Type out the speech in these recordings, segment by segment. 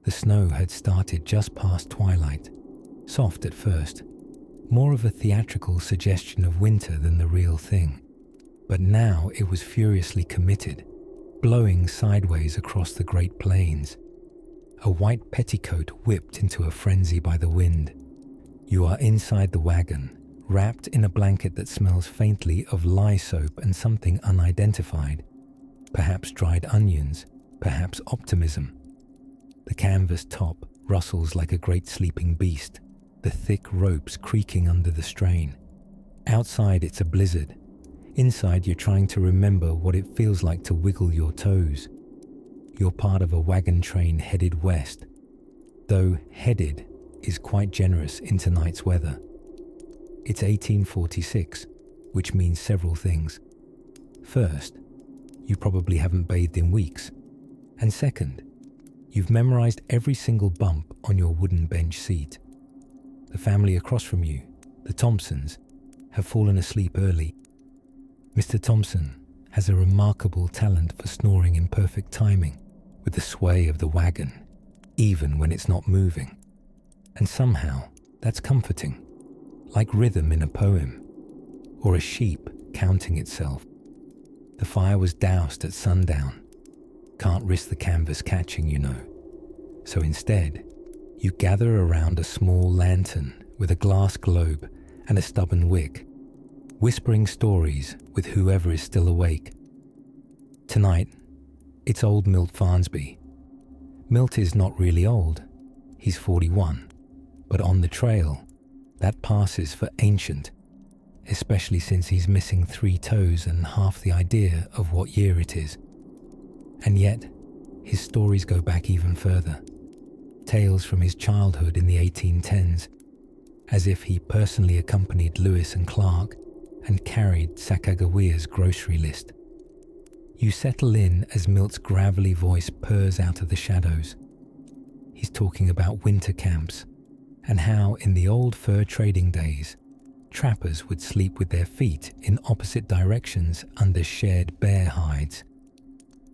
The snow had started just past twilight, soft at first, more of a theatrical suggestion of winter than the real thing. But now it was furiously committed, blowing sideways across the Great Plains. A white petticoat whipped into a frenzy by the wind. You are inside the wagon, wrapped in a blanket that smells faintly of lye soap and something unidentified, perhaps dried onions, perhaps optimism. The canvas top rustles like a great sleeping beast, the thick ropes creaking under the strain. Outside it's a blizzard. Inside you're trying to remember what it feels like to wiggle your toes. You're part of a wagon train headed west, though headed is quite generous in tonight's weather. It's 1846, which means several things. First, you probably haven't bathed in weeks. And second, you've memorized every single bump on your wooden bench seat. The family across from you, the Thompsons, have fallen asleep early. Mr. Thompson has a remarkable talent for snoring in perfect timing with the sway of the wagon, even when it's not moving. And somehow, that's comforting, like rhythm in a poem, or a sheep counting itself. The fire was doused at sundown. Can't risk the canvas catching, you know. So instead, you gather around a small lantern with a glass globe and a stubborn wick, whispering stories with whoever is still awake. Tonight, it's old Milt Farnsby. Milt is not really old. He's 41. But on the trail, that passes for ancient, especially since he's missing 3 toes and half the idea of what year it is. And yet, his stories go back even further. Tales from his childhood in the 1810s, as if he personally accompanied Lewis and Clark and carried Sacagawea's grocery list. You settle in as Milt's gravelly voice purrs out of the shadows. He's talking about winter camps and how in the old fur trading days, trappers would sleep with their feet in opposite directions under shared bear hides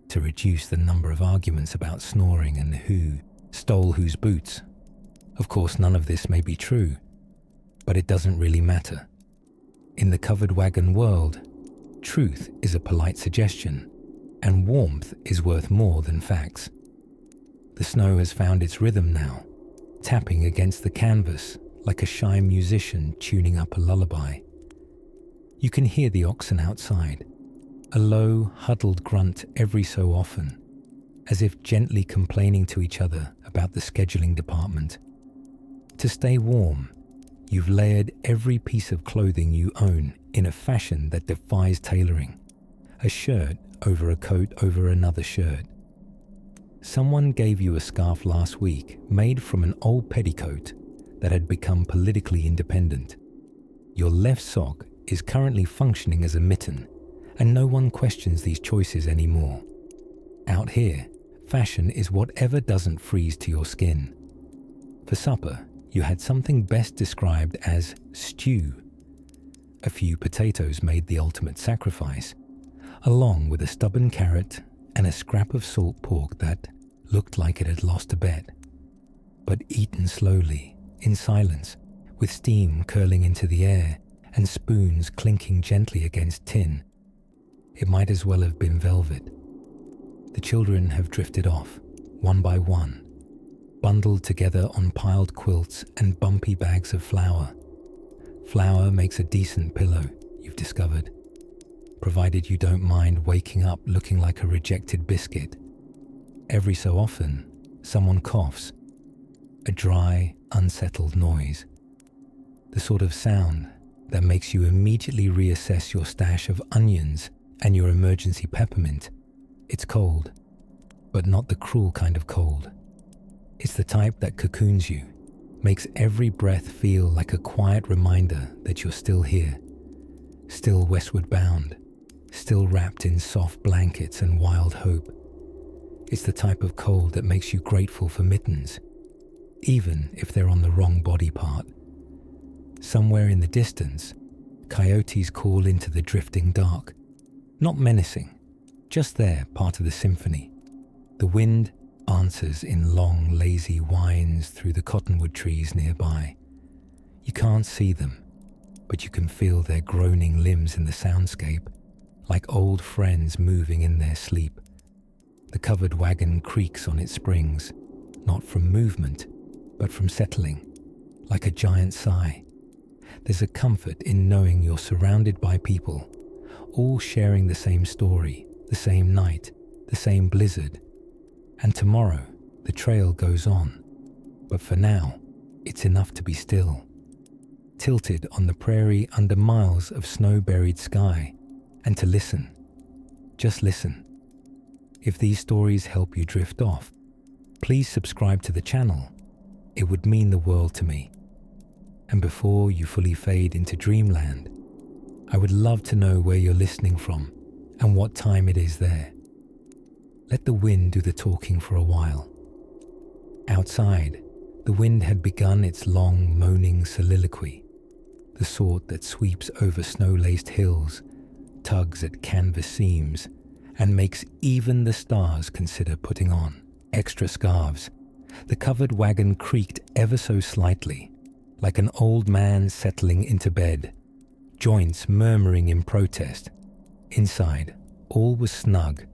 to reduce the number of arguments about snoring and who stole whose boots. Of course, none of this may be true, but it doesn't really matter. In the covered wagon world, truth is a polite suggestion, and warmth is worth more than facts. The snow has found its rhythm now, tapping against the canvas like a shy musician tuning up a lullaby. You can hear the oxen outside, a low, huddled grunt every so often, as if gently complaining to each other about the scheduling department. To stay warm, you've layered every piece of clothing you own in a fashion that defies tailoring, a shirt over a coat over another shirt. Someone gave you a scarf last week made from an old petticoat that had become politically independent. Your left sock is currently functioning as a mitten, and no one questions these choices anymore. Out here, fashion is whatever doesn't freeze to your skin. For supper, you had something best described as stew. A few potatoes made the ultimate sacrifice, along with a stubborn carrot and a scrap of salt pork that looked like it had lost a bet. But eaten slowly, in silence, with steam curling into the air and spoons clinking gently against tin. It might as well have been velvet. The children have drifted off, one by one, bundled together on piled quilts and bumpy bags of flour. Flour makes a decent pillow, you've discovered, provided you don't mind waking up looking like a rejected biscuit. Every so often, someone coughs, a dry, unsettled noise. The sort of sound that makes you immediately reassess your stash of onions and your emergency peppermint. It's cold, but not the cruel kind of cold. It's the type that cocoons you, makes every breath feel like a quiet reminder that you're still here, still westward bound, still wrapped in soft blankets and wild hope. It's the type of cold that makes you grateful for mittens, even if they're on the wrong body part. Somewhere in the distance, coyotes call into the drifting dark, not menacing, just there, part of the symphony. The wind answers in long, lazy whines through the cottonwood trees nearby. You can't see them, but you can feel their groaning limbs in the soundscape, like old friends moving in their sleep. The covered wagon creaks on its springs, not from movement, but from settling, like a giant sigh. There's a comfort in knowing you're surrounded by people, all sharing the same story, the same night, the same blizzard. And tomorrow, the trail goes on. But for now, it's enough to be still. Tilted on the prairie under miles of snow-buried sky, and to listen. Just listen. If these stories help you drift off, please subscribe to the channel. It would mean the world to me. And before you fully fade into dreamland, I would love to know where you're listening from and what time it is there. Let the wind do the talking for a while. Outside, the wind had begun its long, moaning soliloquy, the sort that sweeps over snow-laced hills, tugs at canvas seams, and makes even the stars consider putting on extra scarves. The covered wagon creaked ever so slightly, like an old man settling into bed, joints murmuring in protest. Inside, all was snug,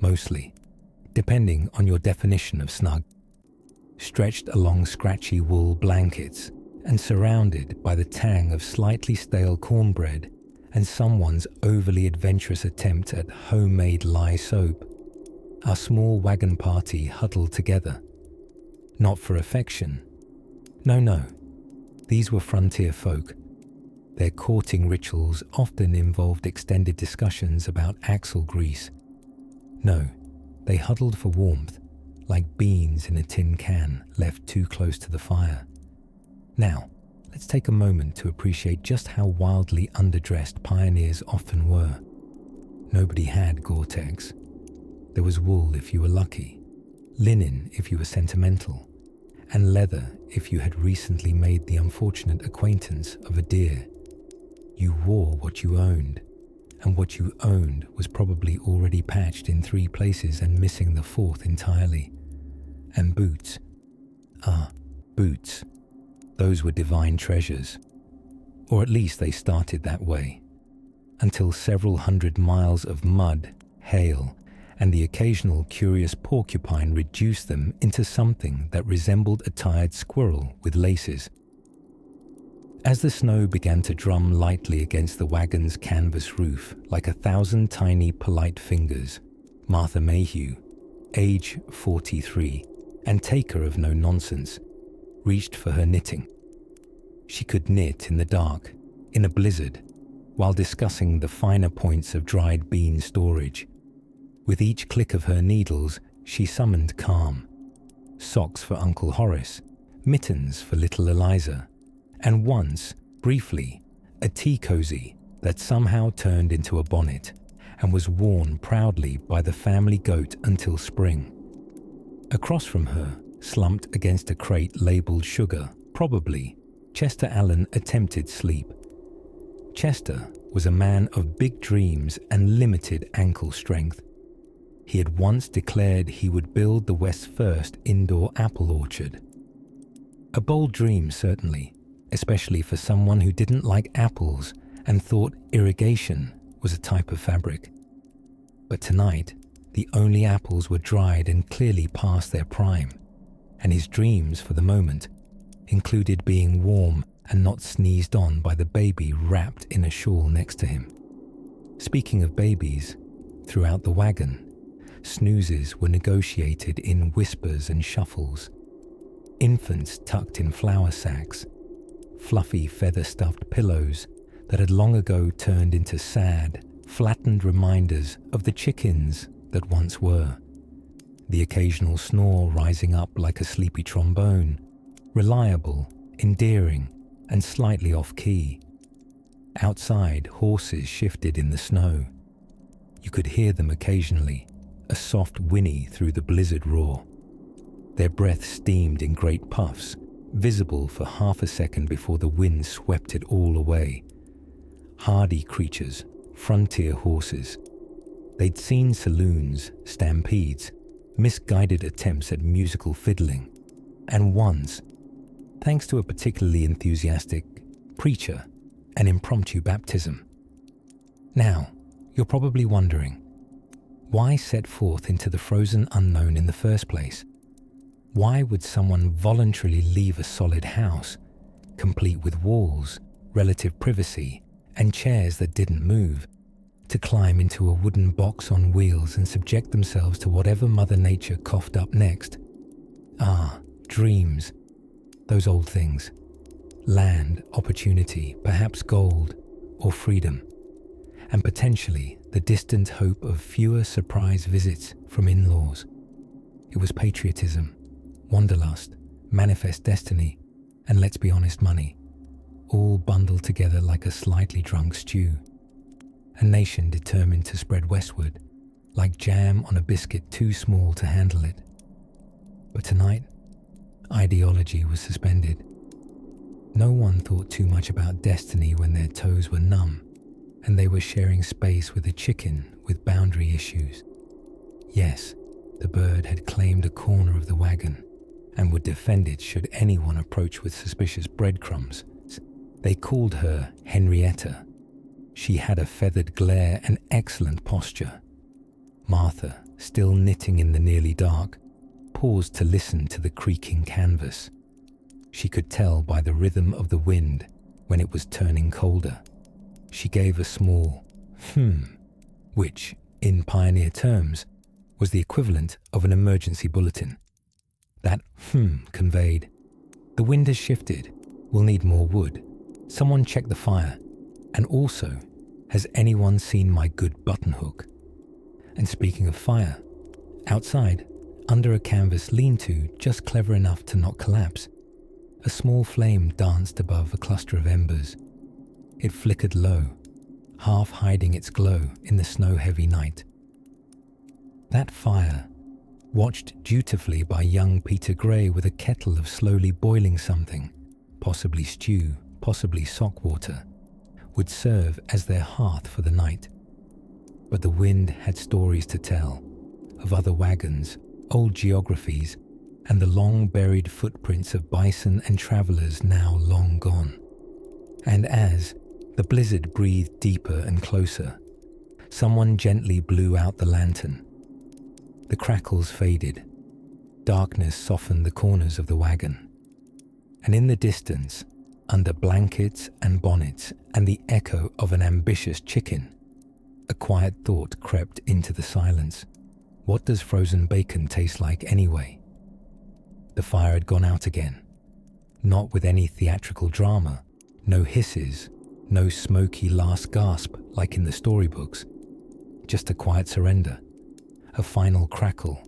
mostly, depending on your definition of snug, stretched along scratchy wool blankets and surrounded by the tang of slightly stale cornbread and someone's overly adventurous attempt at homemade lye soap. Our small wagon party huddled together. Not for affection. No. These were frontier folk. Their courting rituals often involved extended discussions about axle grease. No, they huddled for warmth, like beans in a tin can left too close to the fire. Now, let's take a moment to appreciate just how wildly underdressed pioneers often were. Nobody had Gore-Tex. There was wool if you were lucky, linen if you were sentimental, and leather if you had recently made the unfortunate acquaintance of a deer. You wore what you owned, and what you owned was probably already patched in 3 places and missing the 4th entirely. And boots. Boots. Those were divine treasures. Or at least they started that way. Until several hundred miles of mud, hail, and the occasional curious porcupine reduced them into something that resembled a tired squirrel with laces. As the snow began to drum lightly against the wagon's canvas roof like 1,000 tiny polite fingers, Martha Mayhew, age 43 and taker of no nonsense, reached for her knitting. She could knit in the dark, in a blizzard, while discussing the finer points of dried bean storage. With each click of her needles, she summoned calm. Socks for Uncle Horace, mittens for little Eliza, and once, briefly, a tea cozy that somehow turned into a bonnet and was worn proudly by the family goat until spring. Across from her, slumped against a crate labeled sugar, probably, Chester Allen attempted sleep. Chester was a man of big dreams and limited ankle strength. He had once declared he would build the West's first indoor apple orchard. A bold dream, certainly, especially for someone who didn't like apples and thought irrigation was a type of fabric. But tonight, the only apples were dried and clearly past their prime, and his dreams for the moment included being warm and not sneezed on by the baby wrapped in a shawl next to him. Speaking of babies, throughout the wagon, snoozes were negotiated in whispers and shuffles. Infants tucked in flour sacks, fluffy feather-stuffed pillows that had long ago turned into sad, flattened reminders of the chickens that once were. The occasional snore rising up like a sleepy trombone, reliable, endearing, and slightly off-key. Outside, horses shifted in the snow. You could hear them occasionally, a soft whinny through the blizzard roar. Their breath steamed in great puffs, visible for half a second before the wind swept it all away. Hardy creatures, frontier horses. They'd seen saloons, stampedes, misguided attempts at musical fiddling, and once, thanks to a particularly enthusiastic preacher, an impromptu baptism. Now, you're probably wondering, why set forth into the frozen unknown in the first place? Why would someone voluntarily leave a solid house, complete with walls, relative privacy, and chairs that didn't move, to climb into a wooden box on wheels and subject themselves to whatever Mother Nature coughed up next? Ah, dreams. Those old things. Land, opportunity, perhaps gold, or freedom. And potentially the distant hope of fewer surprise visits from in-laws. It was patriotism, wanderlust, manifest destiny, and let's be honest, money, all bundled together like a slightly drunk stew. A nation determined to spread westward, like jam on a biscuit too small to handle it. But tonight, ideology was suspended. No one thought too much about destiny when their toes were numb, and they were sharing space with a chicken with boundary issues. Yes, the bird had claimed a corner of the wagon, and would defend it should anyone approach with suspicious breadcrumbs. They called her Henrietta. She had a feathered glare and excellent posture. Martha, still knitting in the nearly dark, paused to listen to the creaking canvas. She could tell by the rhythm of the wind when it was turning colder. She gave a small which, in pioneer terms, was the equivalent of an emergency bulletin. That conveyed, "The wind has shifted. We'll need more wood. Someone check the fire. And also, has anyone seen my good button hook?" And speaking of fire, outside, under a canvas lean-to just clever enough to not collapse, a small flame danced above a cluster of embers. It flickered low, half hiding its glow in the snow-heavy night. That fire, watched dutifully by young Peter Gray with a kettle of slowly boiling something, possibly stew, possibly sock water, would serve as their hearth for the night. But the wind had stories to tell, of other wagons, old geographies, and the long-buried footprints of bison and travellers now long gone. And as the blizzard breathed deeper and closer, someone gently blew out the lantern. The crackles faded. Darkness softened the corners of the wagon. And in the distance, under blankets and bonnets and the echo of an ambitious chicken, a quiet thought crept into the silence. What does frozen bacon taste like anyway? The fire had gone out again. Not with any theatrical drama, no hisses, no smoky last gasp like in the storybooks. Just a quiet surrender, a final crackle,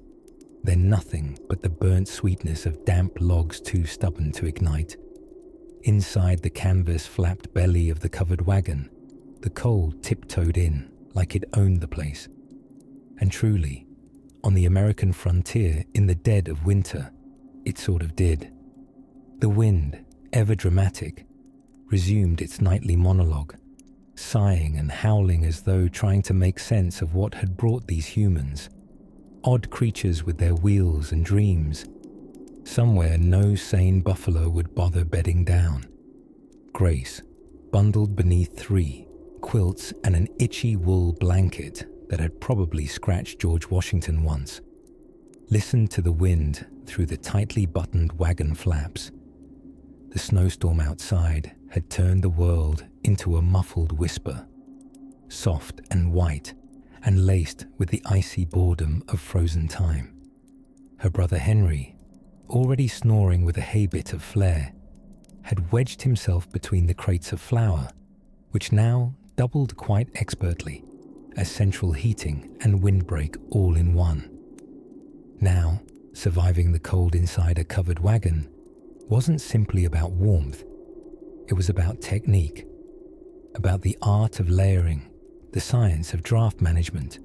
then nothing but the burnt sweetness of damp logs too stubborn to ignite. Inside the canvas-flapped belly of the covered wagon, the coal tiptoed in like it owned the place. And truly, on the American frontier in the dead of winter, it sort of did. The wind, ever dramatic, resumed its nightly monologue, sighing and howling as though trying to make sense of what had brought these humans, odd creatures with their wheels and dreams, somewhere no sane buffalo would bother bedding down. Grace, bundled beneath 3 quilts and an itchy wool blanket that had probably scratched George Washington once, listened to the wind through the tightly buttoned wagon flaps. The snowstorm outside had turned the world into a muffled whisper, soft and white and laced with the icy boredom of frozen time. Her brother Henry, already snoring with a haybit of flair, had wedged himself between the crates of flour, which now doubled quite expertly as central heating and windbreak all in one. Now, surviving the cold inside a covered wagon wasn't simply about warmth. It was about technique, about the art of layering, the science of draft management,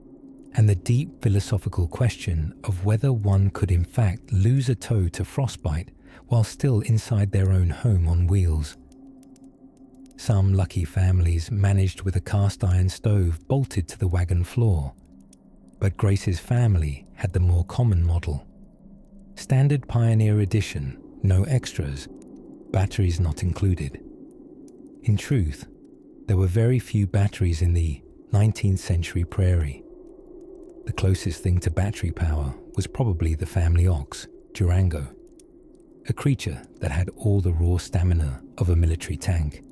and the deep philosophical question of whether one could in fact lose a toe to frostbite while still inside their own home on wheels. Some lucky families managed with a cast iron stove bolted to the wagon floor. But Grace's family had the more common model. Standard Pioneer Edition, no extras, batteries not included. In truth, there were very few batteries in the 19th century prairie. The closest thing to battery power was probably the family ox, Durango, a creature that had all the raw stamina of a military tank,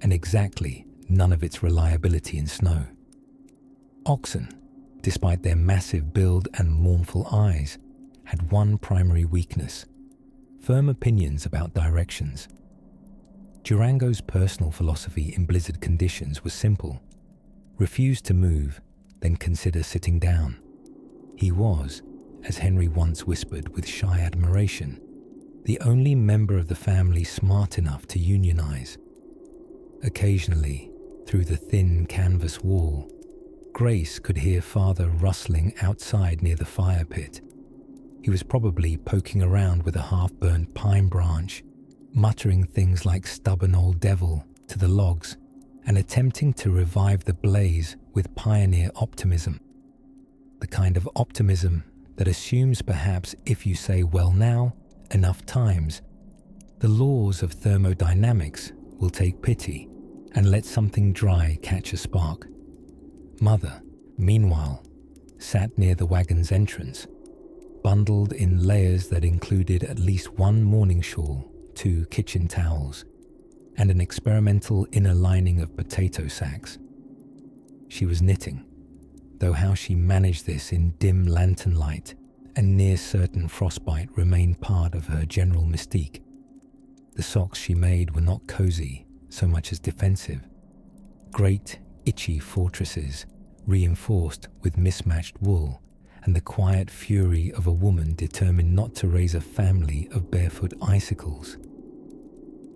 and exactly none of its reliability in snow. Oxen, despite their massive build and mournful eyes, had one primary weakness: firm opinions about directions. Durango's personal philosophy in blizzard conditions was simple: refuse to move, then consider sitting down. He was, as Henry once whispered with shy admiration, the only member of the family smart enough to unionize. Occasionally, through the thin canvas wall, Grace could hear Father rustling outside near the fire pit. He was probably poking around with a half-burnt pine branch, muttering things like "stubborn old devil" to the logs and attempting to revive the blaze with pioneer optimism. The kind of optimism that assumes perhaps if you say "well now" enough times, the laws of thermodynamics will take pity and let something dry catch a spark. Mother, meanwhile, sat near the wagon's entrance, bundled in layers that included at least one morning shawl, 2 kitchen towels, and an experimental inner lining of potato sacks. She was knitting, though how she managed this in dim lantern light and near certain frostbite remained part of her general mystique. The socks she made were not cozy so much as defensive, great itchy fortresses reinforced with mismatched wool and the quiet fury of a woman determined not to raise a family of barefoot icicles.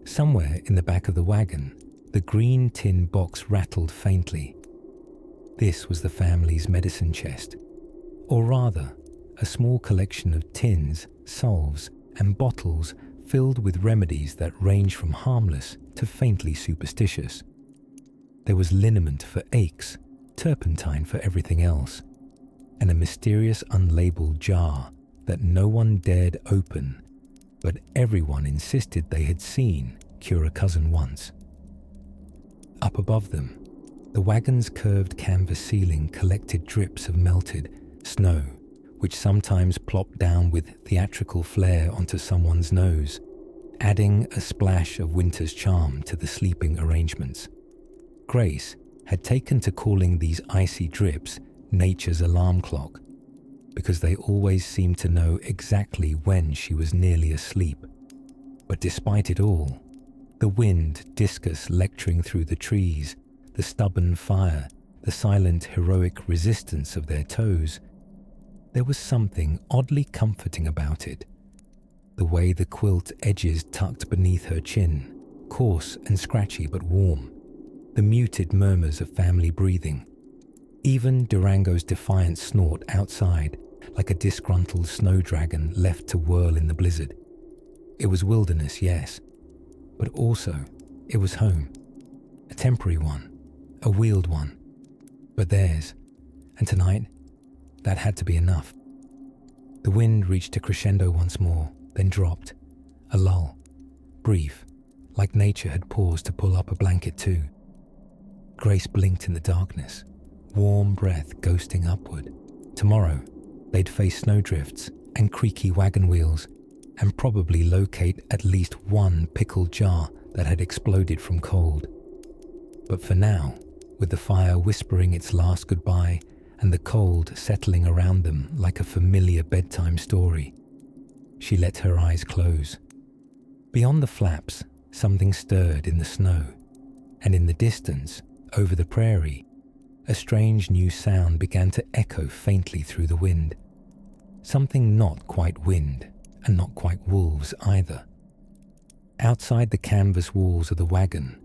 Somewhere in the back of the wagon, the green tin box rattled faintly. This was the family's medicine chest, or rather, a small collection of tins, salves, and bottles filled with remedies that range from harmless to faintly superstitious. There was liniment for aches, turpentine for everything else, and a mysterious unlabeled jar that no one dared open, but everyone insisted they had seen cure a cousin once. Up above them, the wagon's curved canvas ceiling collected drips of melted snow, which sometimes plopped down with theatrical flair onto someone's nose, adding a splash of winter's charm to the sleeping arrangements. Grace had taken to calling these icy drips nature's alarm clock, because they always seemed to know exactly when she was nearly asleep. But despite it all, the wind discus lecturing through the trees, the stubborn fire, the silent heroic resistance of their toes, there was something oddly comforting about it. The way the quilt edges tucked beneath her chin, coarse and scratchy but warm, the muted murmurs of family breathing, even Durango's defiant snort outside like a disgruntled snow dragon left to whirl in the blizzard. It was wilderness, yes, but also it was home, a temporary one, a wheeled one, but theirs, and tonight that had to be enough. The wind reached a crescendo once more, then dropped, a lull, brief, like nature had paused to pull up a blanket too. Grace blinked in the darkness, warm breath ghosting upward. Tomorrow, they'd face snowdrifts and creaky wagon wheels, and probably locate at least one pickled jar that had exploded from cold. But for now, with the fire whispering its last goodbye and the cold settling around them like a familiar bedtime story, she let her eyes close. Beyond the flaps, something stirred in the snow, and in the distance, over the prairie, a strange new sound began to echo faintly through the wind. Something not quite wind, and not quite wolves either. Outside the canvas walls of the wagon,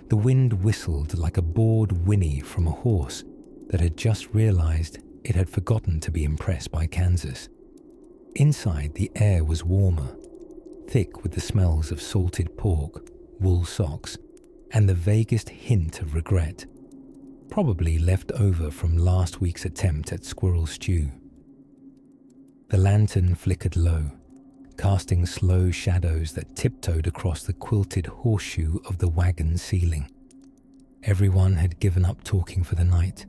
the wind whistled like a bored whinny from a horse that had just realized it had forgotten to be impressed by Kansas. Inside, the air was warmer, thick with the smells of salted pork, wool socks, and the vaguest hint of regret. probably left over from last week's attempt at squirrel stew. The lantern flickered low, casting slow shadows that tiptoed across the quilted horseshoe of the wagon ceiling. Everyone had given up talking for the night,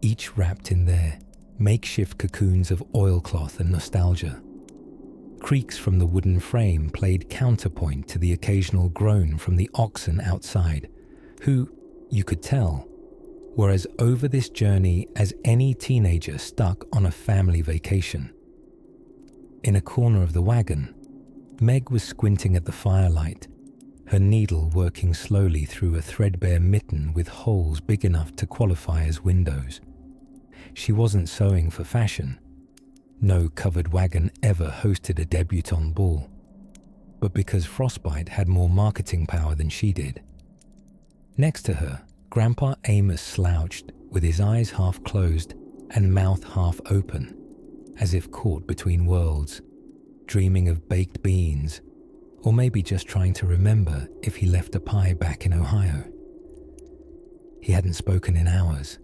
each wrapped in their makeshift cocoons of oilcloth and nostalgia. Creaks from the wooden frame played counterpoint to the occasional groan from the oxen outside, who, you could tell, were as over this journey as any teenager stuck on a family vacation. In a corner of the wagon, Meg was squinting at the firelight, her needle working slowly through a threadbare mitten with holes big enough to qualify as windows. She wasn't sewing for fashion. No covered wagon ever hosted a debutante ball, but because Frostbite had more marketing power than she did. Next to her, Grandpa Amos slouched with his eyes half closed and mouth half open, as if caught between worlds, dreaming of baked beans, or maybe just trying to remember if he left a pie back in Ohio. He hadn't spoken in hours,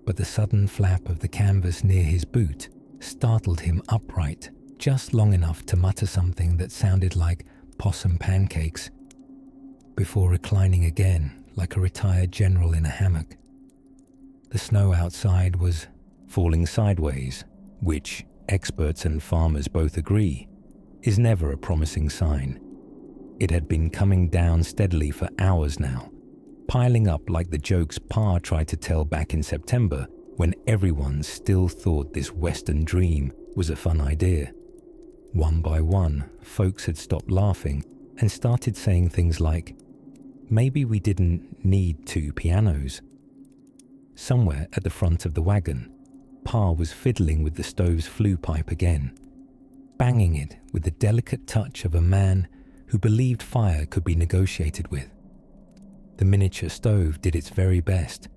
but the sudden flap of the canvas near his boot startled him upright just long enough to mutter something that sounded like possum pancakes, before reclining again like a retired general in a hammock. The snow outside was falling sideways, which, experts and farmers both agree, is never a promising sign. It had been coming down steadily for hours now, piling up like the jokes Pa tried to tell back in September when everyone still thought this Western dream was a fun idea. One by one, folks had stopped laughing and started saying things like, maybe we didn't need 2 pianos. Somewhere at the front of the wagon, Pa was fiddling with the stove's flue pipe again, banging it with the delicate touch of a man who believed fire could be negotiated with. The miniature stove did its very best,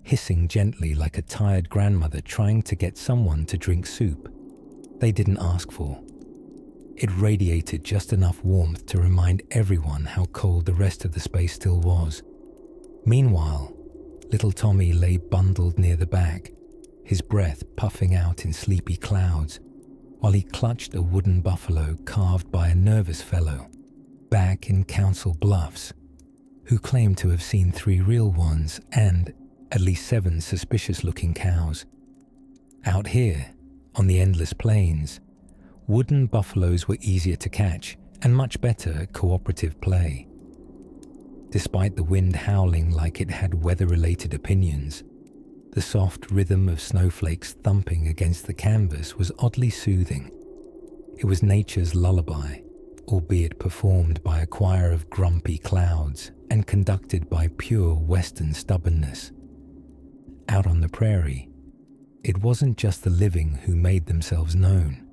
hissing gently like a tired grandmother trying to get someone to drink soup they didn't ask for. It radiated just enough warmth to remind everyone how cold the rest of the space still was. Meanwhile, little Tommy lay bundled near the back, his breath puffing out in sleepy clouds, while he clutched a wooden buffalo carved by a nervous fellow back in Council Bluffs, who claimed to have seen 3 real ones and at least 7 suspicious-looking cows. Out here, on the endless plains, wooden buffaloes were easier to catch and much better at cooperative play. Despite the wind howling like it had weather-related opinions, the soft rhythm of snowflakes thumping against the canvas was oddly soothing. It was nature's lullaby, albeit performed by a choir of grumpy clouds and conducted by pure Western stubbornness. Out on the prairie, it wasn't just the living who made themselves known.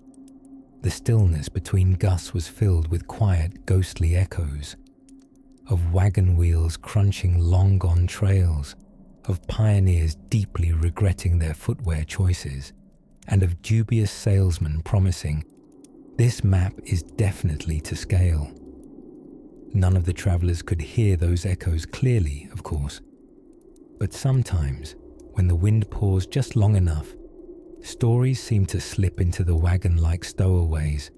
The stillness between gusts was filled with quiet, ghostly echoes of wagon wheels crunching long-gone trails, of pioneers deeply regretting their footwear choices, and of dubious salesmen promising, "This map is definitely to scale." None of the travelers could hear those echoes clearly, of course, but sometimes, when the wind paused just long enough, stories seemed to slip into the wagon like stowaways.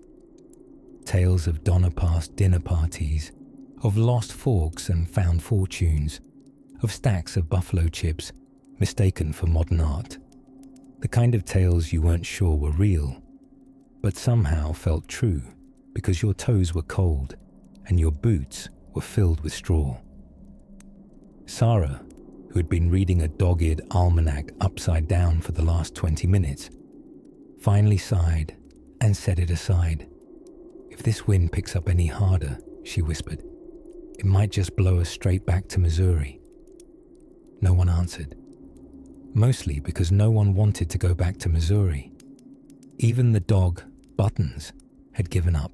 Tales of Donner Pass dinner parties, of lost forks and found fortunes, of stacks of buffalo chips mistaken for modern art. The kind of tales you weren't sure were real, but somehow felt true because your toes were cold and your boots were filled with straw. Sarah, who had been reading a dog-eared almanac upside down for the last 20 minutes, finally sighed and set it aside. "If this wind picks up any harder," she whispered, "it might just blow us straight back to Missouri." No one answered, mostly because no one wanted to go back to Missouri. Even the dog, Buttons, had given up.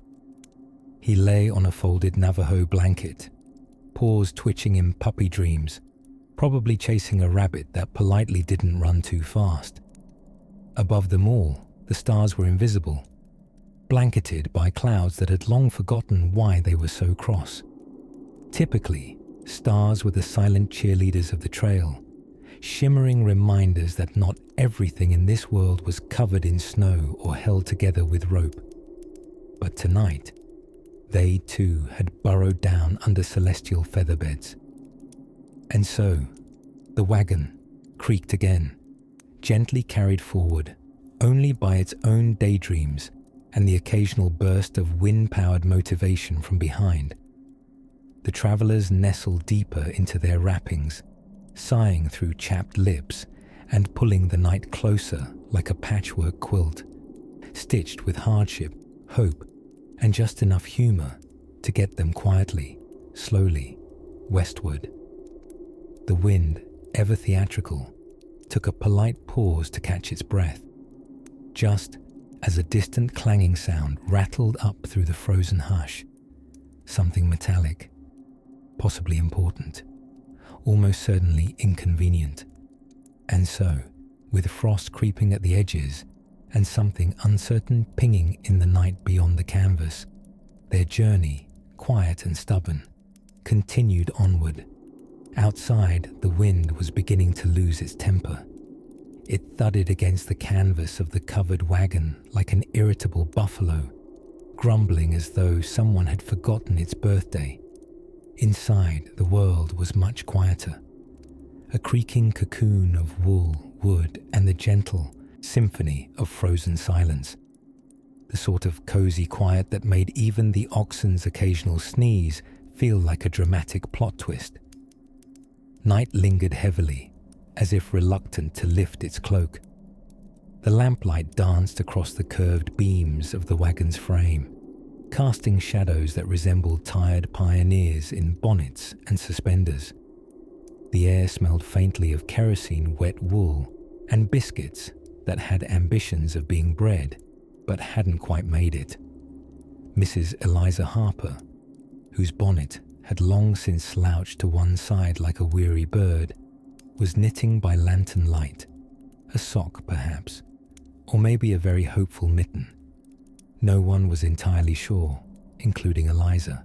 He lay on a folded Navajo blanket, paws twitching in puppy dreams, probably chasing a rabbit that politely didn't run too fast. Above them all, the stars were invisible, blanketed by clouds that had long forgotten why they were so cross. Typically, stars were the silent cheerleaders of the trail, shimmering reminders that not everything in this world was covered in snow or held together with rope. But tonight, they too had burrowed down under celestial featherbeds. And so, the wagon creaked again, gently carried forward only by its own daydreams and the occasional burst of wind-powered motivation from behind. The travelers nestled deeper into their wrappings, sighing through chapped lips and pulling the night closer like a patchwork quilt, stitched with hardship, hope, and just enough humor to get them quietly, slowly, westward. The wind, ever theatrical, took a polite pause to catch its breath, just as a distant clanging sound rattled up through the frozen hush. Something metallic, possibly important, almost certainly inconvenient. And so, with frost creeping at the edges and something uncertain pinging in the night beyond the canvas, their journey, quiet and stubborn, continued onward. Outside, the wind was beginning to lose its temper. It thudded against the canvas of the covered wagon like an irritable buffalo, grumbling as though someone had forgotten its birthday. Inside, the world was much quieter. A creaking cocoon of wool, wood, and the gentle symphony of frozen silence. The sort of cozy quiet that made even the oxen's occasional sneeze feel like a dramatic plot twist. Night lingered heavily, as if reluctant to lift its cloak. The lamplight danced across the curved beams of the wagon's frame, casting shadows that resembled tired pioneers in bonnets and suspenders. The air smelled faintly of kerosene-wet wool and biscuits that had ambitions of being bread, but hadn't quite made it. Mrs. Eliza Harper, whose bonnet had long since slouched to one side like a weary bird, was knitting by lantern light, a sock perhaps, or maybe a very hopeful mitten. No one was entirely sure, including Eliza.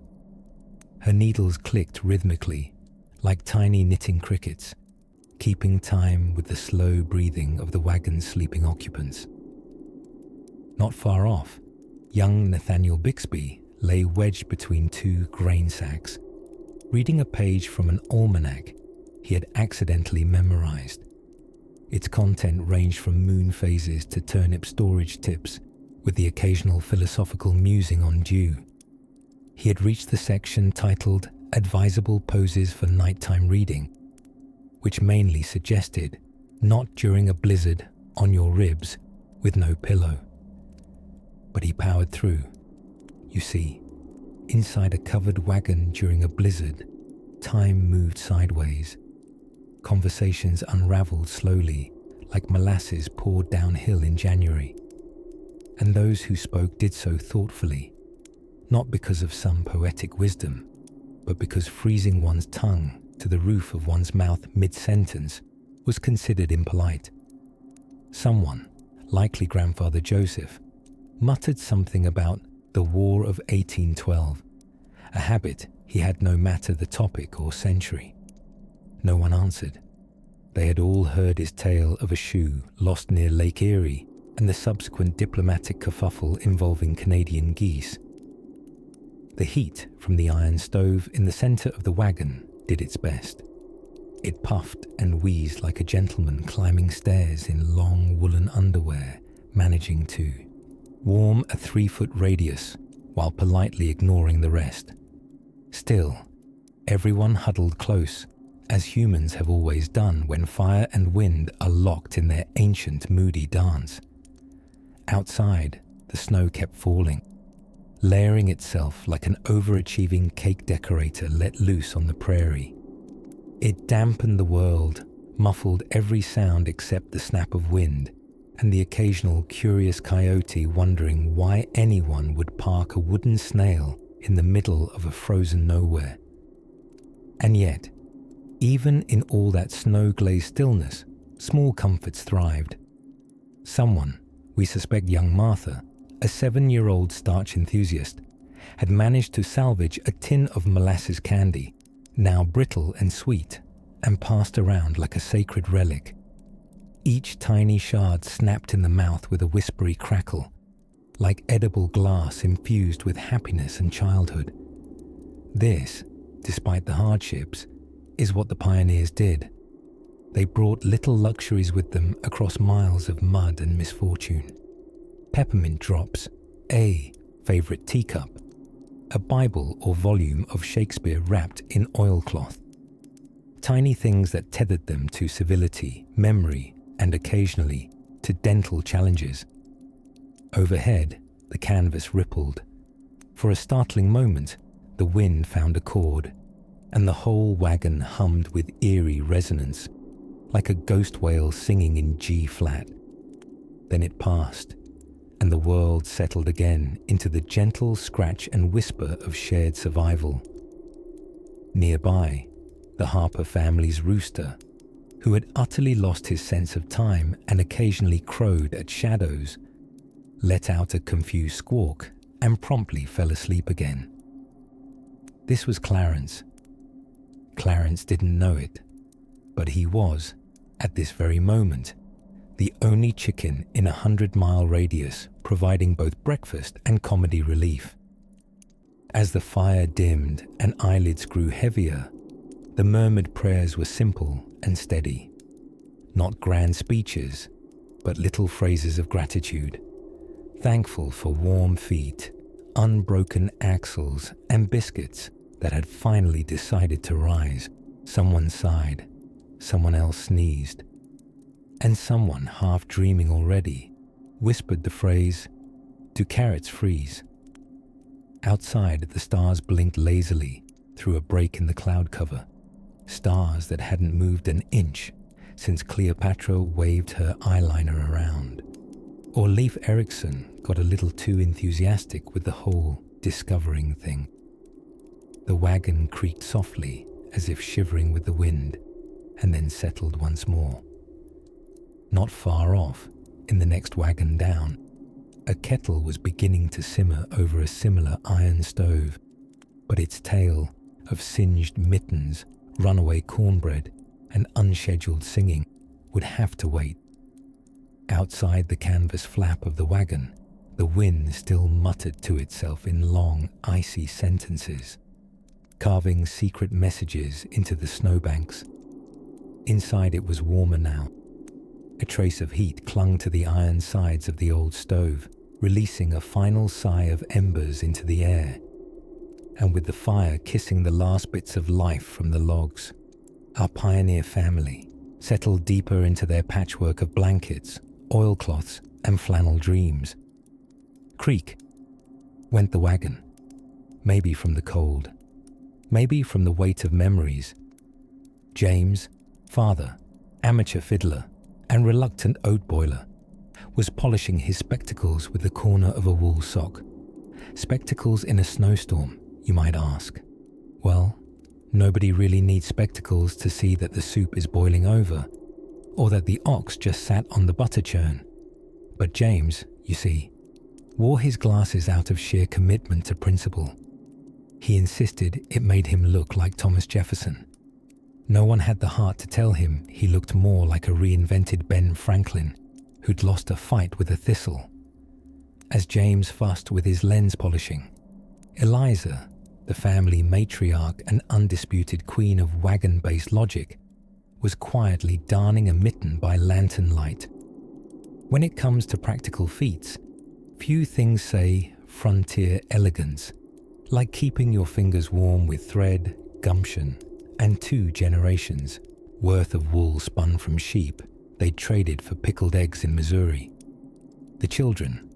Her needles clicked rhythmically, like tiny knitting crickets, keeping time with the slow breathing of the wagon's sleeping occupants. Not far off, young Nathaniel Bixby lay wedged between two grain sacks, reading a page from an almanac he had accidentally memorized. Its content ranged from moon phases to turnip storage tips, with the occasional philosophical musing on dew. He had reached the section titled Advisable Poses for Nighttime Reading, which mainly suggested not during a blizzard on your ribs with no pillow. But he powered through. You see, inside a covered wagon during a blizzard, time moved sideways. Conversations unraveled slowly, like molasses poured downhill in January. And those who spoke did so thoughtfully, not because of some poetic wisdom, but because freezing one's tongue to the roof of one's mouth mid-sentence was considered impolite. Someone, likely Grandfather Joseph, muttered something about the War of 1812, a habit he had no matter the topic or century. No one answered. They had all heard his tale of a shoe lost near Lake Erie and the subsequent diplomatic kerfuffle involving Canadian geese. The heat from the iron stove in the center of the wagon did its best. It puffed and wheezed like a gentleman climbing stairs in long woolen underwear, managing to warm a 3-foot radius while politely ignoring the rest. Still, everyone huddled close, as humans have always done when fire and wind are locked in their ancient moody dance. Outside, the snow kept falling, layering itself like an overachieving cake decorator let loose on the prairie. It dampened the world, muffled every sound except the snap of wind and the occasional curious coyote wondering why anyone would park a wooden snail in the middle of a frozen nowhere. And yet, even in all that snow-glazed stillness, small comforts thrived. Someone, we suspect young Martha, a 7-year-old starch enthusiast, had managed to salvage a tin of molasses candy, now brittle and sweet, and passed around like a sacred relic. Each tiny shard snapped in the mouth with a whispery crackle, like edible glass infused with happiness and childhood. This, despite the hardships, is what the pioneers did. They brought little luxuries with them across miles of mud and misfortune. Peppermint drops, a favorite teacup, a Bible or volume of Shakespeare wrapped in oilcloth. Tiny things that tethered them to civility, memory, and occasionally to dental challenges. Overhead, the canvas rippled. For a startling moment, the wind found a chord, and the whole wagon hummed with eerie resonance, like a ghost whale singing in G-flat. Then it passed, and the world settled again into the gentle scratch and whisper of shared survival. Nearby, the Harper family's rooster, who had utterly lost his sense of time and occasionally crowed at shadows, let out a confused squawk and promptly fell asleep again. This was Clarence. Clarence didn't know it, but he was, at this very moment, the only chicken in a 100-mile radius providing both breakfast and comedy relief. As the fire dimmed and eyelids grew heavier, the murmured prayers were simple and steady. Not grand speeches, but little phrases of gratitude. Thankful for warm feet, unbroken axles, and biscuits that had finally decided to rise. Someone sighed, someone else sneezed, and someone, half dreaming already, whispered the phrase, "Do carrots freeze?" Outside, the stars blinked lazily through a break in the cloud cover, stars that hadn't moved an inch since Cleopatra waved her eyeliner around, or Leif Erikson got a little too enthusiastic with the whole discovering thing. The wagon creaked softly as if shivering with the wind, and then settled once more. Not far off, in the next wagon down, a kettle was beginning to simmer over a similar iron stove, but its tale of singed mittens, runaway cornbread, and unscheduled singing would have to wait. Outside the canvas flap of the wagon, the wind still muttered to itself in long, icy sentences, carving secret messages into the snowbanks. Inside it was warmer now. A trace of heat clung to the iron sides of the old stove, releasing a final sigh of embers into the air. And with the fire kissing the last bits of life from the logs, our pioneer family settled deeper into their patchwork of blankets, oilcloths, and flannel dreams. Creak went the wagon, maybe from the cold, maybe from the weight of memories. James, father, amateur fiddler, and reluctant oat boiler, was polishing his spectacles with the corner of a wool sock. Spectacles in a snowstorm, you might ask. Well, nobody really needs spectacles to see that the soup is boiling over, or that the ox just sat on the butter churn. But James, you see, wore his glasses out of sheer commitment to principle. He insisted it made him look like Thomas Jefferson. No one had the heart to tell him he looked more like a reinvented Ben Franklin who'd lost a fight with a thistle. As James fussed with his lens polishing, Eliza, the family matriarch and undisputed queen of wagon-based logic, was quietly darning a mitten by lantern light. When it comes to practical feats, few things say frontier elegance, like keeping your fingers warm with thread, gumption, and 2 generations worth of wool spun from sheep they'd traded for pickled eggs in Missouri. The children,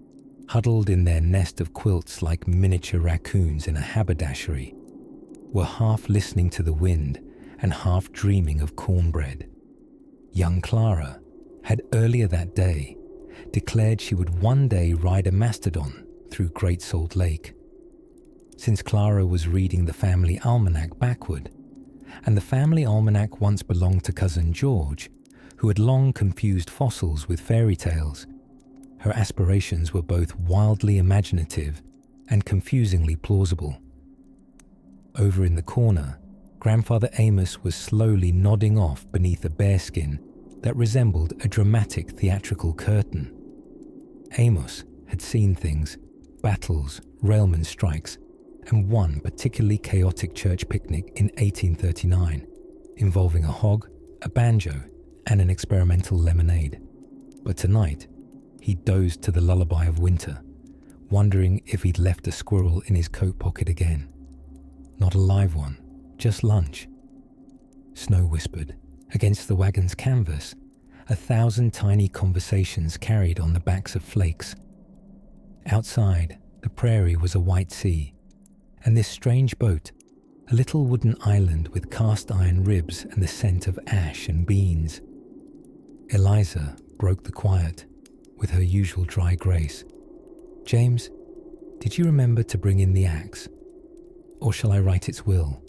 huddled in their nest of quilts like miniature raccoons in a haberdashery, were half listening to the wind and half dreaming of cornbread. Young Clara had earlier that day declared she would one day ride a mastodon through Great Salt Lake. Since Clara was reading the family almanac backward, and the family almanac once belonged to cousin George, who had long confused fossils with fairy tales, her aspirations were both wildly imaginative and confusingly plausible. Over in the corner, Grandfather Amos was slowly nodding off beneath a bearskin that resembled a dramatic theatrical curtain. Amos had seen things, battles, railman strikes, and one particularly chaotic church picnic in 1839, involving a hog, a banjo, and an experimental lemonade. But tonight, he dozed to the lullaby of winter, wondering if he'd left a squirrel in his coat pocket again. Not a live one, just lunch. Snow whispered against the wagon's canvas, 1,000 tiny conversations carried on the backs of flakes. Outside, the prairie was a white sea, and this strange boat, a little wooden island with cast iron ribs and the scent of ash and beans. Eliza broke the quiet with her usual dry grace. "James, did you remember to bring in the axe? Or shall I write its will?"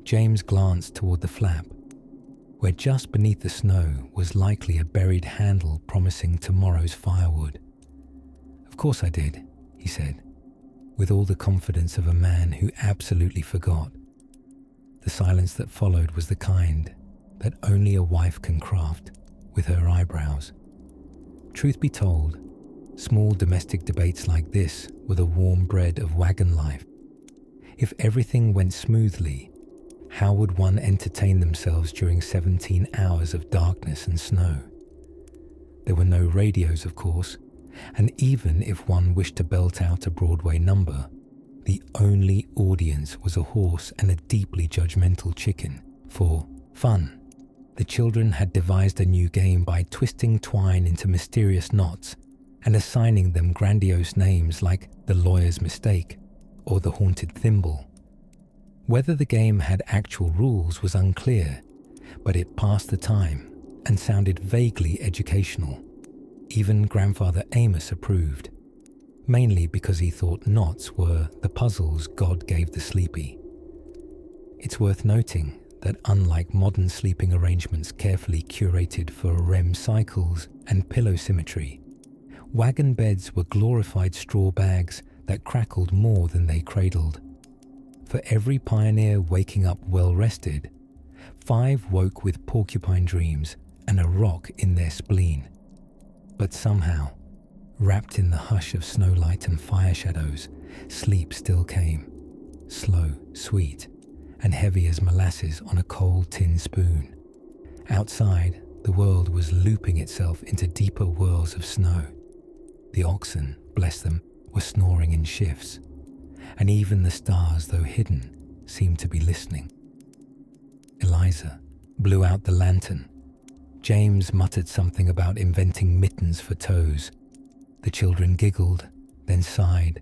James glanced toward the flap, where just beneath the snow was likely a buried handle promising tomorrow's firewood. "Of course I did," he said, with all the confidence of a man who absolutely forgot. The silence that followed was the kind that only a wife can craft with her eyebrows. Truth be told, small domestic debates like this were the warm bread of wagon life. If everything went smoothly, how would one entertain themselves during 17 hours of darkness and snow? There were no radios, of course, and even if one wished to belt out a Broadway number, the only audience was a horse and a deeply judgmental chicken. For fun, the children had devised a new game by twisting twine into mysterious knots and assigning them grandiose names like the lawyer's mistake or the haunted thimble. Whether the game had actual rules was unclear, but it passed the time and sounded vaguely educational. Even Grandfather Amos approved, mainly because he thought knots were the puzzles God gave the sleepy. It's worth noting that unlike modern sleeping arrangements carefully curated for REM cycles and pillow symmetry, wagon beds were glorified straw bags that crackled more than they cradled. For every pioneer waking up well-rested, 5 woke with porcupine dreams and a rock in their spleen. But somehow, wrapped in the hush of snowlight and fire shadows, sleep still came, slow, sweet, and heavy as molasses on a cold tin spoon. Outside, the world was looping itself into deeper whirls of snow. The oxen, bless them, were snoring in shifts, and even the stars, though hidden, seemed to be listening. Eliza blew out the lantern. James muttered something about inventing mittens for toes. The children giggled, then sighed,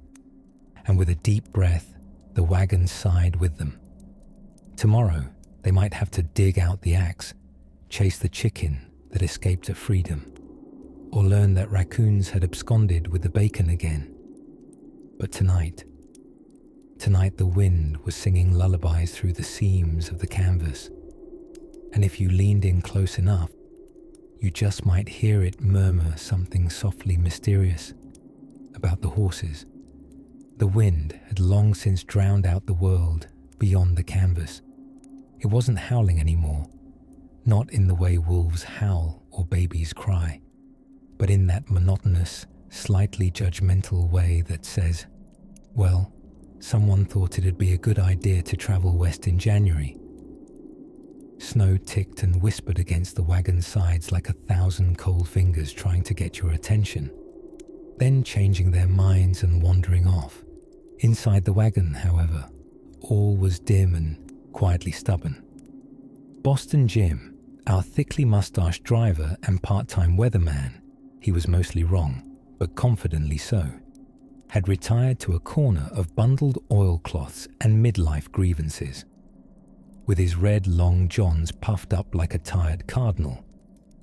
and with a deep breath, the wagon sighed with them. Tomorrow, they might have to dig out the axe, chase the chicken that escaped to freedom, or learn that raccoons had absconded with the bacon again. But tonight the wind was singing lullabies through the seams of the canvas, and if you leaned in close enough, you just might hear it murmur something softly mysterious about the horses. The wind had long since drowned out the world beyond the canvas. It wasn't howling anymore, not in the way wolves howl or babies cry, but in that monotonous, slightly judgmental way that says, well, someone thought it'd be a good idea to travel west in January. Snow ticked and whispered against the wagon's sides like 1,000 cold fingers trying to get your attention, then changing their minds and wandering off. Inside the wagon, however, all was dim and quietly stubborn. Boston Jim, our thickly mustached driver and part-time weatherman, he was mostly wrong, but confidently so, had retired to a corner of bundled oilcloths and midlife grievances. With his red long johns puffed up like a tired cardinal,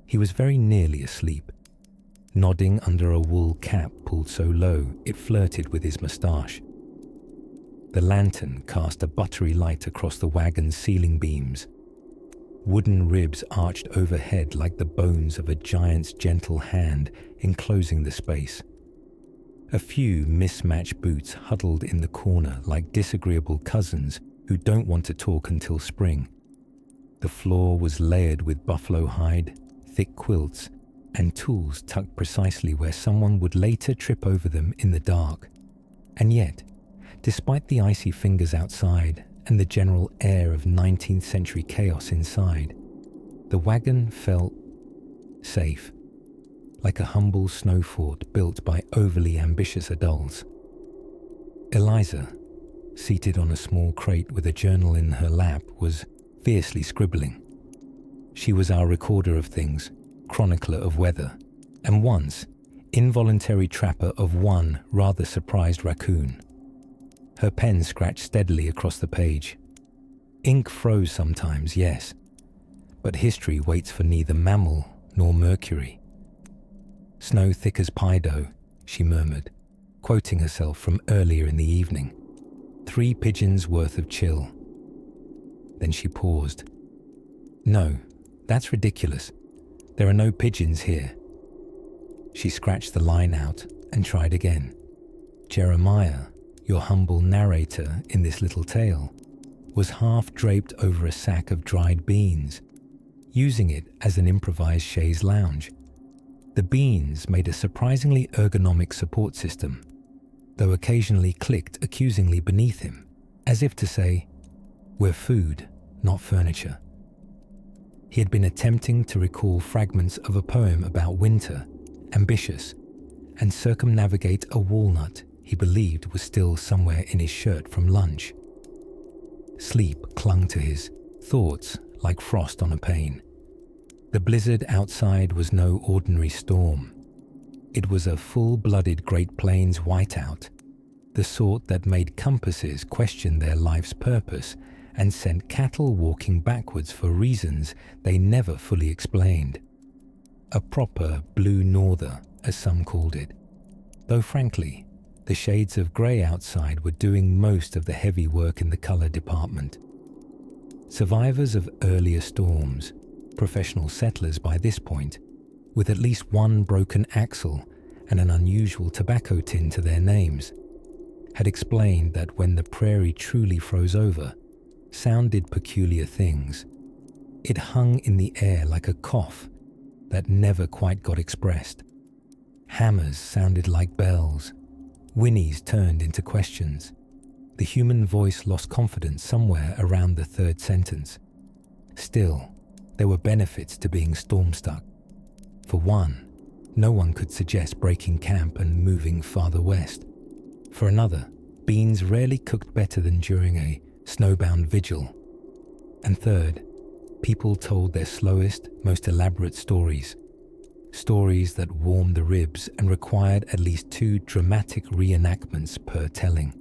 he was very nearly asleep, nodding under a wool cap pulled so low it flirted with his moustache. The lantern cast a buttery light across the wagon's ceiling beams. Wooden ribs arched overhead like the bones of a giant's gentle hand enclosing the space. A few mismatched boots huddled in the corner like disagreeable cousins who don't want to talk until spring. The floor was layered with buffalo hide, thick quilts, and tools tucked precisely where someone would later trip over them in the dark. And yet, despite the icy fingers outside and the general air of 19th century chaos inside, the wagon felt safe, like a humble snow fort built by overly ambitious adults. Eliza, seated on a small crate with a journal in her lap, was fiercely scribbling. She was our recorder of things, chronicler of weather, and once, involuntary trapper of one rather surprised raccoon. Her pen scratched steadily across the page. Ink froze sometimes, yes, but history waits for neither mammal nor mercury. "Snow thick as pie dough," she murmured, quoting herself from earlier in the evening. 3 pigeons worth of chill. Then she paused. "No, that's ridiculous. There are no pigeons here." She scratched the line out and tried again. "Jeremiah, your humble narrator in this little tale, was half draped over a sack of dried beans, using it as an improvised chaise lounge. The beans made a surprisingly ergonomic support system, though occasionally clicked accusingly beneath him, as if to say, 'We're food, not furniture.'" He had been attempting to recall fragments of a poem about winter, ambitious, and circumnavigate a walnut he believed was still somewhere in his shirt from lunch. Sleep clung to his thoughts like frost on a pane. The blizzard outside was no ordinary storm. It was a full-blooded Great Plains whiteout, the sort that made compasses question their life's purpose and sent cattle walking backwards for reasons they never fully explained. A proper blue norther, as some called it, though frankly, the shades of grey outside were doing most of the heavy work in the colour department. Survivors of earlier storms, professional settlers by this point, with at least one broken axle and an unusual tobacco tin to their names, had explained that when the prairie truly froze over, sound did peculiar things. It hung in the air like a cough that never quite got expressed. Hammers sounded like bells. Whinnies turned into questions. The human voice lost confidence somewhere around the 3rd sentence. Still, there were benefits to being storm-stuck. For one, no one could suggest breaking camp and moving farther west. For another, beans rarely cooked better than during a snowbound vigil. And third, people told their slowest, most elaborate stories. Stories that warmed the ribs and required at least 2 dramatic reenactments per telling.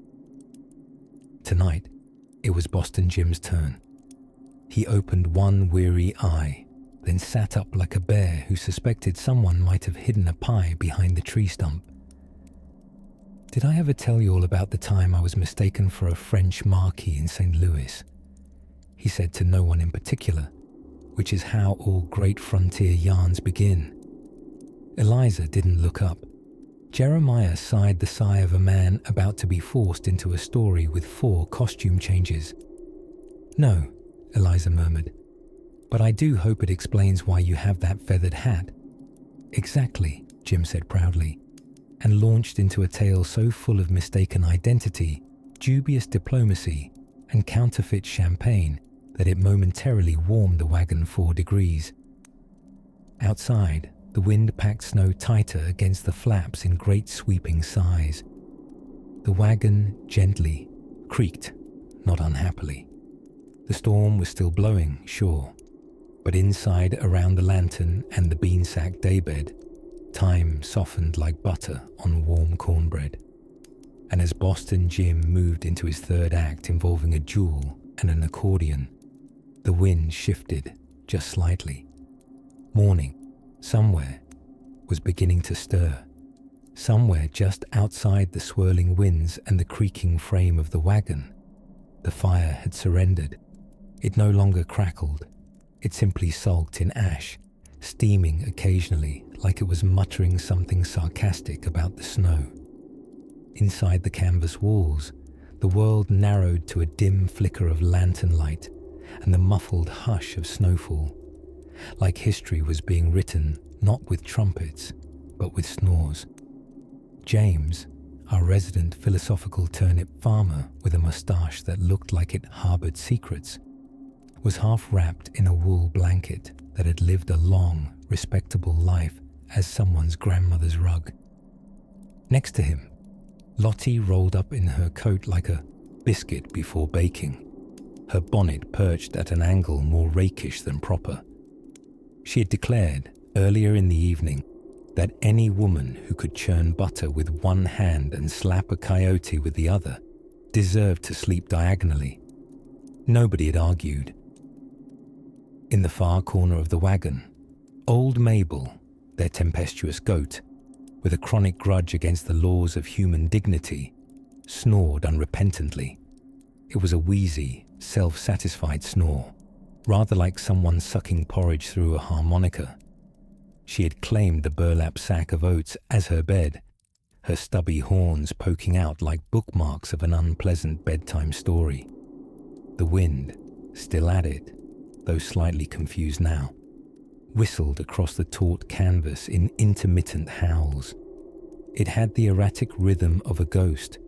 Tonight, it was Boston Jim's turn. He opened one weary eye, then sat up like a bear who suspected someone might have hidden a pie behind the tree stump. "Did I ever tell you all about the time I was mistaken for a French marquis in St. Louis?" he said to no one in particular, which is how all great frontier yarns begin. Eliza didn't look up. Jeremiah sighed the sigh of a man about to be forced into a story with 4 costume changes. "No," Eliza murmured, "but I do hope it explains why you have that feathered hat." "Exactly," Jim said proudly, and launched into a tale so full of mistaken identity, dubious diplomacy, and counterfeit champagne that it momentarily warmed the wagon 4 degrees. Outside, the wind packed snow tighter against the flaps in great sweeping sighs. The wagon gently creaked, not unhappily. The storm was still blowing, sure, but inside around the lantern and the beansack daybed, time softened like butter on warm cornbread. And as Boston Jim moved into his 3rd act involving a jewel and an accordion, the wind shifted just slightly. Morning, somewhere, was beginning to stir. Somewhere just outside the swirling winds and the creaking frame of the wagon, the fire had surrendered. It no longer crackled. It simply sulked in ash, steaming occasionally like it was muttering something sarcastic about the snow. Inside the canvas walls, the world narrowed to a dim flicker of lantern light and the muffled hush of snowfall, like history was being written not with trumpets, but with snores. James, our resident philosophical turnip farmer with a moustache that looked like it harbored secrets, was half wrapped in a wool blanket that had lived a long, respectable life as someone's grandmother's rug. Next to him, Lottie rolled up in her coat like a biscuit before baking, her bonnet perched at an angle more rakish than proper. She had declared earlier in the evening that any woman who could churn butter with one hand and slap a coyote with the other deserved to sleep diagonally. Nobody had argued. In the far corner of the wagon, old Mabel, their tempestuous goat, with a chronic grudge against the laws of human dignity, snored unrepentantly. It was a wheezy, self-satisfied snore, rather like someone sucking porridge through a harmonica. She had claimed the burlap sack of oats as her bed, her stubby horns poking out like bookmarks of an unpleasant bedtime story. The wind, still at it, though slightly confused now, whistled across the taut canvas in intermittent howls. It had the erratic rhythm of a ghost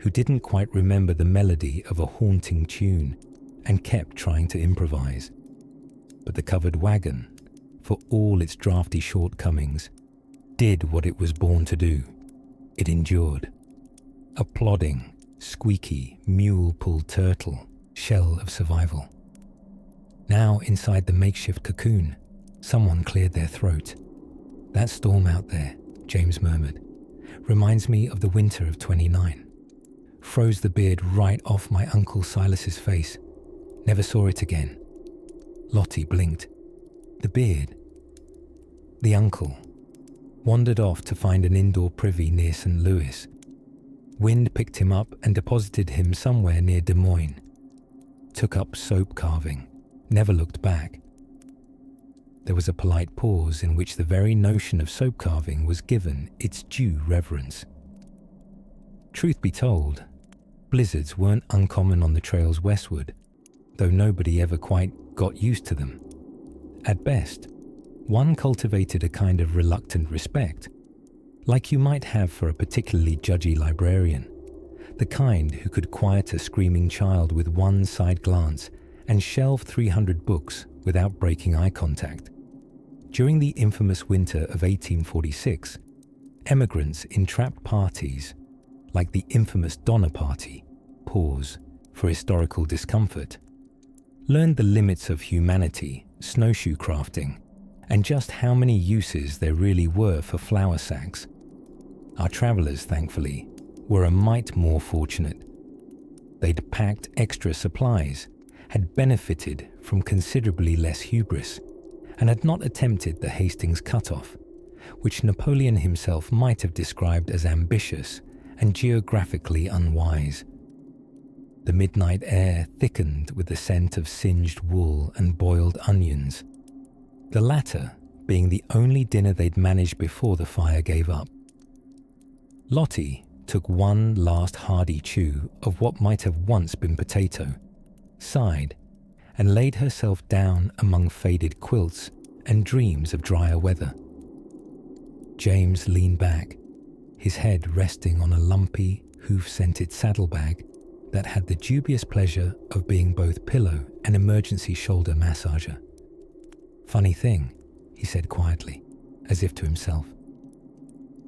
who didn't quite remember the melody of a haunting tune and kept trying to improvise. But the covered wagon, for all its drafty shortcomings, did what it was born to do. It endured. A plodding, squeaky, mule-pulled turtle shell of survival. Now inside the makeshift cocoon, someone cleared their throat. "That storm out there," James murmured, "reminds me of the winter of 29. Froze the beard right off my Uncle Silas's face. Never saw it again." Lottie blinked. The beard. The uncle wandered off to find an indoor privy near St. Louis. Wind picked him up and deposited him somewhere near Des Moines. Took up soap carving. Never looked back. There was a polite pause in which the very notion of soap carving was given its due reverence. Truth be told, blizzards weren't uncommon on the trails westward, though nobody ever quite got used to them. At best, one cultivated a kind of reluctant respect, like you might have for a particularly judgy librarian, the kind who could quiet a screaming child with one side glance and shelve 300 books without breaking eye contact. During the infamous winter of 1846, emigrants entrapped parties, like the infamous Donner Party, pause for historical discomfort, learned the limits of humanity, snowshoe crafting, and just how many uses there really were for flour sacks. Our travellers, thankfully, were a mite more fortunate. They'd packed extra supplies, had benefited from considerably less hubris, and had not attempted the Hastings cutoff, which Napoleon himself might have described as ambitious and geographically unwise. The midnight air thickened with the scent of singed wool and boiled onions, the latter being the only dinner they'd managed before the fire gave up. Lottie took one last hearty chew of what might have once been potato, sighed, and laid herself down among faded quilts and dreams of drier weather. James leaned back, his head resting on a lumpy, hoof-scented saddlebag that had the dubious pleasure of being both pillow and emergency shoulder massager. "Funny thing," he said quietly, as if to himself.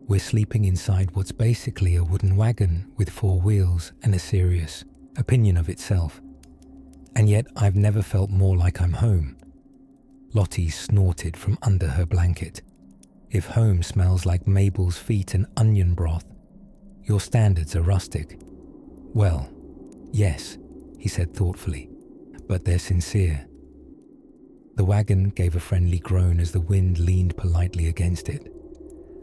"We're sleeping inside what's basically a wooden wagon with 4 wheels and a serious opinion of itself. And yet I've never felt more like I'm home." Lottie snorted from under her blanket. "If home smells like Mabel's feet and onion broth, your standards are rustic." "Well, yes," he said thoughtfully, "but they're sincere." The wagon gave a friendly groan as the wind leaned politely against it.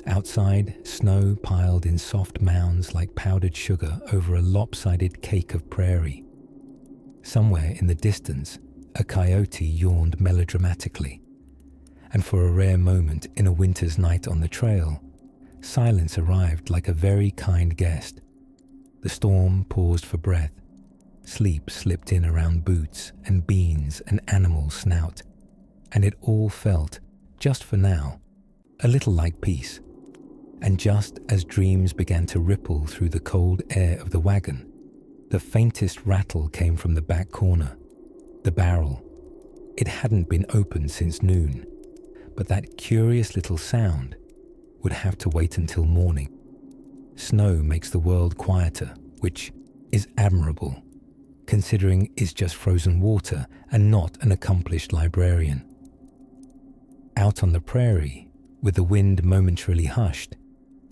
Outside, snow piled in soft mounds like powdered sugar over a lopsided cake of prairie. Somewhere in the distance, a coyote yawned melodramatically, and for a rare moment in a winter's night on the trail, silence arrived like a very kind guest. The storm paused for breath. Sleep slipped in around boots and beans and animal snout, and it all felt, just for now, a little like peace. And just as dreams began to ripple through the cold air of the wagon, the faintest rattle came from the back corner. The barrel. It hadn't been opened since noon, but that curious little sound would have to wait until morning. Snow makes the world quieter, which is admirable, considering it's just frozen water and not an accomplished librarian. Out on the prairie, with the wind momentarily hushed,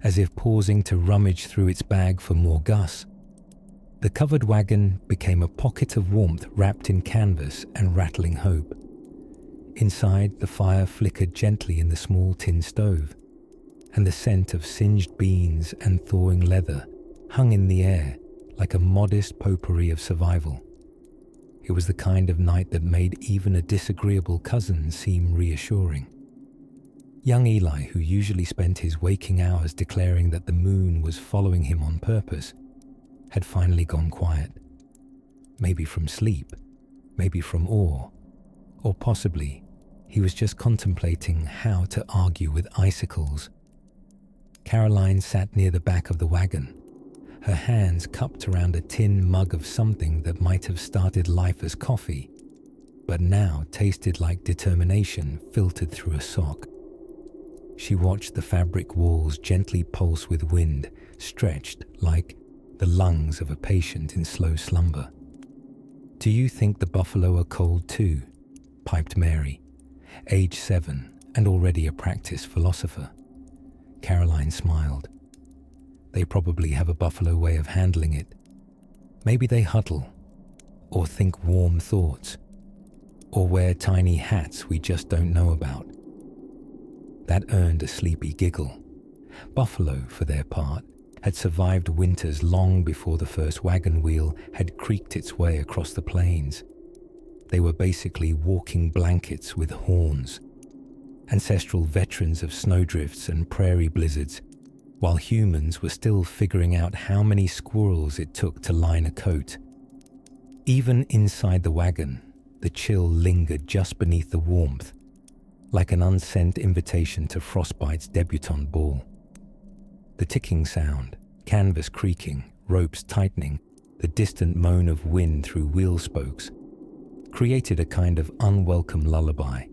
as if pausing to rummage through its bag for more gusts, the covered wagon became a pocket of warmth wrapped in canvas and rattling hope. Inside, the fire flickered gently in the small tin stove, and the scent of singed beans and thawing leather hung in the air like a modest potpourri of survival. It was the kind of night that made even a disagreeable cousin seem reassuring. Young Eli, who usually spent his waking hours declaring that the moon was following him on purpose, had finally gone quiet. Maybe from sleep, maybe from awe, or possibly he was just contemplating how to argue with icicles. Caroline sat near the back of the wagon, her hands cupped around a tin mug of something that might have started life as coffee, but now tasted like determination filtered through a sock. She watched the fabric walls gently pulse with wind, stretched like the lungs of a patient in slow slumber. "Do you think the buffalo are cold too?" piped Mary, age 7 and already a practiced philosopher. Caroline smiled. "They probably have a buffalo way of handling it. Maybe they huddle, or think warm thoughts, or wear tiny hats we just don't know about." That earned a sleepy giggle. Buffalo, for their part, had survived winters long before the first wagon wheel had creaked its way across the plains. They were basically walking blankets with horns, ancestral veterans of snowdrifts and prairie blizzards, while humans were still figuring out how many squirrels it took to line a coat. Even inside the wagon, the chill lingered just beneath the warmth, like an unsent invitation to Frostbite's debutante ball. The ticking sound, canvas creaking, ropes tightening, the distant moan of wind through wheel spokes, created a kind of unwelcome lullaby.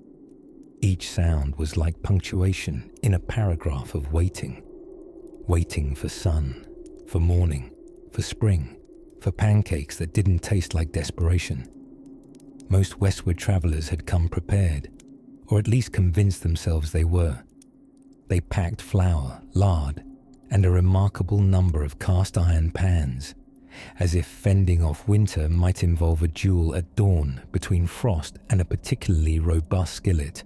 Each sound was like punctuation in a paragraph of waiting. Waiting for sun, for morning, for spring, for pancakes that didn't taste like desperation. Most westward travelers had come prepared, or at least convinced themselves they were. They packed flour, lard, and a remarkable number of cast iron pans, as if fending off winter might involve a duel at dawn between frost and a particularly robust skillet.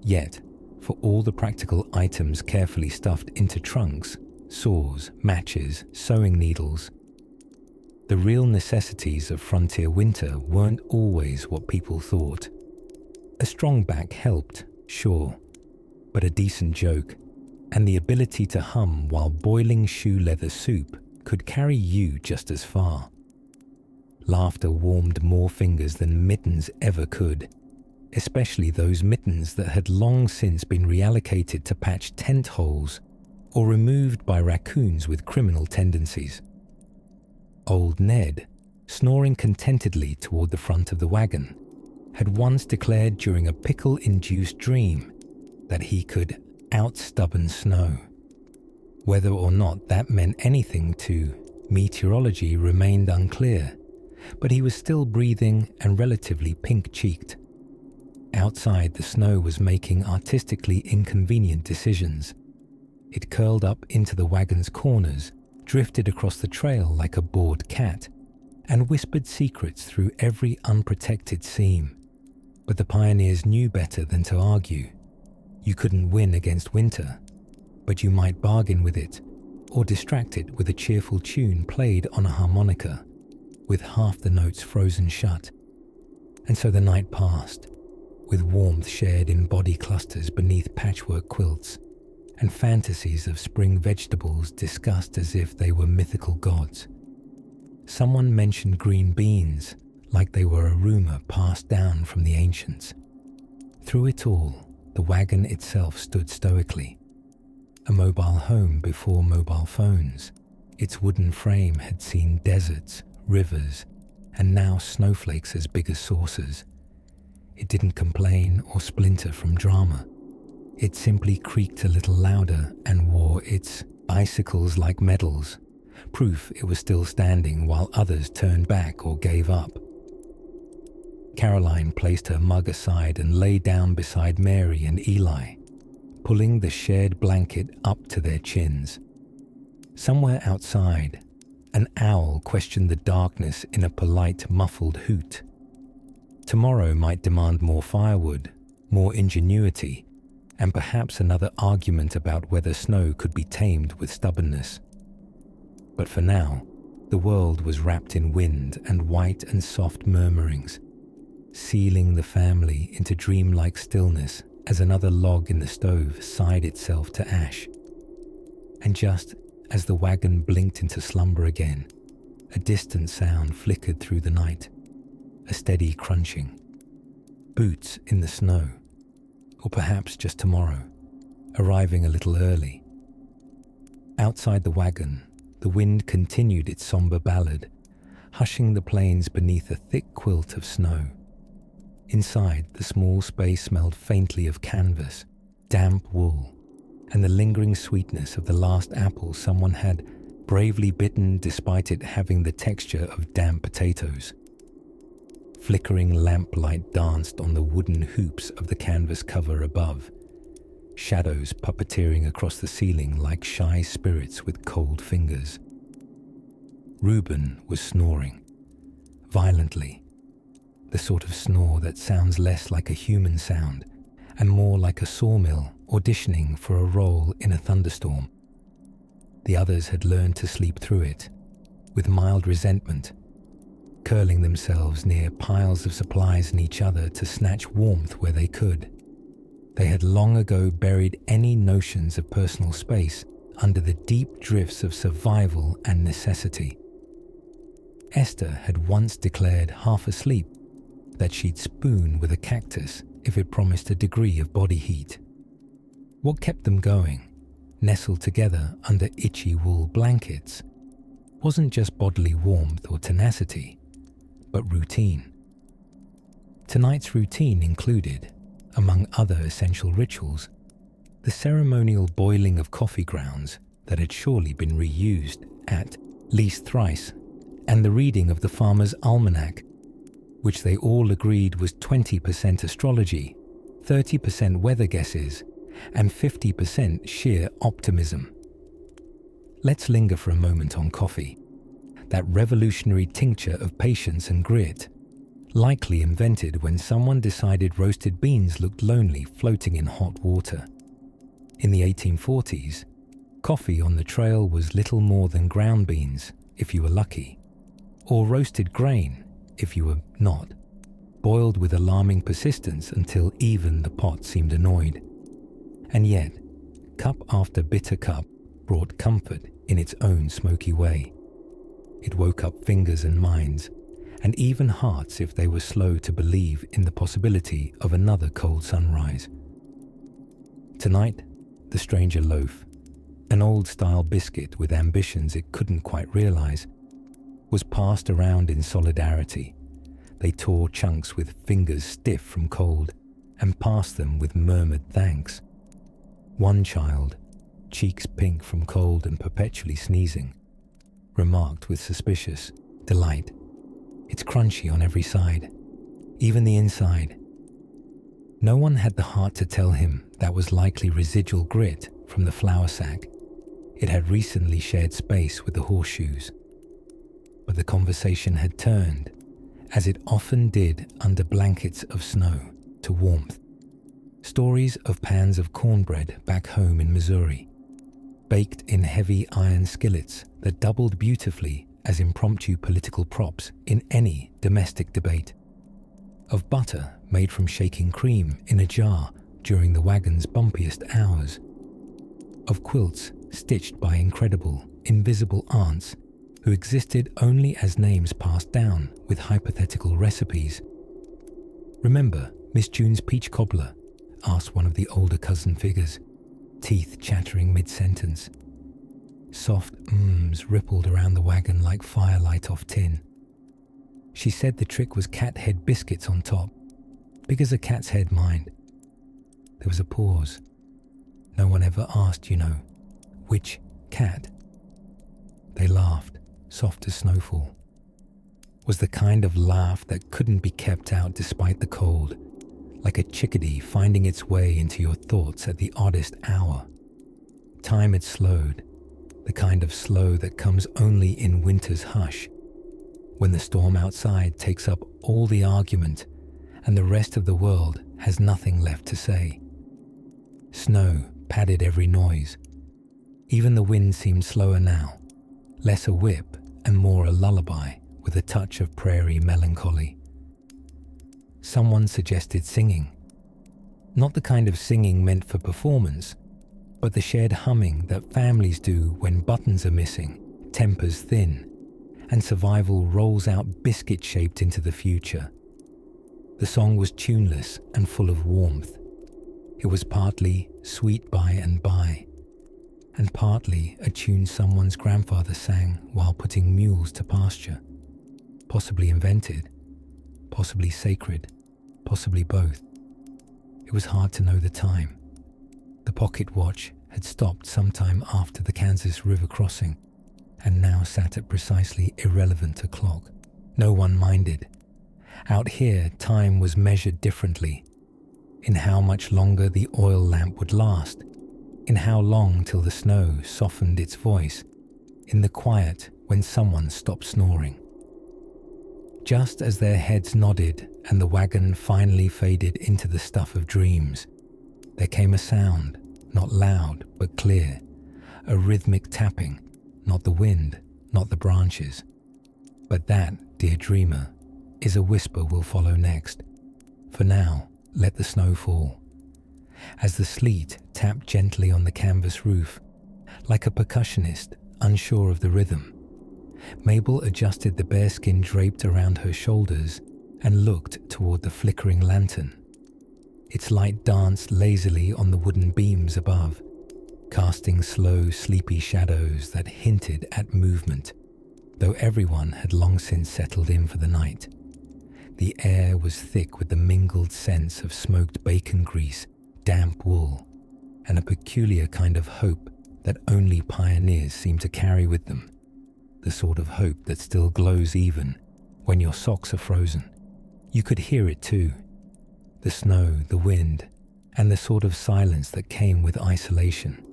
Yet, for all the practical items carefully stuffed into trunks, saws, matches, sewing needles, the real necessities of frontier winter weren't always what people thought. A strong back helped, sure, but a decent joke, and the ability to hum while boiling shoe leather soup could carry you just as far. Laughter warmed more fingers than mittens ever could, especially those mittens that had long since been reallocated to patch tent holes or removed by raccoons with criminal tendencies. Old Ned, snoring contentedly toward the front of the wagon, had once declared during a pickle-induced dream that he could out-stubborn snow. Whether or not that meant anything to meteorology remained unclear, but he was still breathing and relatively pink-cheeked. Outside, the snow was making artistically inconvenient decisions. It curled up into the wagon's corners, drifted across the trail like a bored cat, and whispered secrets through every unprotected seam. But the pioneers knew better than to argue. You couldn't win against winter, but you might bargain with it, or distract it with a cheerful tune played on a harmonica, with half the notes frozen shut. And so the night passed, with warmth shared in body clusters beneath patchwork quilts. and fantasies of spring vegetables discussed as if they were mythical gods. Someone mentioned green beans like they were a rumor passed down from the ancients. Through it all, the wagon itself stood stoically. A mobile home before mobile phones, its wooden frame had seen deserts, rivers, and now snowflakes as big as saucers. It didn't complain or splinter from drama. It simply creaked a little louder and wore its icicles like medals, proof it was still standing while others turned back or gave up. Caroline placed her mug aside and lay down beside Mary and Eli, pulling the shared blanket up to their chins. Somewhere outside, an owl questioned the darkness in a polite, muffled hoot. Tomorrow might demand more firewood, more ingenuity, and perhaps another argument about whether snow could be tamed with stubbornness. But for now, the world was wrapped in wind and white and soft murmurings, sealing the family into dreamlike stillness as another log in the stove sighed itself to ash. And just as the wagon blinked into slumber again, a distant sound flickered through the night, a steady crunching. Boots in the snow, or perhaps just tomorrow, arriving a little early. Outside the wagon, the wind continued its somber ballad, hushing the plains beneath a thick quilt of snow. Inside, the small space smelled faintly of canvas, damp wool, and the lingering sweetness of the last apple someone had bravely bitten despite it having the texture of damp potatoes. Flickering lamplight danced on the wooden hoops of the canvas cover above, shadows puppeteering across the ceiling like shy spirits with cold fingers. Reuben was snoring, violently, the sort of snore that sounds less like a human sound and more like a sawmill auditioning for a role in a thunderstorm. The others had learned to sleep through it, with mild resentment, curling themselves near piles of supplies and each other to snatch warmth where they could. They had long ago buried any notions of personal space under the deep drifts of survival and necessity. Esther had once declared, half asleep, that she'd spoon with a cactus if it promised a degree of body heat. What kept them going, nestled together under itchy wool blankets, wasn't just bodily warmth or tenacity, but routine. Tonight's routine included, among other essential rituals, the ceremonial boiling of coffee grounds that had surely been reused at least thrice, and the reading of the farmer's almanac, which they all agreed was 20% astrology, 30% weather guesses, and 50% sheer optimism. Let's linger for a moment on coffee, that revolutionary tincture of patience and grit, likely invented when someone decided roasted beans looked lonely floating in hot water. In the 1840s, coffee on the trail was little more than ground beans, if you were lucky, or roasted grain, if you were not, boiled with alarming persistence until even the pot seemed annoyed. And yet, cup after bitter cup brought comfort in its own smoky way. It woke up fingers and minds, and even hearts if they were slow to believe in the possibility of another cold sunrise. Tonight, the stranger loaf, an old-style biscuit with ambitions it couldn't quite realize, was passed around in solidarity. They tore chunks with fingers stiff from cold and passed them with murmured thanks. One child, cheeks pink from cold and perpetually sneezing, remarked with suspicious delight, "It's crunchy on every side, even the inside." No one had the heart to tell him that was likely residual grit from the flour sack. It had recently shared space with the horseshoes. But the conversation had turned, as it often did under blankets of snow, to warmth. Stories of pans of cornbread back home in Missouri, baked in heavy iron skillets that doubled beautifully as impromptu political props in any domestic debate. Of butter made from shaking cream in a jar during the wagon's bumpiest hours. of quilts stitched by incredible, invisible aunts who existed only as names passed down with hypothetical recipes. "Remember Miss June's peach cobbler?" asked one of the older cousin figures, teeth chattering mid-sentence. Soft mms rippled around the wagon like firelight off tin. "She said the trick was cat head biscuits on top, big as a cat's head, mind." There was a pause. No one ever asked, which cat? They laughed, soft as snowfall. Was the kind of laugh that couldn't be kept out despite the cold, like a chickadee finding its way into your thoughts at the oddest hour. Time had slowed, the kind of slow that comes only in winter's hush, when the storm outside takes up all the argument and the rest of the world has nothing left to say. Snow padded every noise. Even the wind seemed slower now, less a whip and more a lullaby with a touch of prairie melancholy. Someone suggested singing. Not the kind of singing meant for performance, but the shared humming that families do when buttons are missing, tempers thin, and survival rolls out biscuit-shaped into the future. The song was tuneless and full of warmth. It was partly sweet by and by, and partly a tune someone's grandfather sang while putting mules to pasture. Possibly invented, possibly sacred, possibly both. It was hard to know the time. The pocket watch had stopped sometime after the Kansas River crossing, and now sat at precisely irrelevant o'clock. No one minded. Out here, time was measured differently, in how much longer the oil lamp would last, in how long till the snow softened its voice, in the quiet when someone stopped snoring. Just as their heads nodded and the wagon finally faded into the stuff of dreams, there came a sound, not loud but clear, a rhythmic tapping, not the wind, not the branches. But that, dear dreamer, is a whisper we'll follow next. For now, let the snow fall. As the sleet tapped gently on the canvas roof, like a percussionist unsure of the rhythm, Mabel adjusted the bearskin draped around her shoulders and looked toward the flickering lantern. Its light danced lazily on the wooden beams above, casting slow, sleepy shadows that hinted at movement, though everyone had long since settled in for the night. The air was thick with the mingled scents of smoked bacon grease, damp wool, and a peculiar kind of hope that only pioneers seem to carry with them, the sort of hope that still glows even when your socks are frozen. You could hear it too, the snow, the wind, and the sort of silence that came with isolation,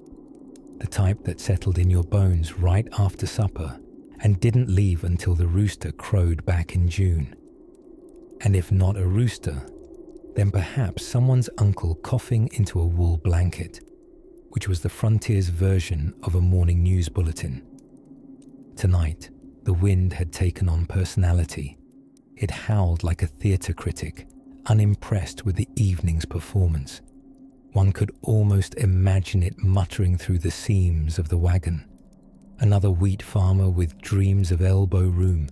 the type that settled in your bones right after supper and didn't leave until the rooster crowed back in June. And if not a rooster, then perhaps someone's uncle coughing into a wool blanket, which was the frontier's version of a morning news bulletin. Tonight, the wind had taken on personality. It howled like a theatre critic, unimpressed with the evening's performance. One could almost imagine it muttering through the seams of the wagon. Another wheat farmer with dreams of elbow room.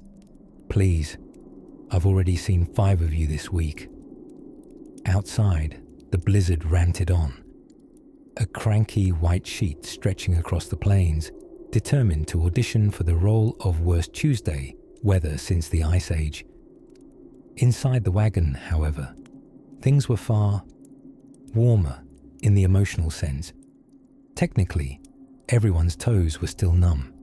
Please, I've already seen 5 of you this week. Outside, the blizzard ranted on. A cranky white sheet stretching across the plains, determined to audition for the role of Worst Tuesday weather since the Ice Age. Inside the wagon, however, things were far warmer in the emotional sense. Technically, everyone's toes were still numb.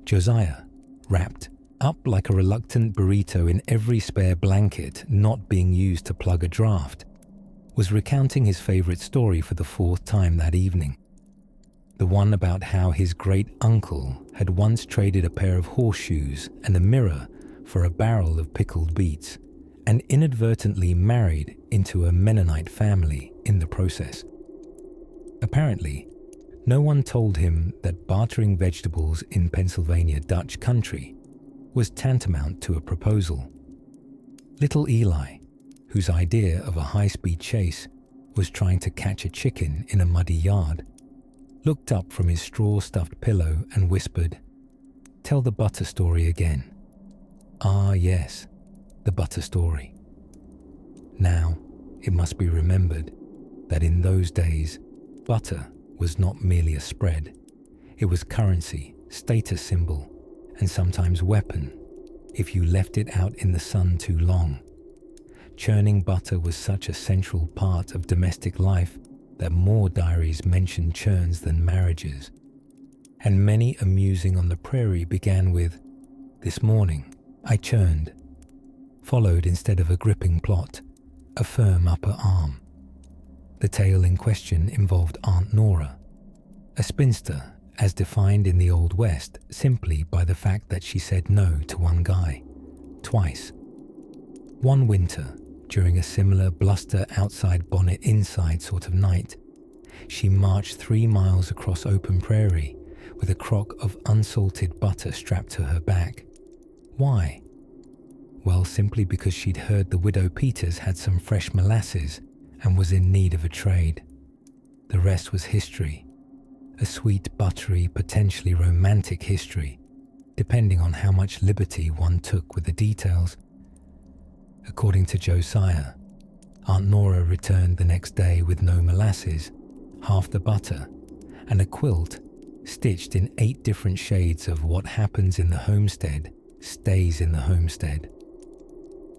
Josiah, wrapped up like a reluctant burrito in every spare blanket not being used to plug a draft, was recounting his favorite story for the 4th time that evening. The one about how his great-uncle had once traded a pair of horseshoes and a mirror for a barrel of pickled beets, and inadvertently married into a Mennonite family in the process. Apparently, no one told him that bartering vegetables in Pennsylvania Dutch country was tantamount to a proposal. Little Eli, whose idea of a high-speed chase was trying to catch a chicken in a muddy yard, looked up from his straw-stuffed pillow and whispered, "Tell the butter story again." Ah, yes, the butter story. Now, it must be remembered that in those days, butter was not merely a spread. It was currency, status symbol, and sometimes weapon if you left it out in the sun too long. Churning butter was such a central part of domestic life that more diaries mention churns than marriages. And many a musing on the prairie began with, "This morning I churned," followed instead of a gripping plot, a firm upper arm. The tale in question involved Aunt Nora, a spinster as defined in the Old West simply by the fact that she said no to one guy, twice. One winter, during a similar bluster outside bonnet inside sort of night, she marched 3 miles across open prairie with a crock of unsalted butter strapped to her back. Why? Well, simply because she'd heard the Widow Peters had some fresh molasses and was in need of a trade. The rest was history, a sweet, buttery, potentially romantic history, depending on how much liberty one took with the details. According to Josiah, Aunt Nora returned the next day with no molasses, half the butter, and a quilt stitched in 8 different shades of what happens in the homestead stays in the homestead.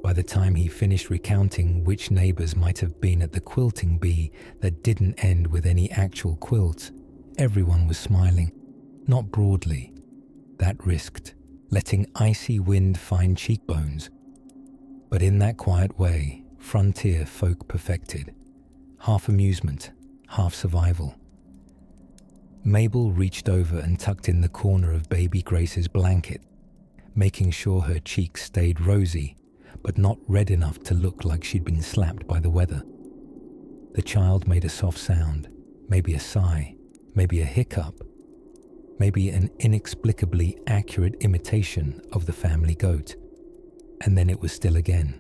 By the time he finished recounting which neighbors might have been at the quilting bee that didn't end with any actual quilts, everyone was smiling, not broadly. That risked letting icy wind find cheekbones. But in that quiet way, frontier folk perfected. Half amusement, half survival. Mabel reached over and tucked in the corner of baby Grace's blanket, making sure her cheeks stayed rosy, but not red enough to look like she'd been slapped by the weather. The child made a soft sound, maybe a sigh, maybe a hiccup, maybe an inexplicably accurate imitation of the family goat. And then it was still again.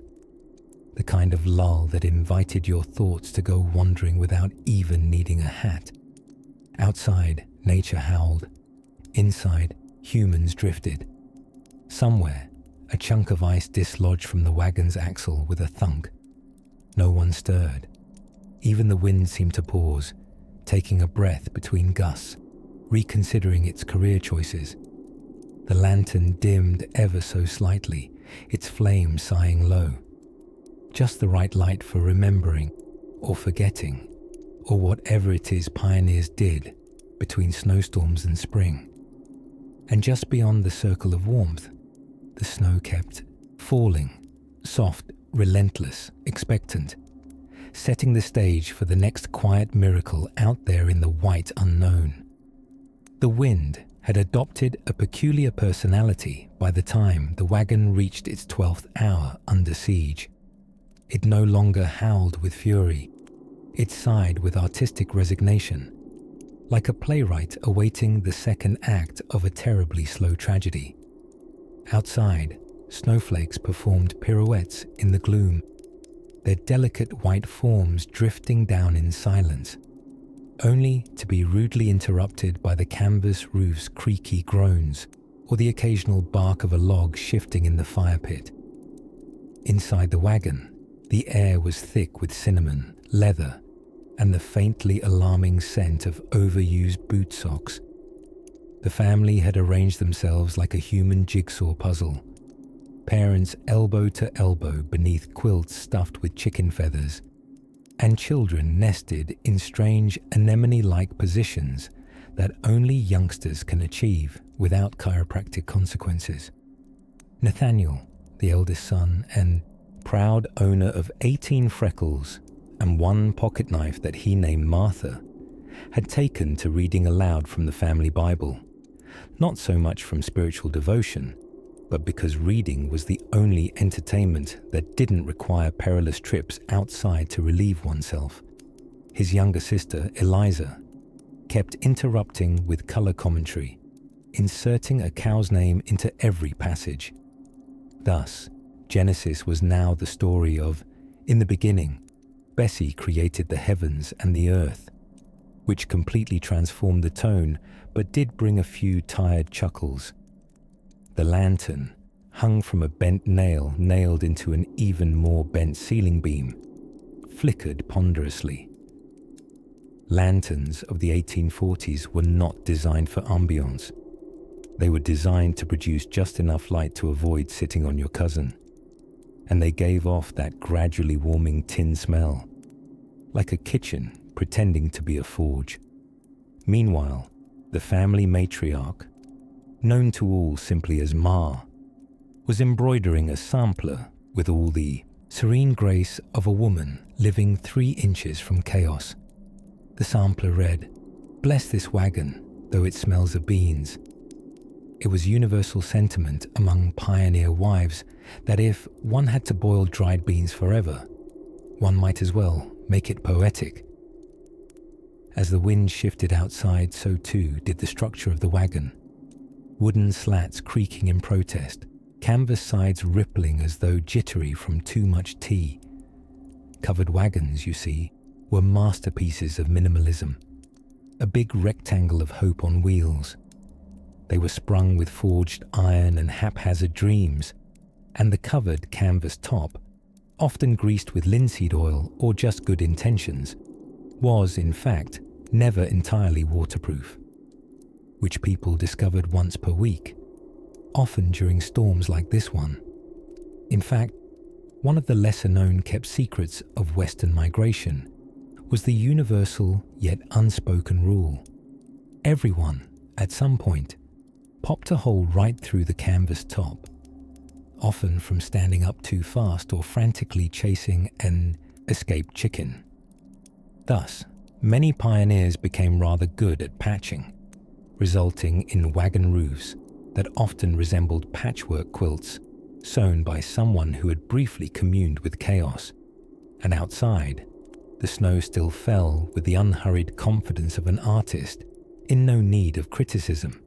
The kind of lull that invited your thoughts to go wandering without even needing a hat. Outside, nature howled. Inside, humans drifted. Somewhere, a chunk of ice dislodged from the wagon's axle with a thunk. No one stirred. Even the wind seemed to pause, taking a breath between gusts, reconsidering its career choices. The lantern dimmed ever so slightly, its flame sighing low. Just the right light for remembering, or forgetting, or whatever it is pioneers did between snowstorms and spring. And just beyond the circle of warmth, the snow kept falling, soft, relentless, expectant, setting the stage for the next quiet miracle out there in the white unknown. The wind had adopted a peculiar personality by the time the wagon reached its 12th hour under siege. It no longer howled with fury. It sighed with artistic resignation, like a playwright awaiting the second act of a terribly slow tragedy. Outside, snowflakes performed pirouettes in the gloom, their delicate white forms drifting down in silence, only to be rudely interrupted by the canvas roof's creaky groans or the occasional bark of a log shifting in the fire pit. Inside the wagon, the air was thick with cinnamon, leather, and the faintly alarming scent of overused boot socks. The family had arranged themselves like a human jigsaw puzzle. Parents elbow to elbow beneath quilts stuffed with chicken feathers, and children nested in strange anemone-like positions that only youngsters can achieve without chiropractic consequences. Nathaniel, the eldest son and proud owner of 18 freckles and 1 pocket knife that he named Martha, had taken to reading aloud from the family Bible, not so much from spiritual devotion, but because reading was the only entertainment that didn't require perilous trips outside to relieve oneself. His younger sister, Eliza, kept interrupting with color commentary, inserting a cow's name into every passage. Thus, Genesis was now the story of, in the beginning, Bessie created the heavens and the earth. which completely transformed the tone but did bring a few tired chuckles. The lantern, hung from a bent nail nailed into an even more bent ceiling beam, flickered ponderously. Lanterns of the 1840s were not designed for ambiance. They were designed to produce just enough light to avoid sitting on your cousin, and they gave off that gradually warming tin smell, like a kitchen pretending to be a forge. Meanwhile, the family matriarch, known to all simply as Ma, was embroidering a sampler with all the serene grace of a woman living 3 inches from chaos. The sampler read, "Bless this wagon, though it smells of beans." It was universal sentiment among pioneer wives that if one had to boil dried beans forever, one might as well make it poetic. As the wind shifted outside, so too did the structure of the wagon. Wooden slats creaking in protest, canvas sides rippling as though jittery from too much tea. Covered wagons, you see, were masterpieces of minimalism, a big rectangle of hope on wheels. They were sprung with forged iron and haphazard dreams, and the covered canvas top, often greased with linseed oil or just good intentions, was, in fact, never entirely waterproof, which people discovered once per week, often during storms like this one. In fact, one of the lesser-known kept secrets of Western migration was the universal yet unspoken rule. Everyone, at some point, popped a hole right through the canvas top, often from standing up too fast or frantically chasing an escaped chicken. Thus, many pioneers became rather good at patching, resulting in wagon roofs that often resembled patchwork quilts sewn by someone who had briefly communed with chaos. And outside, the snow still fell with the unhurried confidence of an artist in no need of criticism.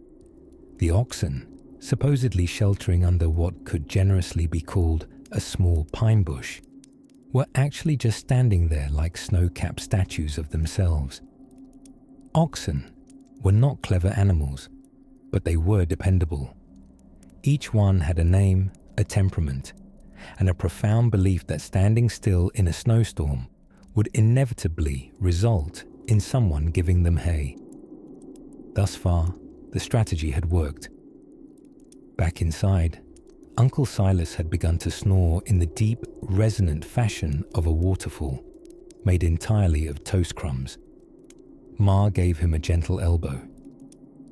The oxen, supposedly sheltering under what could generously be called a small pine bush, were actually just standing there like snow-capped statues of themselves. Oxen were not clever animals, but they were dependable. Each one had a name, a temperament, and a profound belief that standing still in a snowstorm would inevitably result in someone giving them hay. Thus far, the strategy had worked. Back inside, Uncle Silas had begun to snore in the deep, resonant fashion of a waterfall, made entirely of toast crumbs. Ma gave him a gentle elbow.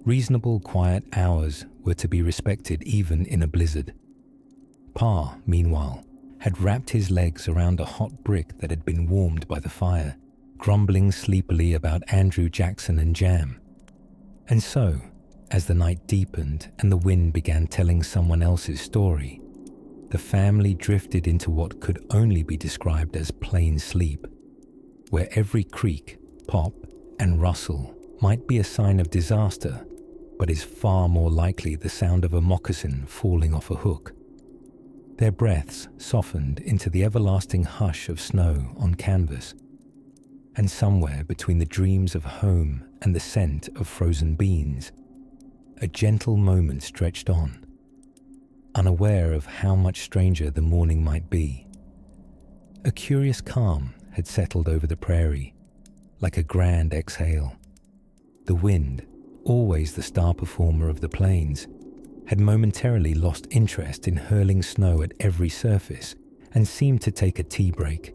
Reasonable, quiet hours were to be respected even in a blizzard. Pa, meanwhile, had wrapped his legs around a hot brick that had been warmed by the fire, grumbling sleepily about Andrew Jackson and jam. And so, as the night deepened and the wind began telling someone else's story, the family drifted into what could only be described as plain sleep, where every creak, pop, and rustle might be a sign of disaster, but is far more likely the sound of a moccasin falling off a hook. Their breaths softened into the everlasting hush of snow on canvas, and somewhere between the dreams of home and the scent of frozen beans, a gentle moment stretched on, unaware of how much stranger the morning might be. A curious calm had settled over the prairie, like a grand exhale. The wind, always the star performer of the plains, had momentarily lost interest in hurling snow at every surface and seemed to take a tea break.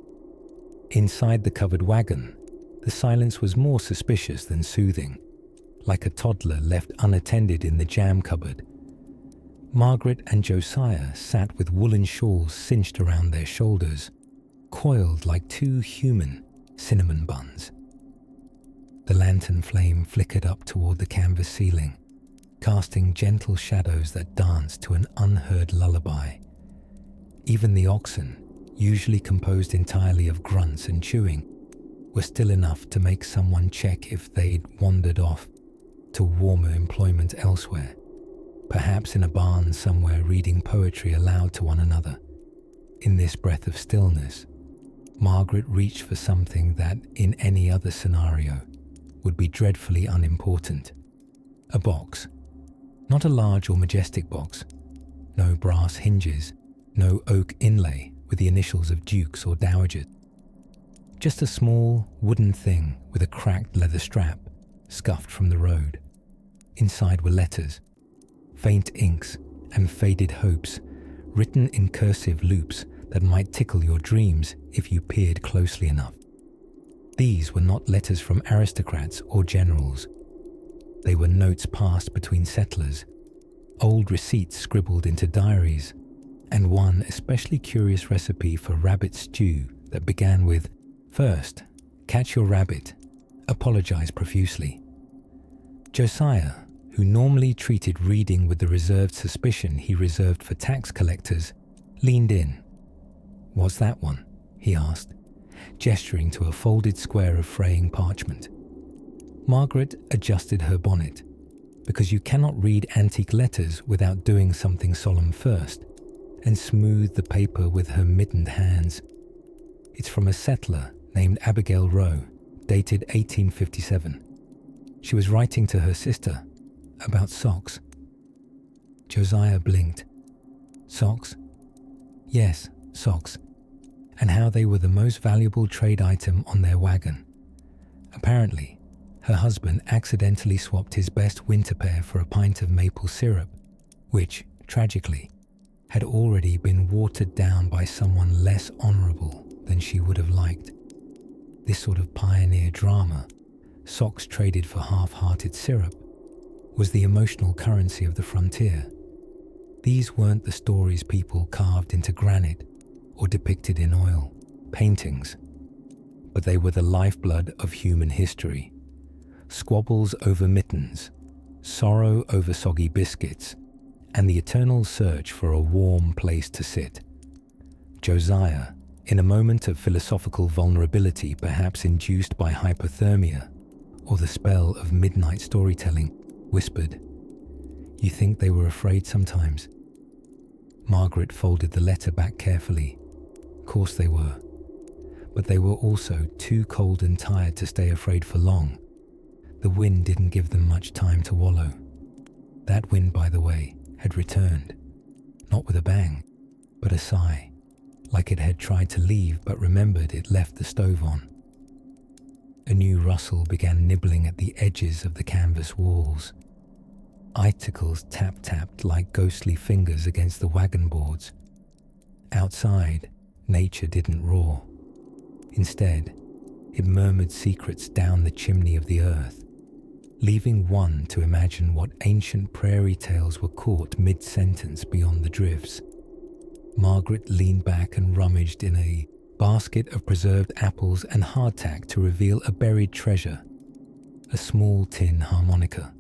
Inside the covered wagon, the silence was more suspicious than soothing, like a toddler left unattended in the jam cupboard. Margaret and Josiah sat with woolen shawls cinched around their shoulders, coiled like two human cinnamon buns. The lantern flame flickered up toward the canvas ceiling, casting gentle shadows that danced to an unheard lullaby. Even the oxen, usually composed entirely of grunts and chewing, were still enough to make someone check if they'd wandered off to warmer employment elsewhere, perhaps in a barn somewhere reading poetry aloud to one another. In this breath of stillness, Margaret reached for something that, in any other scenario, would be dreadfully unimportant. A box. Not a large or majestic box. No brass hinges, no oak inlay with the initials of dukes or dowagers. Just a small wooden thing with a cracked leather strap, scuffed from the road. Inside were letters, faint inks and faded hopes, written in cursive loops that might tickle your dreams if you peered closely enough. These were not letters from aristocrats or generals. They were notes passed between settlers, old receipts scribbled into diaries, and one especially curious recipe for rabbit stew that began with, "First, catch your rabbit, apologize profusely." Josiah, who normally treated reading with the reserved suspicion he reserved for tax collectors, leaned in. "What's that one?" he asked, gesturing to a folded square of fraying parchment. Margaret adjusted her bonnet, because you cannot read antique letters without doing something solemn first, and smoothed the paper with her mittened hands. "It's from a settler named Abigail Rowe, dated 1857. She was writing to her sister about socks." Josiah blinked. "Socks?" "Yes, socks. And how they were the most valuable trade item on their wagon. Apparently, her husband accidentally swapped his best winter pair for a pint of maple syrup, which, tragically, had already been watered down by someone less honourable than she would have liked. This sort of pioneer drama, socks traded for half-hearted syrup, was the emotional currency of the frontier. These weren't the stories people carved into granite or depicted in oil paintings, but they were the lifeblood of human history. Squabbles over mittens, sorrow over soggy biscuits, and the eternal search for a warm place to sit. Josiah, in a moment of philosophical vulnerability perhaps induced by hypothermia or the spell of midnight storytelling, whispered, "You think they were afraid sometimes?" Margaret folded the letter back carefully. Of course they were. But they were also too cold and tired to stay afraid for long. The wind didn't give them much time to wallow. That wind, by the way, had returned. Not with a bang, but a sigh, like it had tried to leave but remembered it left the stove on. A new rustle began nibbling at the edges of the canvas walls. Icicles tap-tapped like ghostly fingers against the wagon boards. Outside, nature didn't roar. Instead, it murmured secrets down the chimney of the earth, leaving one to imagine what ancient prairie tales were caught mid-sentence beyond the drifts. Margaret leaned back and rummaged in a basket of preserved apples and hardtack to reveal a buried treasure, a small tin harmonica.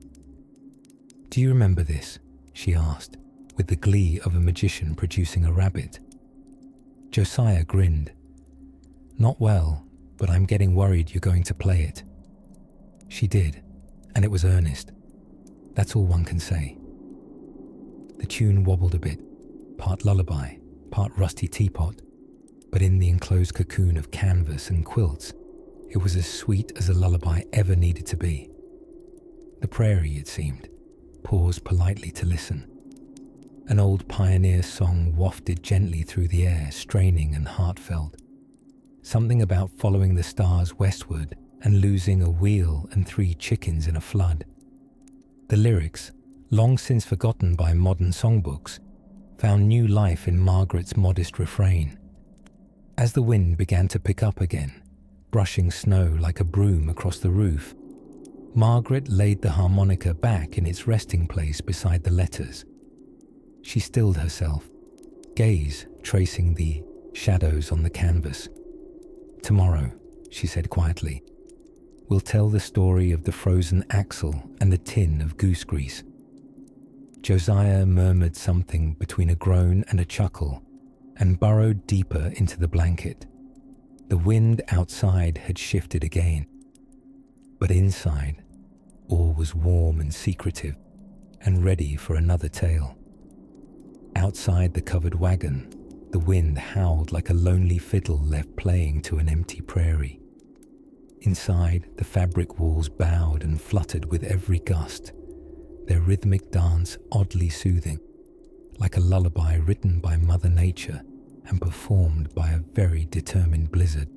"Do you remember this?" she asked, with the glee of a magician producing a rabbit. Josiah grinned. "Not well, but I'm getting worried you're going to play it." She did, and it was earnest. That's all one can say. The tune wobbled a bit, part lullaby, part rusty teapot, but in the enclosed cocoon of canvas and quilts, it was as sweet as a lullaby ever needed to be. The prairie, it seemed, paused politely to listen. An old pioneer song wafted gently through the air, straining and heartfelt. Something about following the stars westward and losing a wheel and 3 chickens in a flood. The lyrics, long since forgotten by modern songbooks, found new life in Margaret's modest refrain. As the wind began to pick up again, brushing snow like a broom across the roof, Margaret laid the harmonica back in its resting place beside the letters. She stilled herself, gaze tracing the shadows on the canvas. "Tomorrow," she said quietly, "we'll tell the story of the frozen axle and the tin of goose grease." Josiah murmured something between a groan and a chuckle and burrowed deeper into the blanket. The wind outside had shifted again, but inside, all was warm and secretive and ready for another tale. Outside the covered wagon, the wind howled like a lonely fiddle left playing to an empty prairie. Inside, the fabric walls bowed and fluttered with every gust, their rhythmic dance oddly soothing, like a lullaby written by Mother Nature and performed by a very determined blizzard.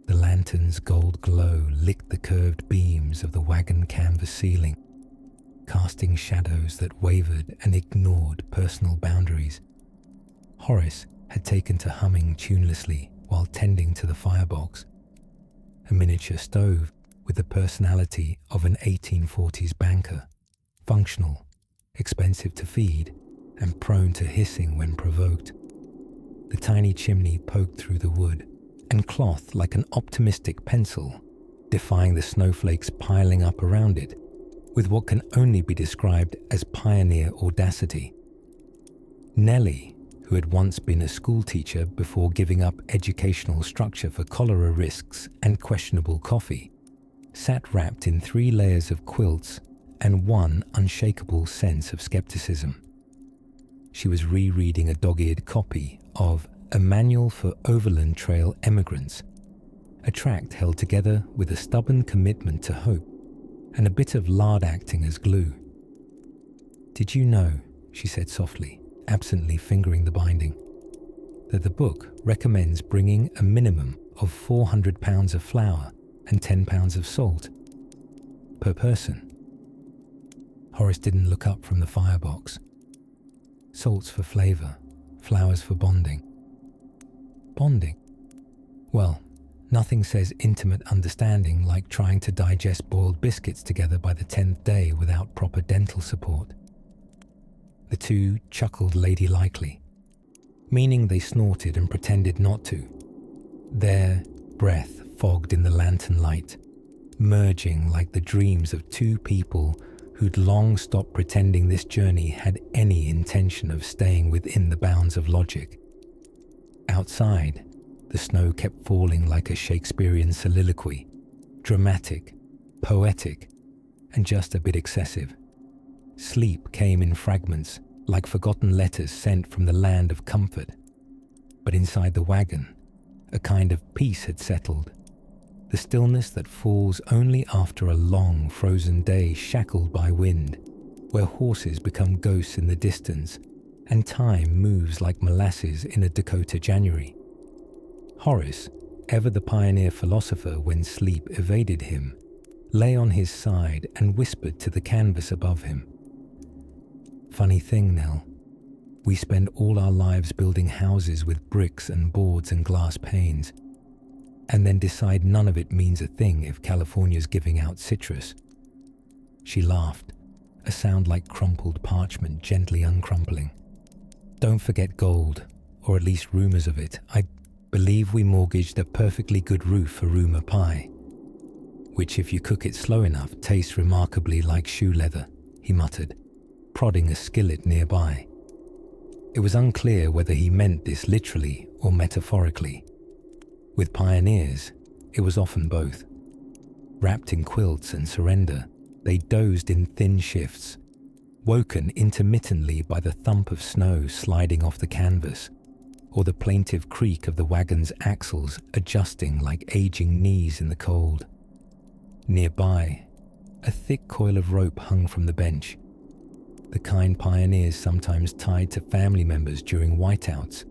The lantern's gold glow licked the curved beams of the wagon canvas ceiling, casting shadows that wavered and ignored personal boundaries. Horace had taken to humming tunelessly while tending to the firebox, a miniature stove with the personality of an 1840s banker, functional, expensive to feed, and prone to hissing when provoked. The tiny chimney poked through the wood and cloth like an optimistic pencil, defying the snowflakes piling up around it with what can only be described as pioneer audacity. Nellie, who had once been a schoolteacher before giving up educational structure for cholera risks and questionable coffee, sat wrapped in 3 layers of quilts and one unshakable sense of skepticism. She was rereading a dog-eared copy of A Manual for Overland Trail Emigrants, a tract held together with a stubborn commitment to hope and a bit of lard acting as glue. "Did you know," she said softly, absently fingering the binding, "that the book recommends bringing a minimum of 400 pounds of flour and 10 pounds of salt per person?" Horace didn't look up from the firebox. Salt's for flavour, flour's for bonding. Bonding? Well, nothing says intimate understanding like trying to digest boiled biscuits together by the 10th day without proper dental support. The two chuckled ladylikely, meaning they snorted and pretended not to, their breath fogged in the lantern light, merging like the dreams of 2 people who'd long stopped pretending this journey had any intention of staying within the bounds of logic. Outside, the snow kept falling like a Shakespearean soliloquy, dramatic, poetic, and just a bit excessive. Sleep came in fragments, like forgotten letters sent from the land of comfort. But inside the wagon, a kind of peace had settled, the stillness that falls only after a long frozen day shackled by wind, where horses become ghosts in the distance and time moves like molasses in a Dakota January. Horace, ever the pioneer philosopher when sleep evaded him, lay on his side and whispered to the canvas above him. "Funny thing, Nell. We spend all our lives building houses with bricks and boards and glass panes, and then decide none of it means a thing if California's giving out citrus." She laughed, a sound like crumpled parchment gently uncrumpling. "Don't forget gold, or at least rumors of it. I believe we mortgaged a perfectly good roof for rumor pie, which if you cook it slow enough tastes remarkably like shoe leather," he muttered, prodding a skillet nearby. It was unclear whether he meant this literally or metaphorically. With pioneers, it was often both. Wrapped in quilts and surrender, they dozed in thin shifts, woken intermittently by the thump of snow sliding off the canvas, or the plaintive creak of the wagon's axles adjusting like aging knees in the cold. Nearby, a thick coil of rope hung from the bench, the kind pioneers sometimes tied to family members during whiteouts,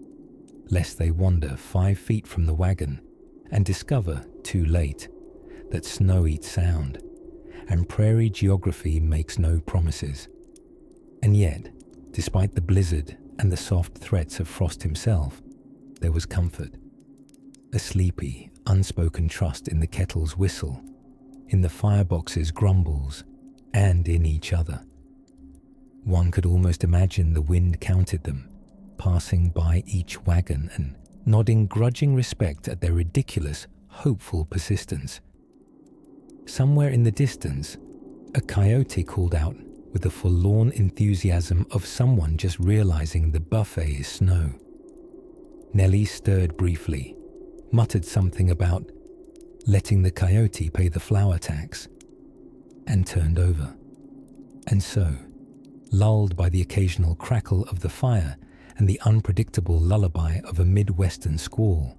lest they wander 5 feet from the wagon and discover, too late, that snow eats sound, and prairie geography makes no promises. And yet, despite the blizzard and the soft threats of Frost himself, there was comfort. A sleepy, unspoken trust in the kettle's whistle, in the firebox's grumbles, and in each other. One could almost imagine the wind counted them, passing by each wagon and nodding grudging respect at their ridiculous, hopeful persistence. Somewhere in the distance, a coyote called out with the forlorn enthusiasm of someone just realizing the buffet is snow. Nellie stirred briefly, muttered something about letting the coyote pay the flour tax, and turned over. And so, lulled by the occasional crackle of the fire and the unpredictable lullaby of a Midwestern squall,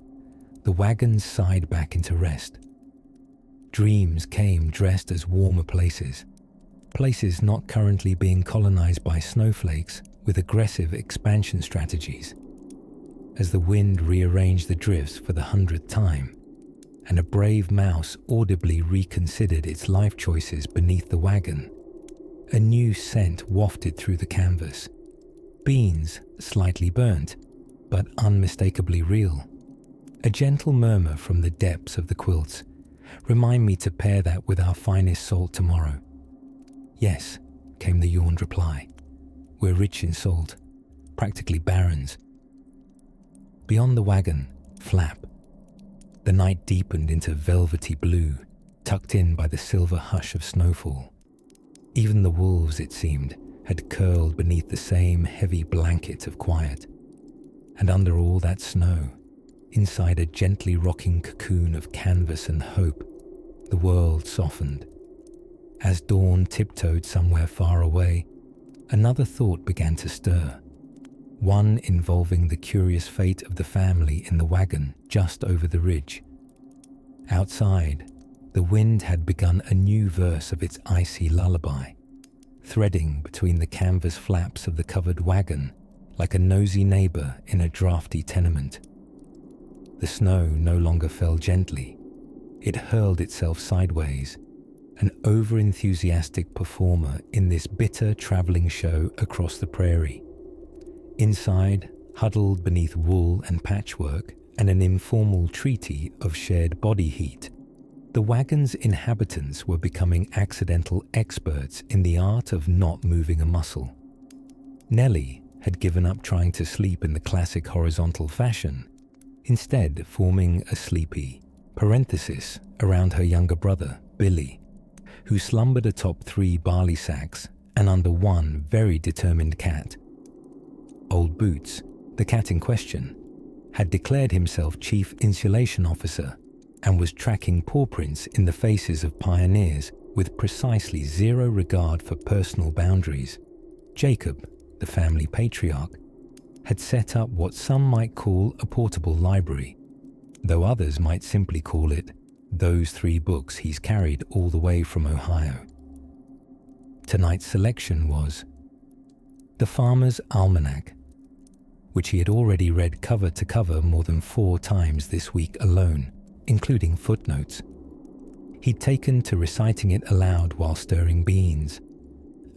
the wagons sighed back into rest, Dreams came dressed as warmer places, places not currently being colonized by snowflakes with aggressive expansion strategies. As the wind rearranged the drifts for the 100th time, and a brave mouse audibly reconsidered its life choices beneath the wagon, a new scent wafted through the canvas. Beans, slightly burnt, but unmistakably real. A gentle murmur from the depths of the quilts. Remind me to pair that with our finest salt tomorrow. Yes, came the yawned reply. We're rich in salt, practically barons. Beyond the wagon, flap. The night deepened into velvety blue, tucked in by the silver hush of snowfall. Even the wolves, it seemed, had curled beneath the same heavy blanket of quiet. And under all that snow, inside a gently rocking cocoon of canvas and hope, the world softened. As dawn tiptoed somewhere far away, another thought began to stir, one involving the curious fate of the family in the wagon just over the ridge. Outside, the wind had begun a new verse of its icy lullaby, threading between the canvas flaps of the covered wagon like a nosy neighbor in a drafty tenement. The snow no longer fell gently. It hurled itself sideways, an over-enthusiastic performer in this bitter traveling show across the prairie. Inside, huddled beneath wool and patchwork and an informal treaty of shared body heat, the wagon's inhabitants were becoming accidental experts in the art of not moving a muscle. Nellie had given up trying to sleep in the classic horizontal fashion, instead forming a sleepy parenthesis around her younger brother, Billy, who slumbered atop 3 barley sacks and under one very determined cat. Old Boots, the cat in question, had declared himself chief insulation officer and was tracking paw prints in the faces of pioneers with precisely zero regard for personal boundaries. Jacob, the family patriarch, had set up what some might call a portable library, though others might simply call it those 3 books he's carried all the way from Ohio. Tonight's selection was The Farmer's Almanac, which he had already read cover to cover more than 4 times this week alone, including footnotes. He'd taken to reciting it aloud while stirring beans,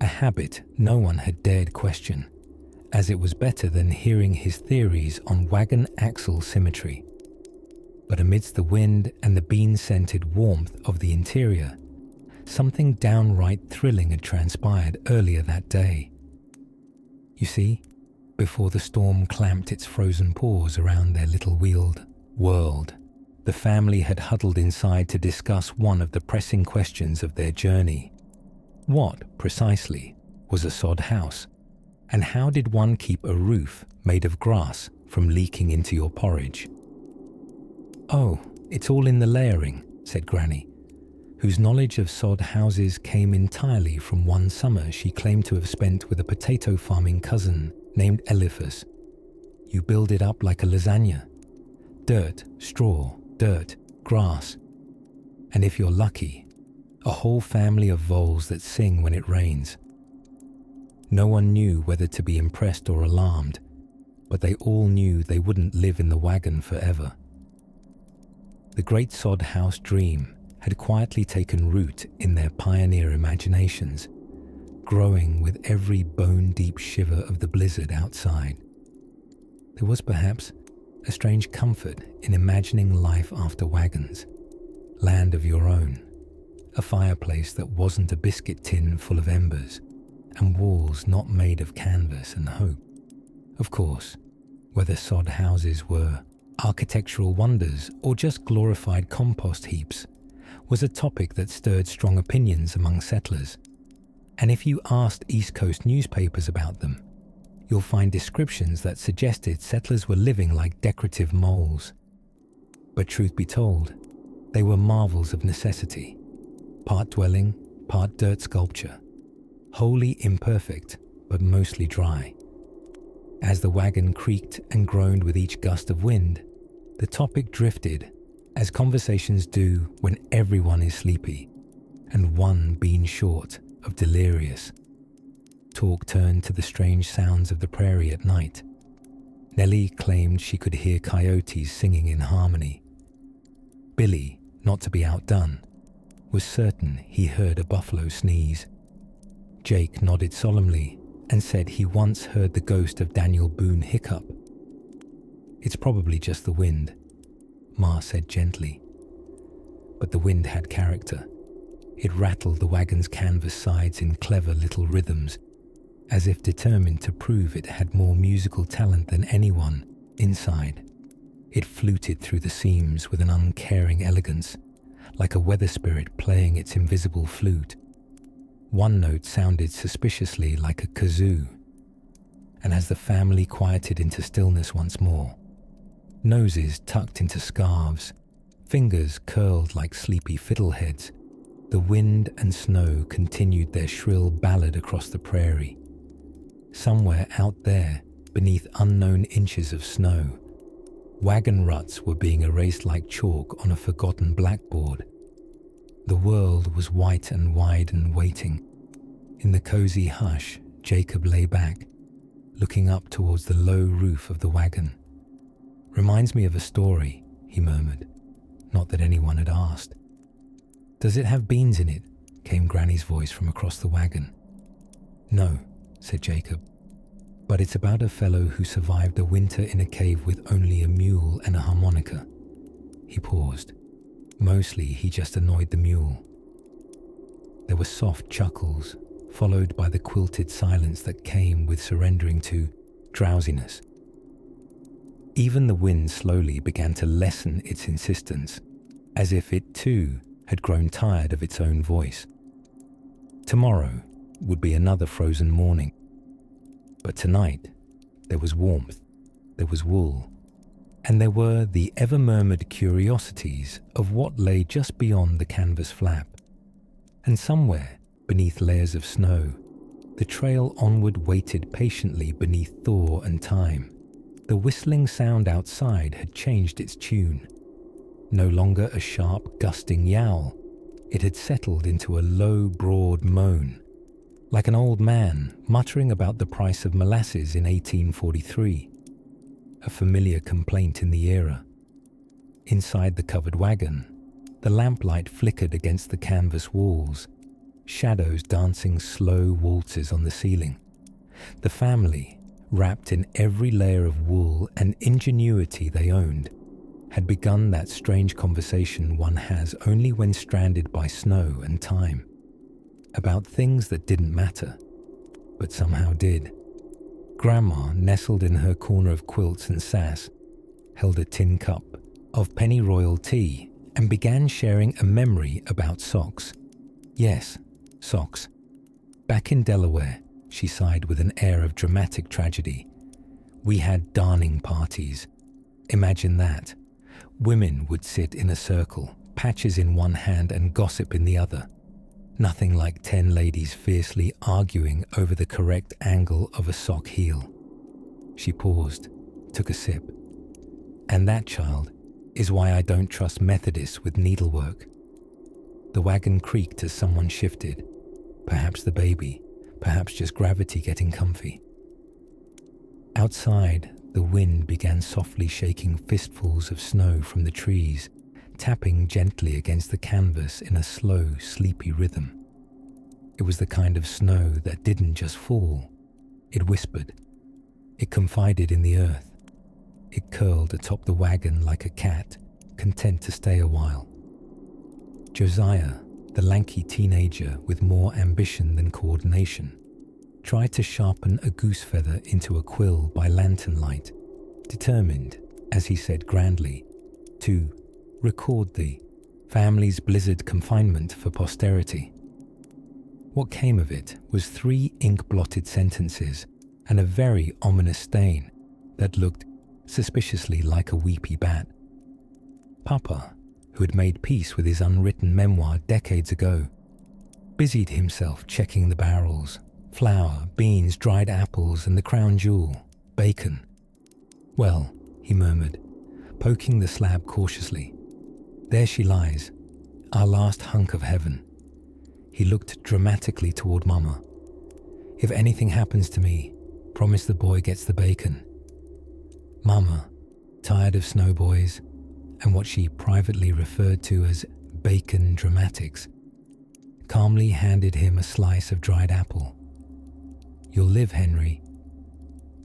a habit no one had dared question, as it was better than hearing his theories on wagon axle symmetry. But amidst the wind and the bean-scented warmth of the interior, something downright thrilling had transpired earlier that day. You see, before the storm clamped its frozen paws around their little wheeled world, the family had huddled inside to discuss one of the pressing questions of their journey. What, precisely, was a sod house? And how did one keep a roof made of grass from leaking into your porridge? "Oh, it's all in the layering," said Granny, whose knowledge of sod houses came entirely from one summer she claimed to have spent with a potato farming cousin named Eliphas. "You build it up like a lasagna. Dirt, straw, dirt, grass. And if you're lucky, a whole family of voles that sing when it rains." No one knew whether to be impressed or alarmed, but they all knew they wouldn't live in the wagon forever. The great sod house dream had quietly taken root in their pioneer imaginations, growing with every bone-deep shiver of the blizzard outside. There was perhaps a strange comfort in imagining life after wagons, land of your own, a fireplace that wasn't a biscuit tin full of embers, and walls not made of canvas and hope. Of course, whether sod houses were architectural wonders or just glorified compost heaps was a topic that stirred strong opinions among settlers. And if you asked East Coast newspapers about them, you'll find descriptions that suggested settlers were living like decorative moles. But truth be told, they were marvels of necessity, part dwelling, part dirt sculpture, wholly imperfect but mostly dry. As the wagon creaked and groaned with each gust of wind, the topic drifted as conversations do when everyone is sleepy and one being short of delirious. Talk turned to the strange sounds of the prairie at night. Nellie claimed she could hear coyotes singing in harmony. Billy, not to be outdone, was certain he heard a buffalo sneeze. Jake nodded solemnly and said he once heard the ghost of Daniel Boone hiccup. "It's probably just the wind," Ma said gently. But the wind had character. It rattled the wagon's canvas sides in clever little rhythms, as if determined to prove it had more musical talent than anyone inside. It fluted through the seams with an uncaring elegance, like a weather spirit playing its invisible flute. One note sounded suspiciously like a kazoo, and as the family quieted into stillness once more, noses tucked into scarves, fingers curled like sleepy fiddleheads, the wind and snow continued their shrill ballad across the prairie. Somewhere out there, beneath unknown inches of snow, wagon ruts were being erased like chalk on a forgotten blackboard. The world was white and wide and waiting. In the cozy hush, Jacob lay back, looking up towards the low roof of the wagon. "Reminds me of a story," he murmured, not that anyone had asked. "Does it have beans in it?" came Granny's voice from across the wagon. "No," said Jacob, "but it's about a fellow who survived a winter in a cave with only a mule and a harmonica." He paused. Mostly he just annoyed the mule. There were soft chuckles, followed by the quilted silence that came with surrendering to drowsiness. Even the wind slowly began to lessen its insistence, as if it too had grown tired of its own voice. Tomorrow would be another frozen morning. But tonight, there was warmth, there was wool, and there were the ever-murmured curiosities of what lay just beyond the canvas flap. And somewhere, beneath layers of snow, the trail onward waited patiently beneath thaw and time. The whistling sound outside had changed its tune. No longer a sharp, gusting yowl, it had settled into a low, broad moan, like an old man muttering about the price of molasses in 1843, a familiar complaint in the era. Inside the covered wagon, the lamplight flickered against the canvas walls, shadows dancing slow waltzes on the ceiling. The family, wrapped in every layer of wool and ingenuity they owned, had begun that strange conversation one has only when stranded by snow and time, about things that didn't matter, but somehow did. Grandma, nestled in her corner of quilts and sass, held a tin cup of pennyroyal tea and began sharing a memory about socks. Yes, socks. Back in Delaware, she sighed with an air of dramatic tragedy, we had darning parties. Imagine that. Women would sit in a circle, patches in one hand and gossip in the other. Nothing like 10 ladies fiercely arguing over the correct angle of a sock heel. She paused, took a sip. "And that, child, is why I don't trust Methodists with needlework." The wagon creaked as someone shifted. Perhaps the baby, perhaps just gravity getting comfy. Outside, the wind began softly shaking fistfuls of snow from the trees, tapping gently against the canvas in a slow, sleepy rhythm. It was the kind of snow that didn't just fall. It whispered. It confided in the earth. It curled atop the wagon like a cat, content to stay a while. Josiah, the lanky teenager with more ambition than coordination, tried to sharpen a goose feather into a quill by lantern light, determined, as he said grandly, to record the family's blizzard confinement for posterity. What came of it was 3 ink-blotted sentences and a very ominous stain that looked suspiciously like a weepy bat. Papa, who had made peace with his unwritten memoir decades ago, busied himself checking the barrels, flour, beans, dried apples, and the crown jewel, bacon. "Well," he murmured, poking the slab cautiously, There she lies, our last hunk of heaven. He looked dramatically toward Mama. If anything happens to me, promise the boy gets the bacon. Mama, tired of snowboys and what she privately referred to as bacon dramatics, calmly handed him a slice of dried apple. You'll live, Henry.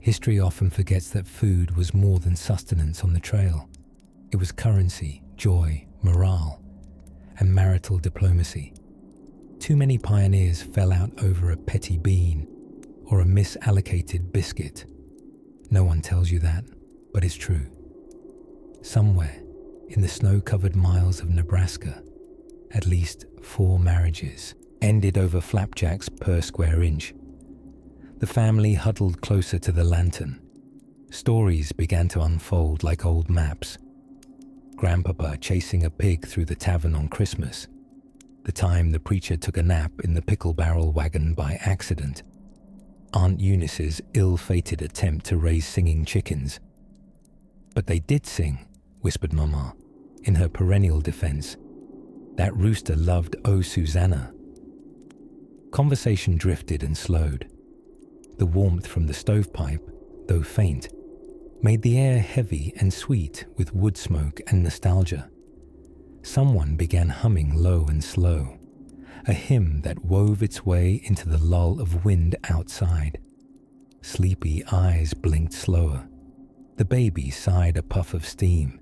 History often forgets that food was more than sustenance on the trail. It was currency, joy, morale, and marital diplomacy. Too many pioneers fell out over a petty bean or a misallocated biscuit. No one tells you that, but it's true. Somewhere in the snow-covered miles of Nebraska, at least 4 marriages ended over flapjacks per square inch. The family huddled closer to the lantern. Stories began to unfold like old maps. Grandpapa chasing a pig through the tavern on Christmas. The time the preacher took a nap in the pickle barrel wagon by accident. Aunt Eunice's ill-fated attempt to raise singing chickens. But they did sing, whispered Mama, in her perennial defense. That rooster loved "Oh Susanna." Conversation drifted and slowed. The warmth from the stovepipe, though faint, made the air heavy and sweet with wood smoke and nostalgia. Someone began humming low and slow, a hymn that wove its way into the lull of wind outside. Sleepy eyes blinked slower. The baby sighed a puff of steam.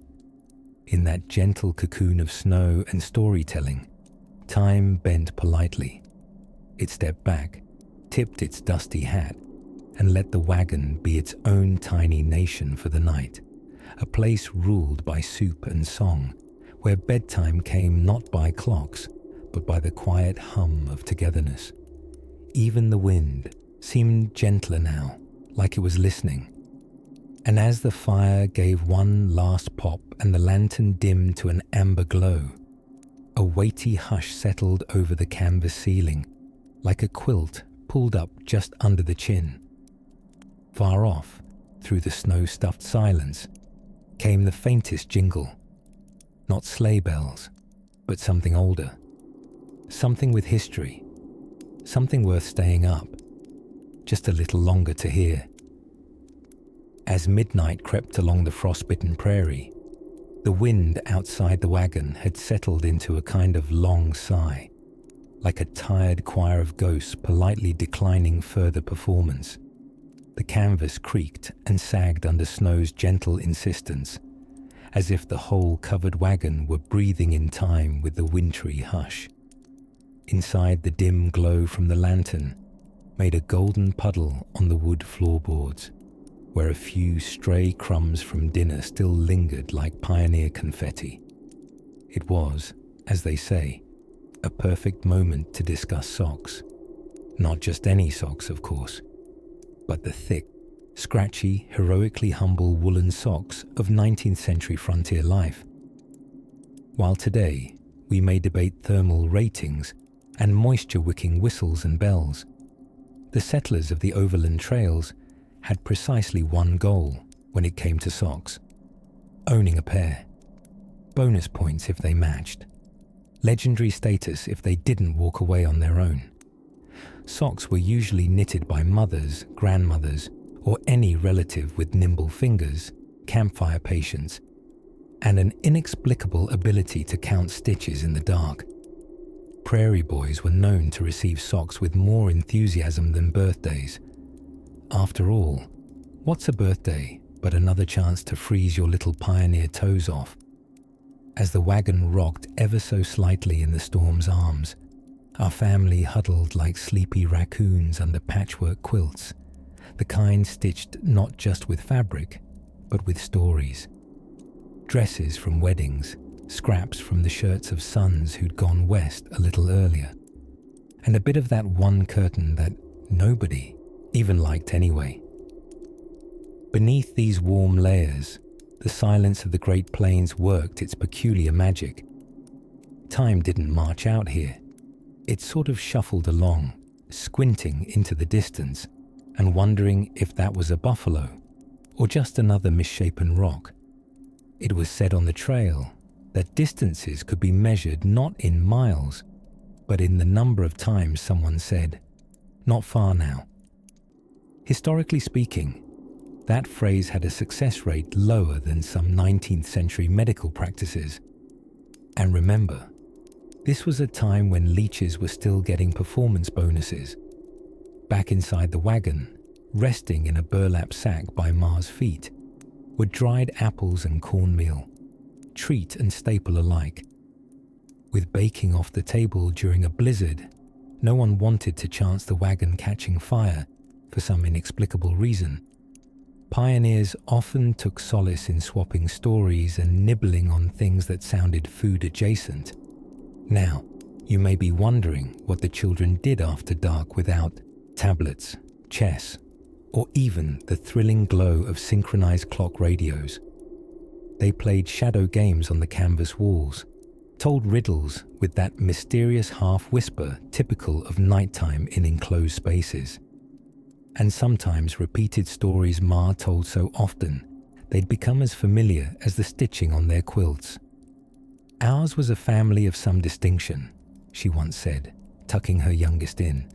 In that gentle cocoon of snow and storytelling, time bent politely. It stepped back, tipped its dusty hat, and let the wagon be its own tiny nation for the night, a place ruled by soup and song, where bedtime came not by clocks, but by the quiet hum of togetherness. Even the wind seemed gentler now, like it was listening. And as the fire gave one last pop and the lantern dimmed to an amber glow, a weighty hush settled over the canvas ceiling, like a quilt pulled up just under the chin. Far off, through the snow-stuffed silence, came the faintest jingle. Not sleigh bells, but something older. Something with history. Something worth staying up. Just a little longer to hear. As midnight crept along the frostbitten prairie, the wind outside the wagon had settled into a kind of long sigh, like a tired choir of ghosts politely declining further performance. The canvas creaked and sagged under snow's gentle insistence, as if the whole covered wagon were breathing in time with the wintry hush. Inside, the dim glow from the lantern made a golden puddle on the wood floorboards, where a few stray crumbs from dinner still lingered like pioneer confetti. It was, as they say, a perfect moment to discuss socks. Not just any socks, of course, but the thick, scratchy, heroically humble woolen socks of 19th century frontier life. While today we may debate thermal ratings and moisture-wicking whistles and bells, the settlers of the overland trails had precisely one goal when it came to socks: owning a pair. Bonus points if they matched. Legendary status if they didn't walk away on their own. Socks were usually knitted by mothers, grandmothers, or any relative with nimble fingers, campfire patience, and an inexplicable ability to count stitches in the dark. Prairie boys were known to receive socks with more enthusiasm than birthdays. After all, what's a birthday but another chance to freeze your little pioneer toes off? As the wagon rocked ever so slightly in the storm's arms, our family huddled like sleepy raccoons under patchwork quilts, the kind stitched not just with fabric, but with stories. Dresses from weddings, scraps from the shirts of sons who'd gone west a little earlier, and a bit of that one curtain that nobody even liked anyway. Beneath these warm layers, the silence of the Great Plains worked its peculiar magic. Time didn't march out here. It sort of shuffled along, squinting into the distance and wondering if that was a buffalo or just another misshapen rock. It was said on the trail, that distances could be measured not in miles, but in the number of times someone said, "Not far now." Historically speaking, that phrase had a success rate lower than some 19th century medical practices. And remember, this was a time when leeches were still getting performance bonuses. Back inside the wagon, resting in a burlap sack by Ma's feet, were dried apples and cornmeal, treat and staple alike. With baking off the table during a blizzard, no one wanted to chance the wagon catching fire for some inexplicable reason. Pioneers often took solace in swapping stories and nibbling on things that sounded food adjacent. Now, you may be wondering what the children did after dark without tablets, chess, or even the thrilling glow of synchronized clock radios. They played shadow games on the canvas walls, told riddles with that mysterious half-whisper typical of nighttime in enclosed spaces, and sometimes repeated stories Ma told so often they'd become as familiar as the stitching on their quilts. "Ours was a family of some distinction," she once said, tucking her youngest in.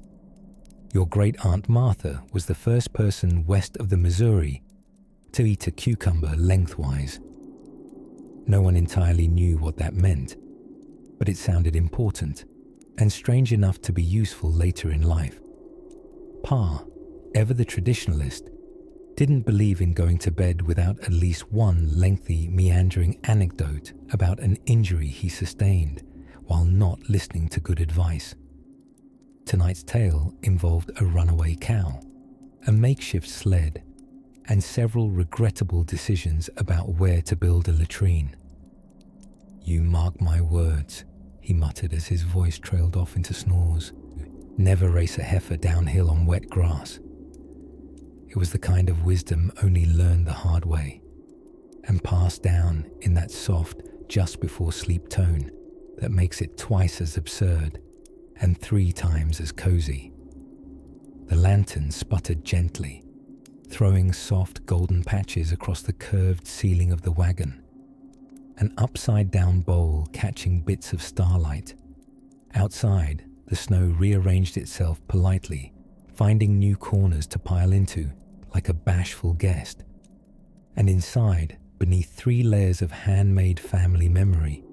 "Your great-aunt Martha was the first person west of the Missouri to eat a cucumber lengthwise." No one entirely knew what that meant, but it sounded important and strange enough to be useful later in life. Pa, ever the traditionalist, didn't believe in going to bed without at least one lengthy, meandering anecdote about an injury he sustained while not listening to good advice. Tonight's tale involved a runaway cow, a makeshift sled, and several regrettable decisions about where to build a latrine. "You mark my words," he muttered as his voice trailed off into snores. "Never race a heifer downhill on wet grass." It was the kind of wisdom only learned the hard way, and passed down in that soft, just before sleep tone that makes it twice as absurd and 3 times as cozy. The lantern sputtered gently, throwing soft golden patches across the curved ceiling of the wagon, an upside-down bowl catching bits of starlight. Outside, the snow rearranged itself politely, finding new corners to pile into, like a bashful guest. And inside, beneath 3 layers of handmade family memory,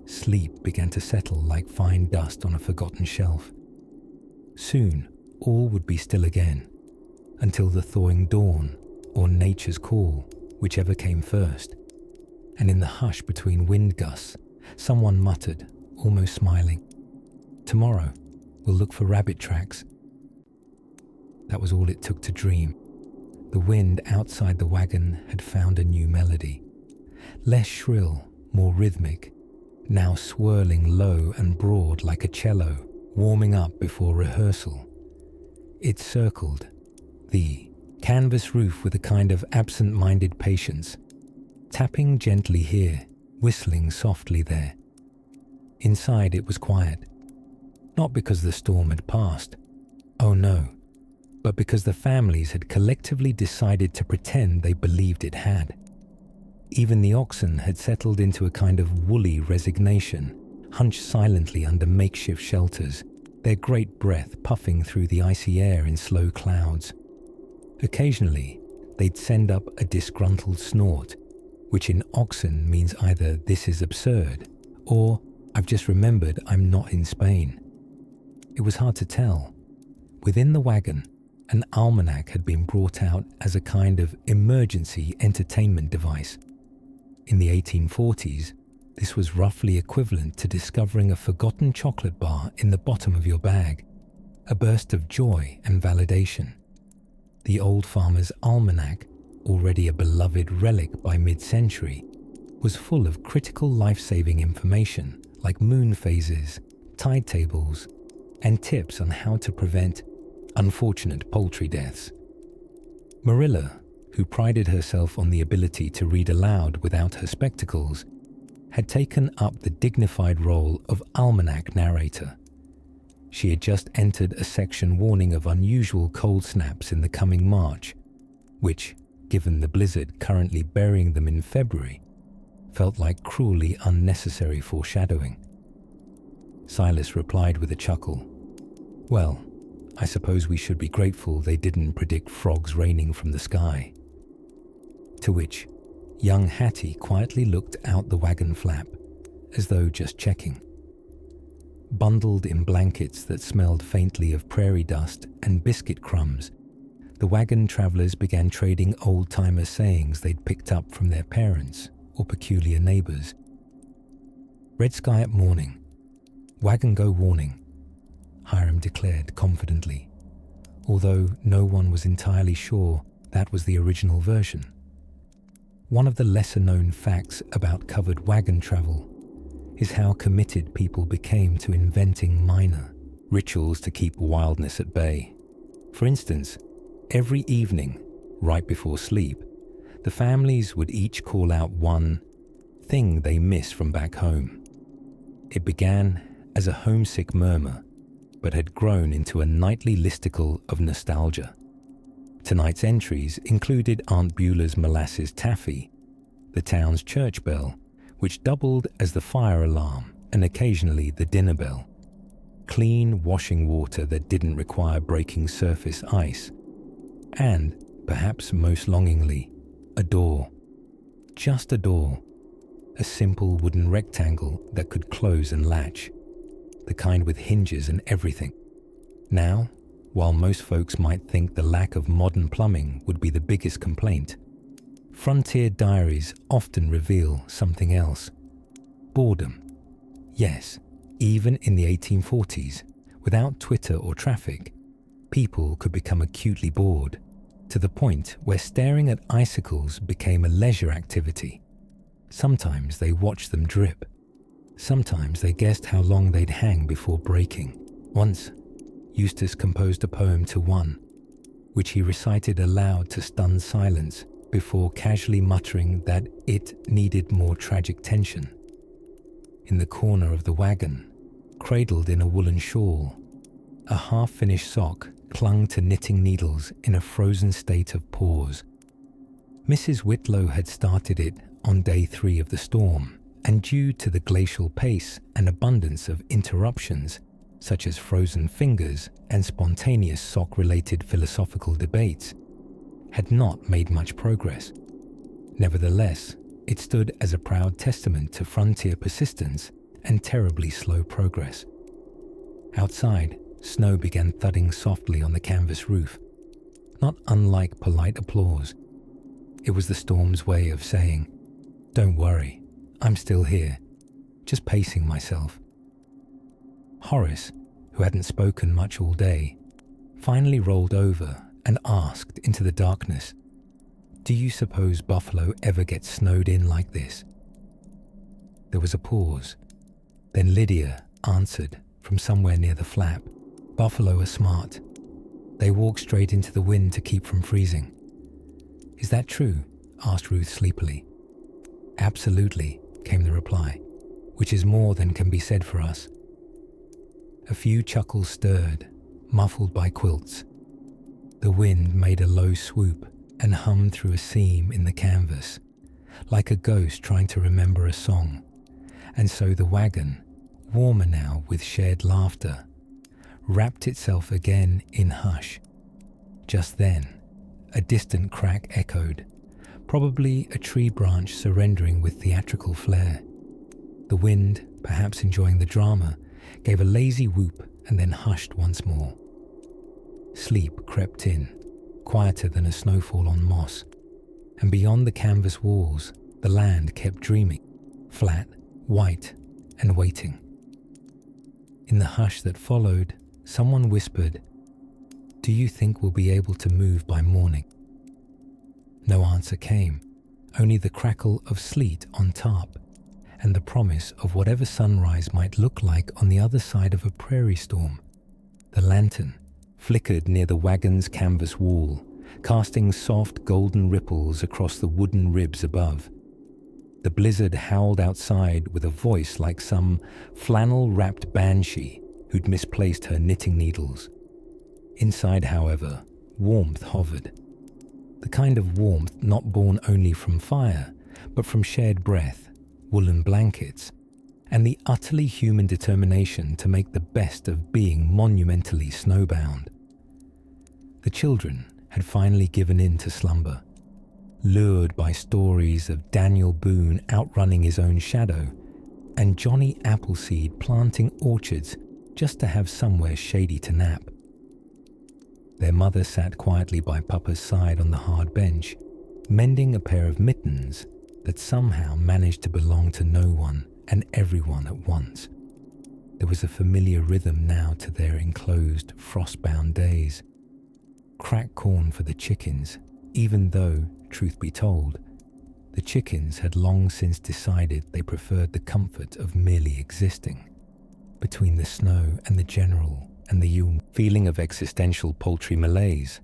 sleep began to settle like fine dust on a forgotten shelf. Soon, all would be still again, until the thawing dawn or nature's call, whichever came first. And in the hush between wind gusts, someone muttered, almost smiling, "Tomorrow, we'll look for rabbit tracks." That was all it took to dream. The wind outside the wagon had found a new melody, less shrill, more rhythmic, now swirling low and broad like a cello, warming up before rehearsal. It circled the canvas roof with a kind of absent-minded patience, tapping gently here, whistling softly there. Inside it was quiet, not because the storm had passed, oh no, but because the families had collectively decided to pretend they believed it had. Even the oxen had settled into a kind of woolly resignation, hunched silently under makeshift shelters, their great breath puffing through the icy air in slow clouds. Occasionally, they'd send up a disgruntled snort, which in oxen means either "this is absurd" or "I've just remembered I'm not in Spain." It was hard to tell. Within the wagon, an almanac had been brought out as a kind of emergency entertainment device. In the 1840s, this was roughly equivalent to discovering a forgotten chocolate bar in the bottom of your bag, a burst of joy and validation. The old farmer's almanac, already a beloved relic by mid-century, was full of critical life-saving information like moon phases, tide tables, and tips on how to prevent unfortunate poultry deaths. Marilla, who prided herself on the ability to read aloud without her spectacles, had taken up the dignified role of almanac narrator. She had just entered a section warning of unusual cold snaps in the coming March, which, given the blizzard currently burying them in February, felt like cruelly unnecessary foreshadowing. Silas replied with a chuckle, "Well, I suppose we should be grateful they didn't predict frogs raining from the sky." To which young Hattie quietly looked out the wagon flap, as though just checking. Bundled in blankets that smelled faintly of prairie dust and biscuit crumbs, the wagon travelers began trading old-timer sayings they'd picked up from their parents or peculiar neighbors. "Red sky at morning. Wagon go warning," Hiram declared confidently, although no one was entirely sure that was the original version. One of the lesser-known facts about covered wagon travel is how committed people became to inventing minor rituals to keep wildness at bay. For instance, every evening, right before sleep, the families would each call out one thing they miss from back home. It began as a homesick murmur, but had grown into a nightly listicle of nostalgia. Tonight's entries included Aunt Beulah's molasses taffy, the town's church bell, which doubled as the fire alarm and occasionally the dinner bell, clean washing water that didn't require breaking surface ice, and, perhaps most longingly, a door. Just a door. A simple wooden rectangle that could close and latch, the kind with hinges and everything. Now, while most folks might think the lack of modern plumbing would be the biggest complaint, frontier diaries often reveal something else. Boredom. Yes, even in the 1840s, without Twitter or traffic, people could become acutely bored, to the point where staring at icicles became a leisure activity. Sometimes they watched them drip. Sometimes they guessed how long they'd hang before breaking. Once, Eustace composed a poem to one, which he recited aloud to stun silence before casually muttering that it needed more tragic tension. In the corner of the wagon, cradled in a woolen shawl, a half-finished sock clung to knitting needles in a frozen state of pause. Mrs. Whitlow had started it on day 3 of the storm, and due to the glacial pace and abundance of interruptions, such as frozen fingers and spontaneous sock-related philosophical debates, had not made much progress. Nevertheless, it stood as a proud testament to frontier persistence and terribly slow progress. Outside, snow began thudding softly on the canvas roof, not unlike polite applause. It was the storm's way of saying, "Don't worry, I'm still here, just pacing myself." Horace, who hadn't spoken much all day, finally rolled over and asked into the darkness, "Do you suppose Buffalo ever gets snowed in like this?" There was a pause. Then Lydia answered from somewhere near the flap, "Buffalo are smart. They walk straight into the wind to keep from freezing." "Is that true?" asked Ruth sleepily. "Absolutely," came the reply, "which is more than can be said for us." A few chuckles stirred, muffled by quilts. The wind made a low swoop and hummed through a seam in the canvas, like a ghost trying to remember a song. And so the wagon, warmer now with shared laughter, wrapped itself again in hush. Just then, a distant crack echoed, probably a tree branch surrendering with theatrical flair. The wind, perhaps enjoying the drama, gave a lazy whoop and then hushed once more. Sleep crept in, quieter than a snowfall on moss, and beyond the canvas walls, the land kept dreaming, flat, white, and waiting. In the hush that followed, someone whispered, "Do you think we'll be able to move by morning?" No answer came, only the crackle of sleet on tarp, and the promise of whatever sunrise might look like on the other side of a prairie storm. The lantern flickered near the wagon's canvas wall, casting soft golden ripples across the wooden ribs above. The blizzard howled outside with a voice like some flannel-wrapped banshee who'd misplaced her knitting needles. Inside, however, warmth hovered. The kind of warmth not born only from fire, but from shared breath woolen blankets, and the utterly human determination to make the best of being monumentally snowbound. The children had finally given in to slumber, lured by stories of Daniel Boone outrunning his own shadow and Johnny Appleseed planting orchards just to have somewhere shady to nap. Their mother sat quietly by Papa's side on the hard bench, mending a pair of mittens that somehow managed to belong to no one and everyone at once. There was a familiar rhythm now to their enclosed, frost-bound days. Crack corn for the chickens, even though, truth be told, the chickens had long since decided they preferred the comfort of merely existing. Between the snow and the general and the feeling of existential poultry malaise,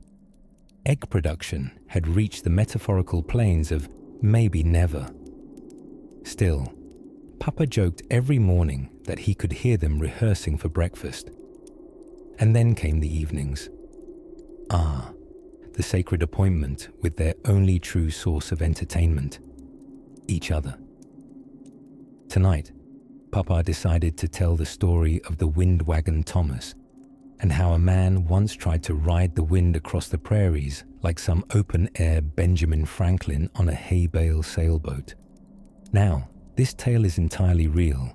egg production had reached the metaphorical planes of maybe never. Still, Papa joked every morning that he could hear them rehearsing for breakfast. And then came the evenings. The sacred appointment with their only true source of entertainment, each other. Tonight, Papa decided to tell the story of the wind wagon Thomas and how a man once tried to ride the wind across the prairies like some open-air Benjamin Franklin on a hay bale sailboat. Now, this tale is entirely real,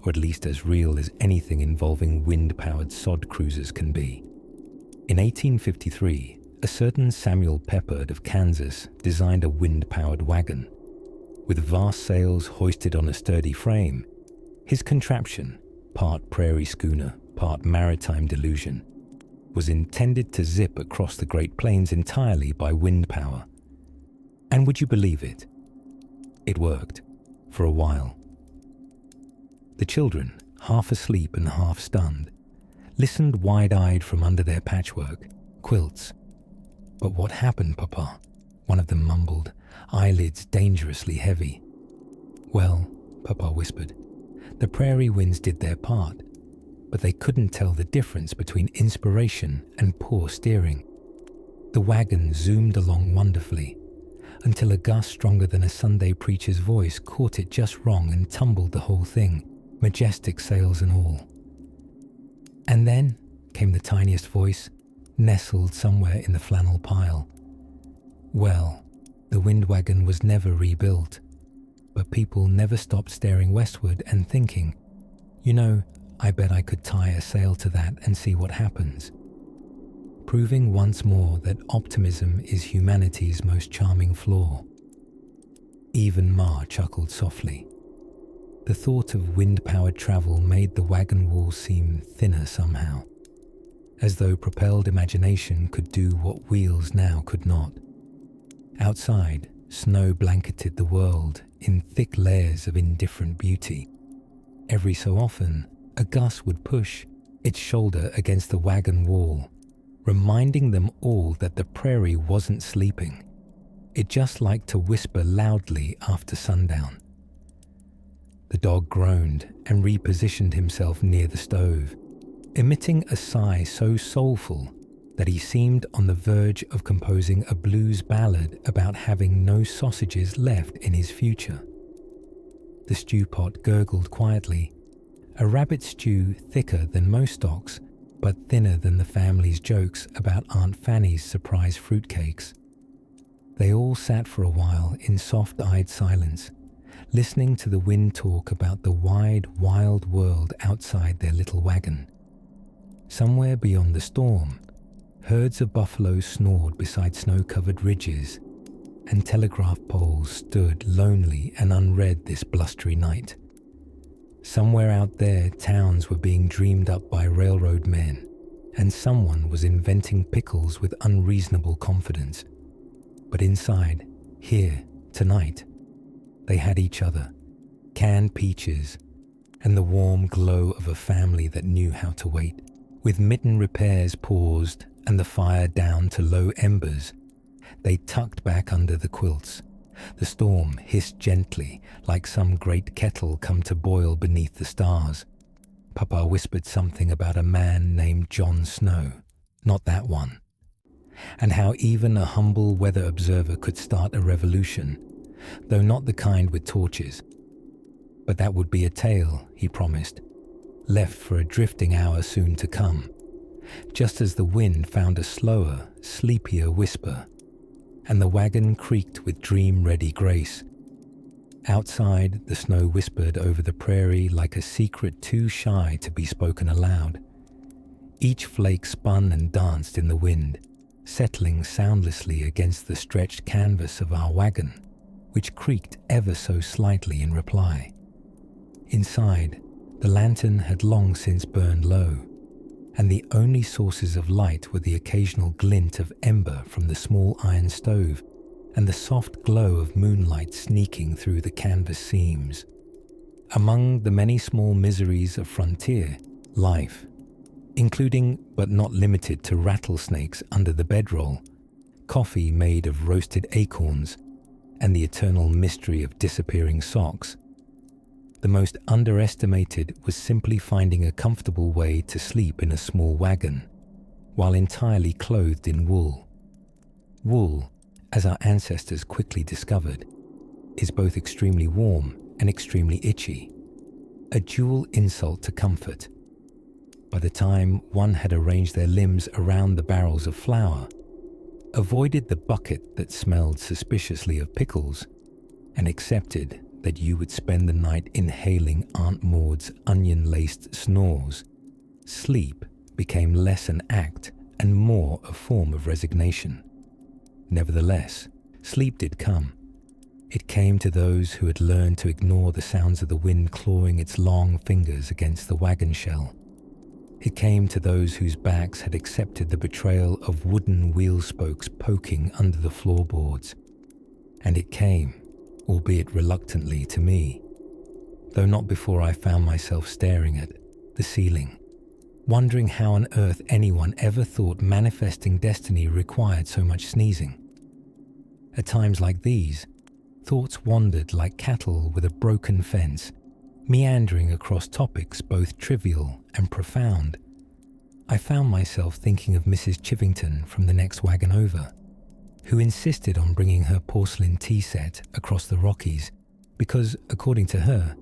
or at least as real as anything involving wind-powered sod cruisers can be. In 1853, a certain Samuel Peppard of Kansas designed a wind-powered wagon. With vast sails hoisted on a sturdy frame, his contraption, part prairie schooner, part maritime delusion, was intended to zip across the Great Plains entirely by wind power. And would you believe it? It worked, for a while. The children, half asleep and half stunned, listened wide-eyed from under their patchwork, quilts. "But what happened, Papa?" one of them mumbled, eyelids dangerously heavy. "Well," Papa whispered, "the prairie winds did their part, but they couldn't tell the difference between inspiration and poor steering. The wagon zoomed along wonderfully, until a gust stronger than a Sunday preacher's voice caught it just wrong and tumbled the whole thing, majestic sails and all. And then came the tiniest voice, nestled somewhere in the flannel pile. Well, the wind wagon was never rebuilt, but people never stopped staring westward and thinking, I bet I could tie a sail to that and see what happens. Proving once more that optimism is humanity's most charming flaw. Even Ma chuckled softly. The thought of wind-powered travel made the wagon walls seem thinner somehow, as though propelled imagination could do what wheels now could not. Outside, snow blanketed the world in thick layers of indifferent beauty. Every so often, a gust would push its shoulder against the wagon wall, reminding them all that the prairie wasn't sleeping. It just liked to whisper loudly after sundown. The dog groaned and repositioned himself near the stove, emitting a sigh so soulful that he seemed on the verge of composing a blues ballad about having no sausages left in his future. The stew pot gurgled quietly, a rabbit stew thicker than most stocks, but thinner than the family's jokes about Aunt Fanny's surprise fruitcakes. They all sat for a while in soft-eyed silence, listening to the wind talk about the wide, wild world outside their little wagon. Somewhere beyond the storm, herds of buffaloes snored beside snow-covered ridges, and telegraph poles stood lonely and unread this blustery night. Somewhere out there, towns were being dreamed up by railroad men, and someone was inventing pickles with unreasonable confidence. But inside, here, tonight, they had each other, canned peaches, and the warm glow of a family that knew how to wait. With mitten repairs paused and the fire down to low embers, they tucked back under the quilts. The storm hissed gently, like some great kettle come to boil beneath the stars. Papa whispered something about a man named John Snow, not that one, and how even a humble weather observer could start a revolution, though not the kind with torches. But that would be a tale, he promised, left for a drifting hour soon to come, just as the wind found a slower, sleepier whisper, and the wagon creaked with dream-ready grace. Outside, the snow whispered over the prairie like a secret too shy to be spoken aloud. Each flake spun and danced in the wind, settling soundlessly against the stretched canvas of our wagon, which creaked ever so slightly in reply. Inside, the lantern had long since burned low, and the only sources of light were the occasional glint of ember from the small iron stove and the soft glow of moonlight sneaking through the canvas seams. Among the many small miseries of frontier life, including but not limited to rattlesnakes under the bedroll, coffee made of roasted acorns, and the eternal mystery of disappearing socks, the most underestimated was simply finding a comfortable way to sleep in a small wagon, while entirely clothed in wool. Wool, as our ancestors quickly discovered, is both extremely warm and extremely itchy, a dual insult to comfort. By the time one had arranged their limbs around the barrels of flour, avoided the bucket that smelled suspiciously of pickles, and accepted that you would spend the night inhaling Aunt Maud's onion-laced snores, sleep became less an act and more a form of resignation. Nevertheless, sleep did come. It came to those who had learned to ignore the sounds of the wind clawing its long fingers against the wagon shell. It came to those whose backs had accepted the betrayal of wooden wheel spokes poking under the floorboards. And it came, albeit reluctantly, to me, though not before I found myself staring at the ceiling, wondering how on earth anyone ever thought manifesting destiny required so much sneezing. At times like these, thoughts wandered like cattle with a broken fence, meandering across topics both trivial and profound. I found myself thinking of Mrs. Chivington from the next wagon over, who insisted on bringing her porcelain tea set across the Rockies because, according to her,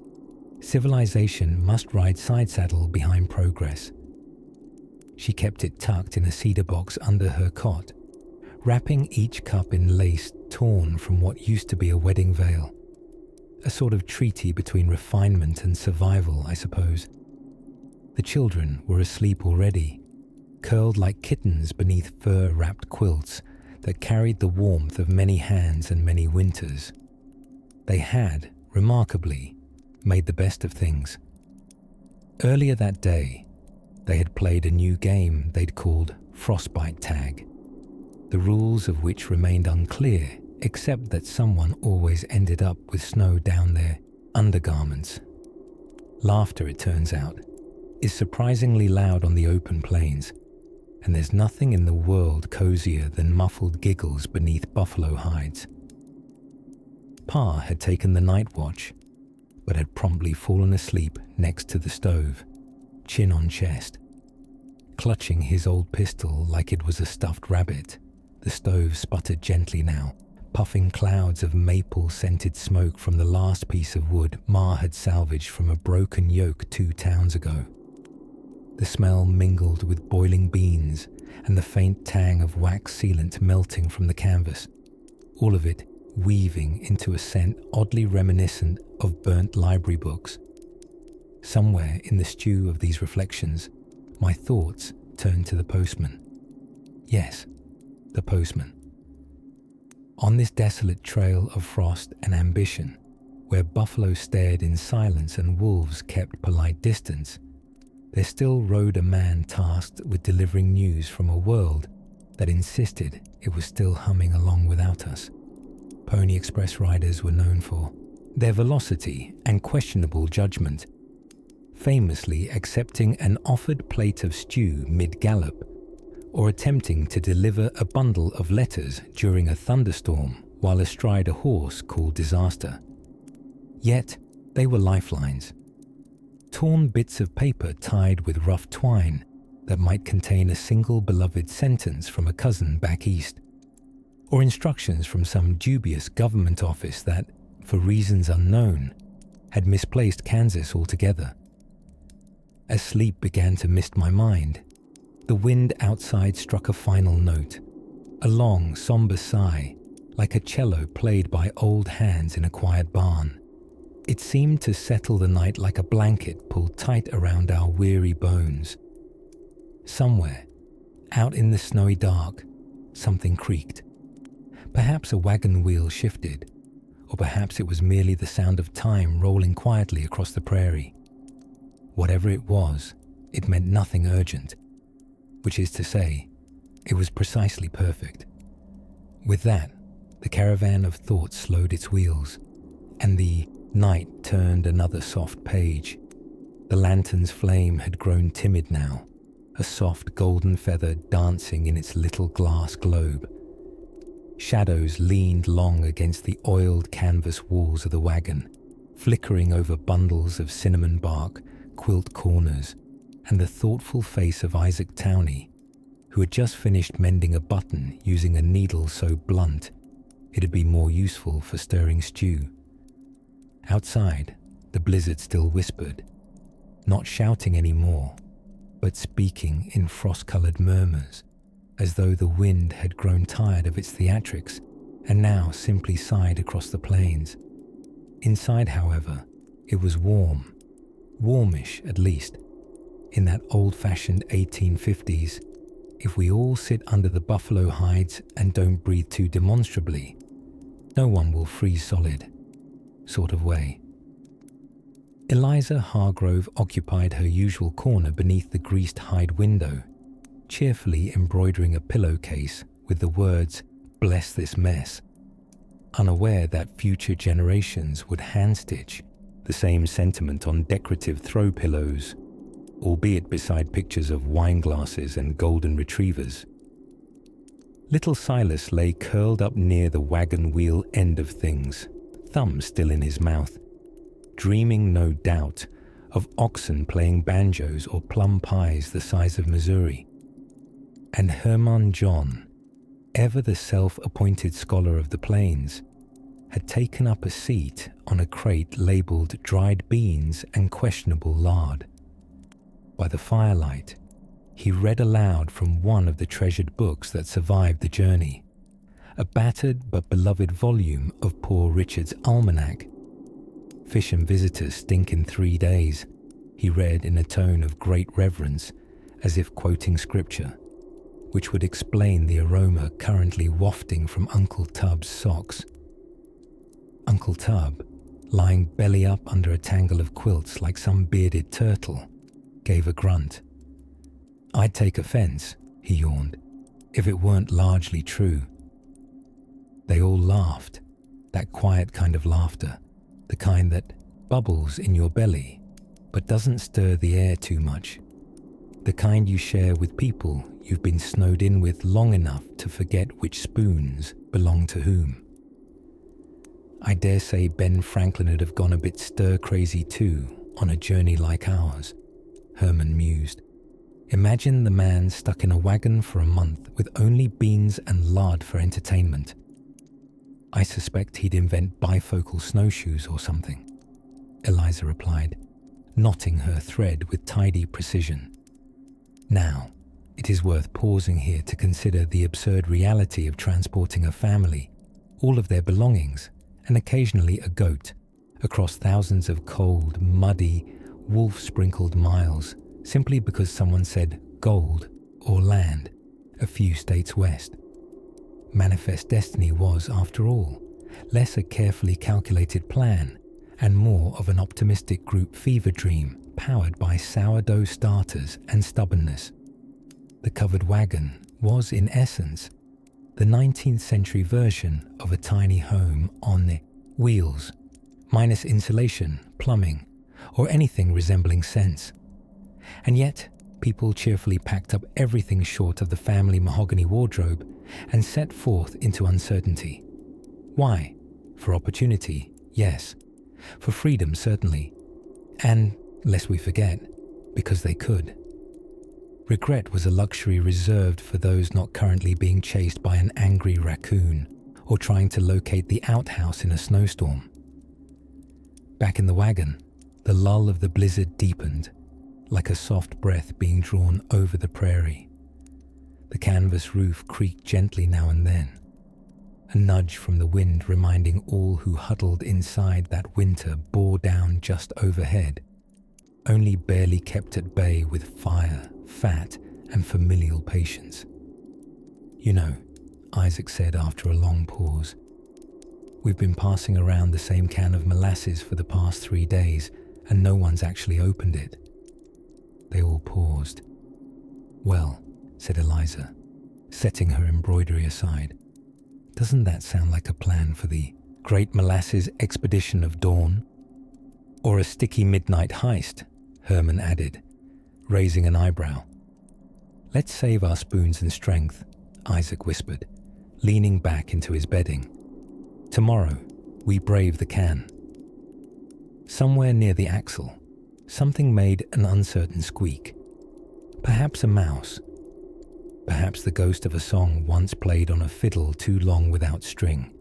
civilization must ride side saddle behind progress. She kept it tucked in a cedar box under her cot, wrapping each cup in lace torn from what used to be a wedding veil. A sort of treaty between refinement and survival, I suppose. The children were asleep already, curled like kittens beneath fur-wrapped quilts that carried the warmth of many hands and many winters. They had, remarkably, made the best of things. Earlier that day, they had played a new game they'd called Frostbite Tag, the rules of which remained unclear except that someone always ended up with snow down their undergarments. Laughter, it turns out, is surprisingly loud on the open plains, and there's nothing in the world cozier than muffled giggles beneath buffalo hides. Pa had taken the night watch, but had promptly fallen asleep next to the stove, chin on chest. Clutching his old pistol like it was a stuffed rabbit, the stove sputtered gently now, puffing clouds of maple-scented smoke from the last piece of wood Ma had salvaged from a broken yoke 2 towns ago. The smell mingled with boiling beans and the faint tang of wax sealant melting from the canvas, all of it weaving into a scent oddly reminiscent of burnt library books. Somewhere in the stew of these reflections, my thoughts turned to the postman. Yes, the postman. On this desolate trail of frost and ambition, where buffalo stared in silence and wolves kept polite distance, there still rode a man tasked with delivering news from a world that insisted it was still humming along without us. Pony Express riders were known for their velocity and questionable judgment, famously accepting an offered plate of stew mid-gallop, or attempting to deliver a bundle of letters during a thunderstorm while astride a horse called Disaster. Yet they were lifelines. Torn bits of paper tied with rough twine that might contain a single beloved sentence from a cousin back east, or instructions from some dubious government office that, for reasons unknown, had misplaced Kansas altogether. As sleep began to mist my mind, the wind outside struck a final note, a long, somber sigh, like a cello played by old hands in a quiet barn. It seemed to settle the night like a blanket pulled tight around our weary bones. Somewhere, out in the snowy dark, something creaked. Perhaps a wagon wheel shifted, or perhaps it was merely the sound of time rolling quietly across the prairie. Whatever it was, it meant nothing urgent, which is to say, it was precisely perfect. With that, the caravan of thought slowed its wheels, and the night turned another soft page. The lantern's flame had grown timid now, a soft golden feather dancing in its little glass globe. Shadows leaned long against the oiled canvas walls of the wagon, flickering over bundles of cinnamon bark, quilt corners, and the thoughtful face of Isaac Towney, who had just finished mending a button using a needle so blunt it'd be more useful for stirring stew. Outside, the blizzard still whispered, not shouting anymore, but speaking in frost-colored murmurs, as though the wind had grown tired of its theatrics and now simply sighed across the plains. Inside, however, it was warm, warmish at least. In that old-fashioned 1850s, if we all sit under the buffalo hides and don't breathe too demonstrably, no one will freeze solid, sort of way. Eliza Hargrove occupied her usual corner beneath the greased hide window, cheerfully embroidering a pillowcase with the words, "Bless this mess," unaware that future generations would hand-stitch the same sentiment on decorative throw pillows, albeit beside pictures of wine glasses and golden retrievers. Little Silas lay curled up near the wagon wheel end of things, thumb still in his mouth, dreaming no doubt of oxen playing banjos or plum pies the size of Missouri. And Herman John, ever the self-appointed scholar of the plains, had taken up a seat on a crate labelled dried beans and questionable lard. By the firelight, he read aloud from one of the treasured books that survived the journey, a battered but beloved volume of Poor Richard's Almanac. "Fish and visitors stink in 3 days," he read in a tone of great reverence, as if quoting scripture, which would explain the aroma currently wafting from Uncle Tub's socks. Uncle Tub, lying belly up under a tangle of quilts like some bearded turtle, gave a grunt. "I'd take offense," he yawned, "if it weren't largely true." They all laughed, that quiet kind of laughter, the kind that bubbles in your belly but doesn't stir the air too much, the kind you share with people you've been snowed in with long enough to forget which spoons belong to whom. I dare say Ben Franklin would have gone a bit stir-crazy too on a journey like ours, Herman mused. Imagine the man stuck in a wagon for a month with only beans and lard for entertainment. I suspect he'd invent bifocal snowshoes or something, Eliza replied, knotting her thread with tidy precision. Now, it is worth pausing here to consider the absurd reality of transporting a family, all of their belongings, and occasionally a goat, across thousands of cold, muddy, wolf-sprinkled miles, simply because someone said gold or land a few states west. Manifest Destiny was, after all, less a carefully calculated plan and more of an optimistic group fever dream powered by sourdough starters and stubbornness. The Covered Wagon was, in essence, the 19th century version of a tiny home on wheels, minus insulation, plumbing, or anything resembling sense. And yet, people cheerfully packed up everything short of the family mahogany wardrobe and set forth into uncertainty. Why? For opportunity, yes. For freedom, certainly. And, lest we forget, because they could. Regret was a luxury reserved for those not currently being chased by an angry raccoon or trying to locate the outhouse in a snowstorm. Back in the wagon, the lull of the blizzard deepened, like a soft breath being drawn over the prairie. The canvas roof creaked gently now and then, a nudge from the wind reminding all who huddled inside that winter bore down just overhead, only barely kept at bay with fire, fat, and familial patience. "You know," Isaac said after a long pause, "we've been passing around the same can of molasses for the past 3 days, and no one's actually opened it." They all paused. "Well," said Eliza, setting her embroidery aside, "doesn't that sound like a plan for the Great Molasses Expedition of Dawn? Or a sticky midnight heist?" Herman added, raising an eyebrow. "Let's save our spoons and strength," Isaac whispered, leaning back into his bedding. "Tomorrow, we brave the can." Somewhere near the axle, something made an uncertain squeak. Perhaps a mouse. Perhaps the ghost of a song once played on a fiddle too long without string.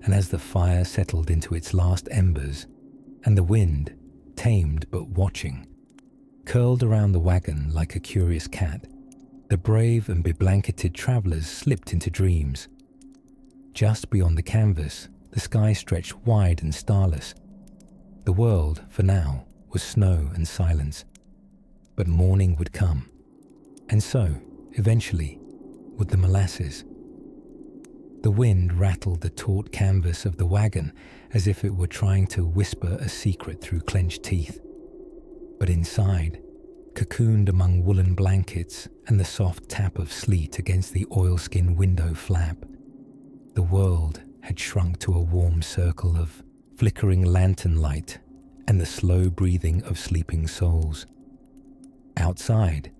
And as the fire settled into its last embers, and the wind, tamed but watching, curled around the wagon like a curious cat, the brave and beblanketed travelers slipped into dreams. Just beyond the canvas, the sky stretched wide and starless. The world, for now, was snow and silence. But morning would come. And so, eventually, would the molasses. The wind rattled the taut canvas of the wagon as if it were trying to whisper a secret through clenched teeth. But inside, cocooned among woolen blankets and the soft tap of sleet against the oilskin window flap, the world had shrunk to a warm circle of flickering lantern light and the slow breathing of sleeping souls. Outside,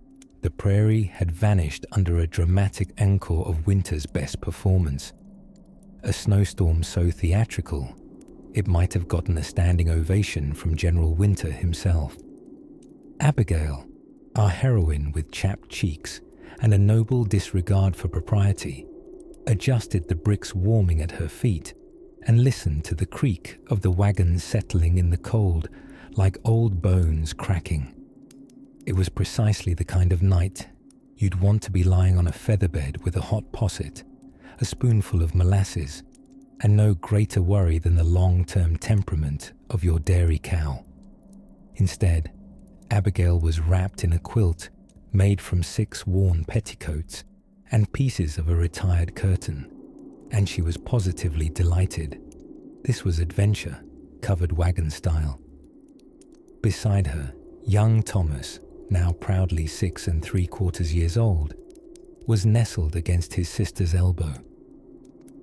the prairie had vanished under a dramatic encore of winter's best performance. A snowstorm so theatrical, it might have gotten a standing ovation from General Winter himself. Abigail, our heroine with chapped cheeks and a noble disregard for propriety, adjusted the bricks warming at her feet and listened to the creak of the wagon settling in the cold like old bones cracking. It was precisely the kind of night you'd want to be lying on a featherbed with a hot posset, a spoonful of molasses, and no greater worry than the long-term temperament of your dairy cow. Instead, Abigail was wrapped in a quilt made from 6 worn petticoats and pieces of a retired curtain, and she was positively delighted. This was adventure, covered wagon style. Beside her, young Thomas, now proudly 6 3/4 years old, was nestled against his sister's elbow.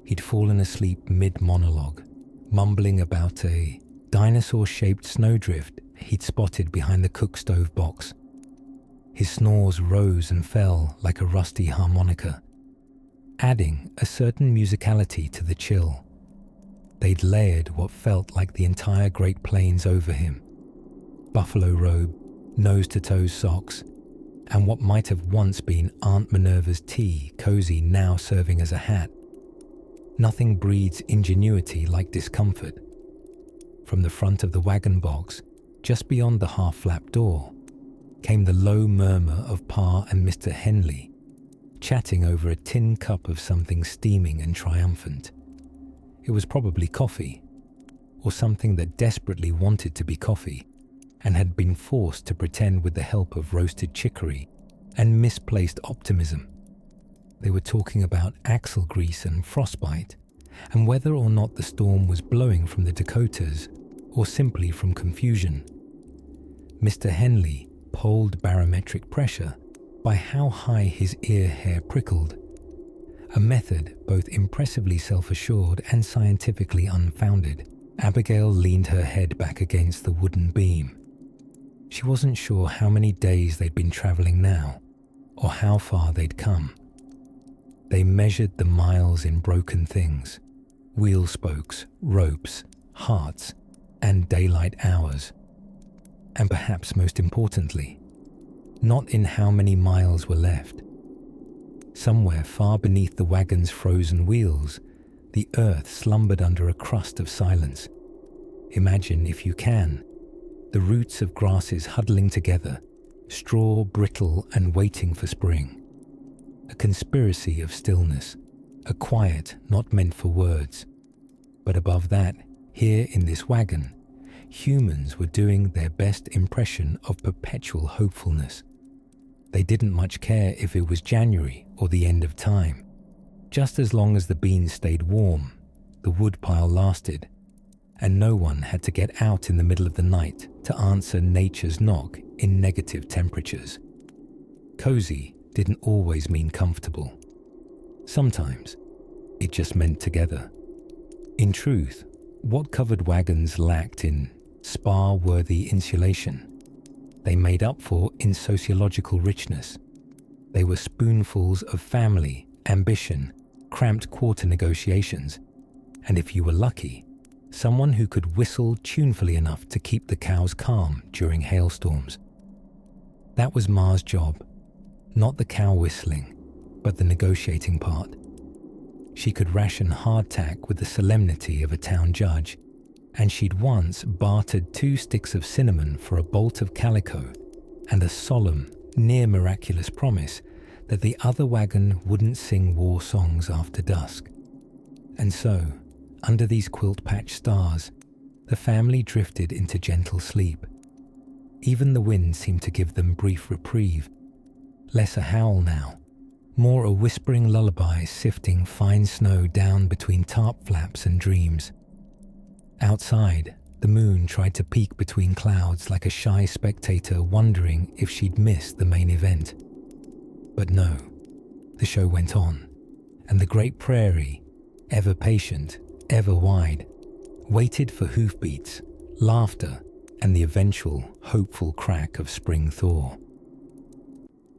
He'd fallen asleep mid-monologue, mumbling about a dinosaur-shaped snowdrift he'd spotted behind the cook stove box. His snores rose and fell like a rusty harmonica, adding a certain musicality to the chill. They'd layered what felt like the entire Great Plains over him. Buffalo robe, nose-to-toe socks, and what might have once been Aunt Minerva's tea cozy now serving as a hat. Nothing breeds ingenuity like discomfort. From the front of the wagon box, just beyond the half-flap door, came the low murmur of Pa and Mr. Henley, chatting over a tin cup of something steaming and triumphant. It was probably coffee, or something that desperately wanted to be coffee, and had been forced to pretend with the help of roasted chicory and misplaced optimism. They were talking about axle grease and frostbite, and whether or not the storm was blowing from the Dakotas or simply from confusion. Mr. Henley polled barometric pressure by how high his ear hair prickled, a method both impressively self-assured and scientifically unfounded. Abigail leaned her head back against the wooden beam. She wasn't sure how many days they'd been traveling now, or how far they'd come. They measured the miles in broken things, wheel spokes, ropes, hearts, and daylight hours. And perhaps most importantly, not in how many miles were left. Somewhere far beneath the wagon's frozen wheels, the earth slumbered under a crust of silence. Imagine, if you can, the roots of grasses huddling together, straw brittle and waiting for spring. A conspiracy of stillness, a quiet not meant for words. But above that, here in this wagon, humans were doing their best impression of perpetual hopefulness. They didn't much care if it was January or the end of time. Just as long as the beans stayed warm, the wood pile lasted, and no one had to get out in the middle of the night to answer nature's knock in negative temperatures. Cozy didn't always mean comfortable. Sometimes it just meant together. In truth, what covered wagons lacked in spa-worthy insulation, they made up for in sociological richness. They were spoonfuls of family, ambition, cramped quarter negotiations, and if you were lucky, someone who could whistle tunefully enough to keep the cows calm during hailstorms. That was Ma's job, not the cow whistling, but the negotiating part. She could ration hardtack with the solemnity of a town judge, and she'd once bartered 2 sticks of cinnamon for a bolt of calico and a solemn, near-miraculous promise that the other wagon wouldn't sing war songs after dusk. And so, under these quilt-patch stars, the family drifted into gentle sleep. Even the wind seemed to give them brief reprieve. Less a howl now, more a whispering lullaby sifting fine snow down between tarp flaps and dreams. Outside, the moon tried to peek between clouds like a shy spectator wondering if she'd missed the main event. But no, the show went on, and the great prairie, ever patient, ever wide, waited for hoofbeats, laughter, and the eventual, hopeful crack of spring thaw.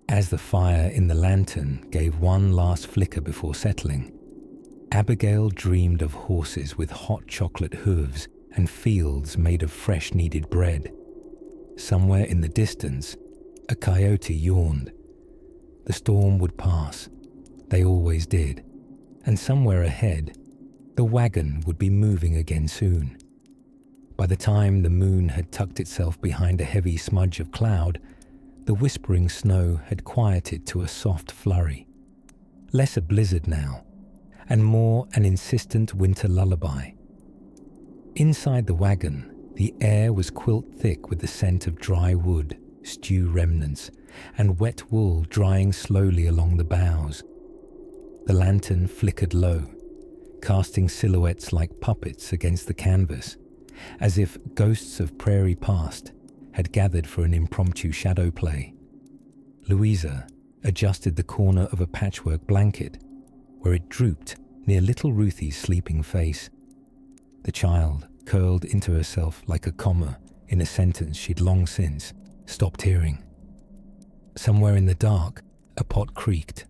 As the fire in the lantern gave one last flicker before settling, Abigail dreamed of horses with hot chocolate hooves and fields made of fresh kneaded bread. Somewhere in the distance, a coyote yawned. The storm would pass, they always did, and somewhere ahead, the wagon would be moving again soon. By the time the moon had tucked itself behind a heavy smudge of cloud, the whispering snow had quieted to a soft flurry. Less a blizzard now, and more an insistent winter lullaby. Inside the wagon, the air was quilt-thick with the scent of dry wood, stew remnants, and wet wool drying slowly along the boughs. The lantern flickered low, casting silhouettes like puppets against the canvas, as if ghosts of prairie past had gathered for an impromptu shadow play. Louisa adjusted the corner of a patchwork blanket, where it drooped near little Ruthie's sleeping face. The child curled into herself like a comma in a sentence she'd long since stopped hearing. Somewhere in the dark, a pot creaked,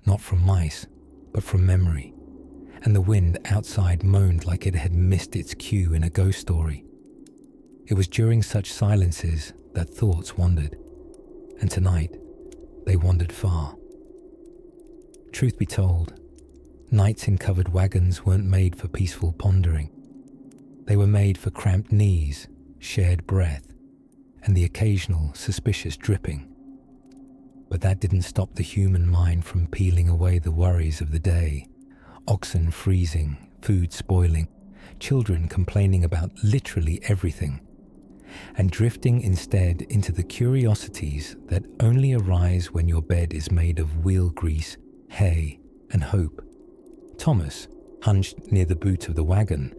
not from mice, but from memory, and the wind outside moaned like it had missed its cue in a ghost story. It was during such silences that thoughts wandered, and tonight they wandered far. Truth be told, nights in covered wagons weren't made for peaceful pondering. They were made for cramped knees, shared breath, and the occasional suspicious dripping. But that didn't stop the human mind from peeling away the worries of the day. Oxen freezing, food spoiling, children complaining about literally everything, and drifting instead into the curiosities that only arise when your bed is made of wheel grease, hay, and hope. Thomas, hunched near the boot of the wagon,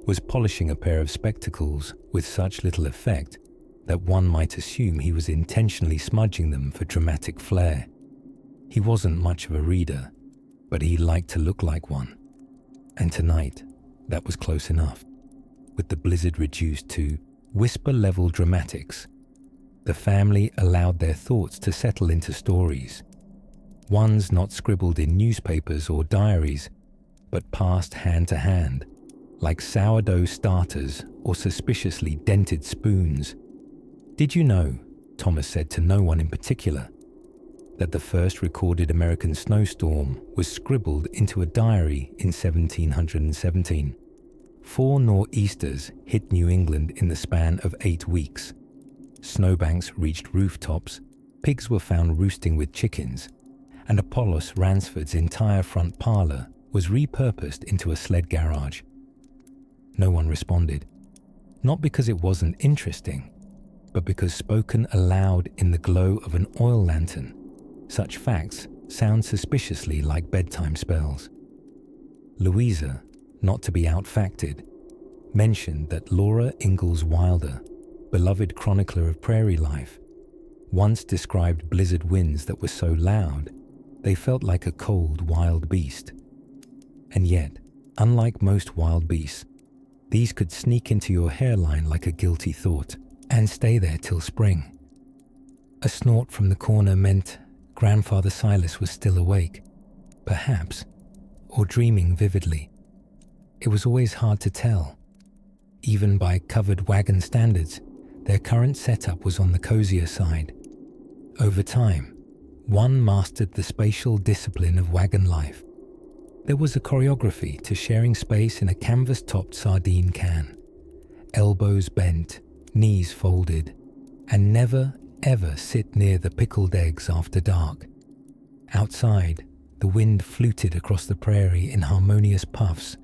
was polishing a pair of spectacles with such little effect that one might assume he was intentionally smudging them for dramatic flair. He wasn't much of a reader, but he liked to look like one. And tonight, that was close enough. With the blizzard reduced to whisper-level dramatics, the family allowed their thoughts to settle into stories. Ones not scribbled in newspapers or diaries, but passed hand to hand, like sourdough starters or suspiciously dented spoons. Did you know, Thomas said to no one in particular, that the first recorded American snowstorm was scribbled into a diary in 1717? 4 nor'easters hit New England in the span of 8 weeks. Snowbanks reached rooftops, pigs were found roosting with chickens, and Apollos Ransford's entire front parlour was repurposed into a sled garage. No one responded, not because it wasn't interesting, but because spoken aloud in the glow of an oil lantern, such facts sound suspiciously like bedtime spells. Louisa, not to be outfacted, mentioned that Laura Ingalls Wilder, beloved chronicler of prairie life, once described blizzard winds that were so loud they felt like a cold wild beast. And yet, unlike most wild beasts, these could sneak into your hairline like a guilty thought and stay there till spring. A snort from the corner meant Grandfather Silas was still awake, perhaps, or dreaming vividly. It was always hard to tell. Even by Covered Wagon standards, their current setup was on the cozier side. Over time, one mastered the spatial discipline of wagon life. There was a choreography to sharing space in a canvas-topped sardine can. Elbows bent, knees folded, and never, ever sit near the pickled eggs after dark. Outside, the wind fluted across the prairie in harmonious puffs,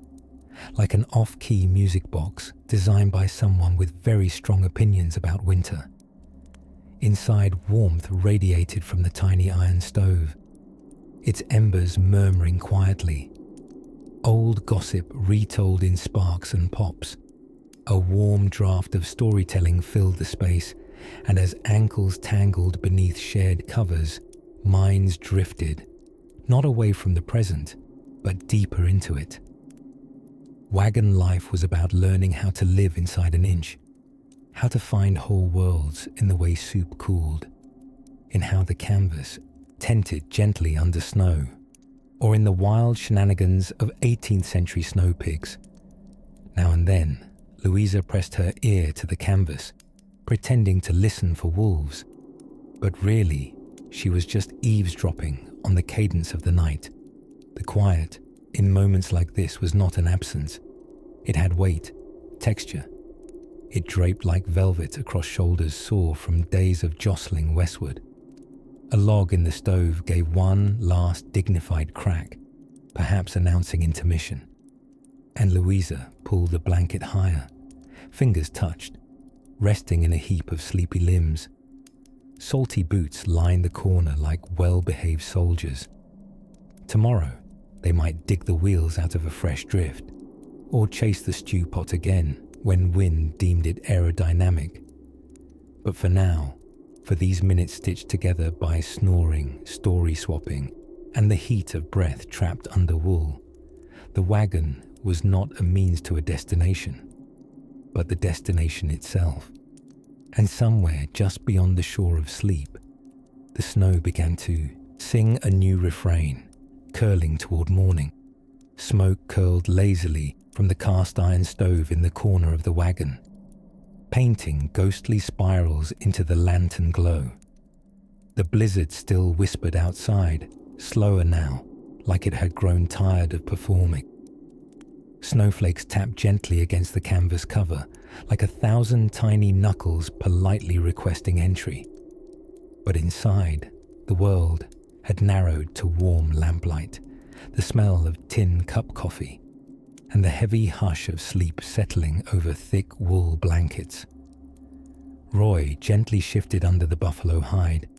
like an off-key music box designed by someone with very strong opinions about winter. Inside, warmth radiated from the tiny iron stove, its embers murmuring quietly. Old gossip retold in sparks and pops. A warm draft of storytelling filled the space, and as ankles tangled beneath shared covers, minds drifted, not away from the present, but deeper into it. Wagon life was about learning how to live inside an inch, how to find whole worlds in the way soup cooled, in how the canvas tented gently under snow, or in the wild shenanigans of 18th century snow pigs. Now and then, Louisa pressed her ear to the canvas, pretending to listen for wolves, but really, she was just eavesdropping on the cadence of the night. The quiet, in moments like this, was not an absence. It had weight, texture. It draped like velvet across shoulders sore from days of jostling westward. A log in the stove gave one last dignified crack, perhaps announcing intermission. And Louisa pulled the blanket higher, fingers touched, resting in a heap of sleepy limbs. Salty boots lined the corner like well-behaved soldiers. Tomorrow, they might dig the wheels out of a fresh drift, or chase the stew pot again when wind deemed it aerodynamic. But for now, for these minutes stitched together by snoring, story-swapping, and the heat of breath trapped under wool, the wagon was not a means to a destination, but the destination itself. And somewhere just beyond the shore of sleep, the snow began to sing a new refrain, curling toward morning. Smoke curled lazily from the cast-iron stove in the corner of the wagon, painting ghostly spirals into the lantern glow. The blizzard still whispered outside, slower now, like it had grown tired of performing. Snowflakes tapped gently against the canvas cover, like 1,000 tiny knuckles politely requesting entry. But inside, the world had narrowed to warm lamplight, the smell of tin cup coffee, and the heavy hush of sleep settling over thick wool blankets. Roy gently shifted under the buffalo hide,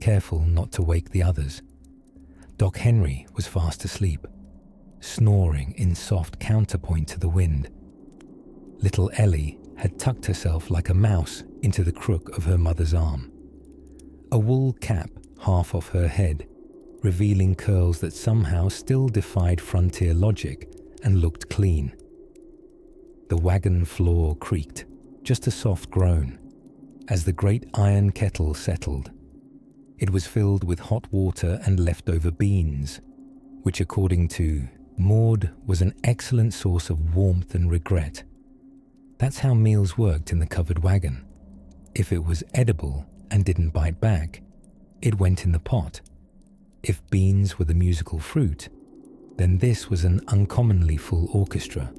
careful not to wake the others. Doc Henry was fast asleep, snoring in soft counterpoint to the wind. Little Ellie had tucked herself like a mouse into the crook of her mother's arm. A wool cap half off her head, revealing curls that somehow still defied frontier logic and looked clean. The wagon floor creaked, just a soft groan, as the great iron kettle settled. It was filled with hot water and leftover beans, which according to Maud was an excellent source of warmth and regret. That's how meals worked in the Covered Wagon. If it was edible and didn't bite back, it went in the pot. If beans were the musical fruit, then this was an uncommonly full orchestra.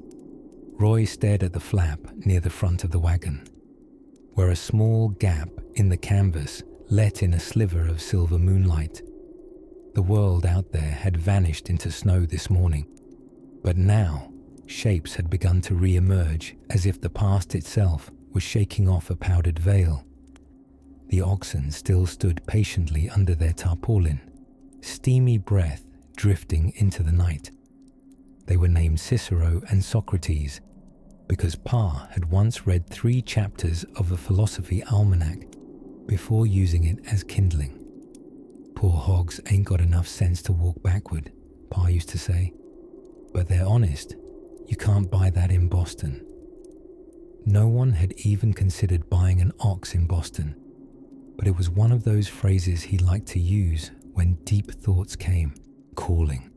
Roy stared at the flap near the front of the wagon, where a small gap in the canvas let in a sliver of silver moonlight. The world out there had vanished into snow this morning, but now shapes had begun to re-emerge as if the past itself was shaking off a powdered veil. The oxen still stood patiently under their tarpaulin, steamy breath drifting into the night. They were named Cicero and Socrates because Pa had once read 3 chapters of a philosophy almanac before using it as kindling. Poor hogs ain't got enough sense to walk backward, Pa used to say. But they're honest. You can't buy that in Boston. No one had even considered buying an ox in Boston, but it was one of those phrases he liked to use when deep thoughts came, calling.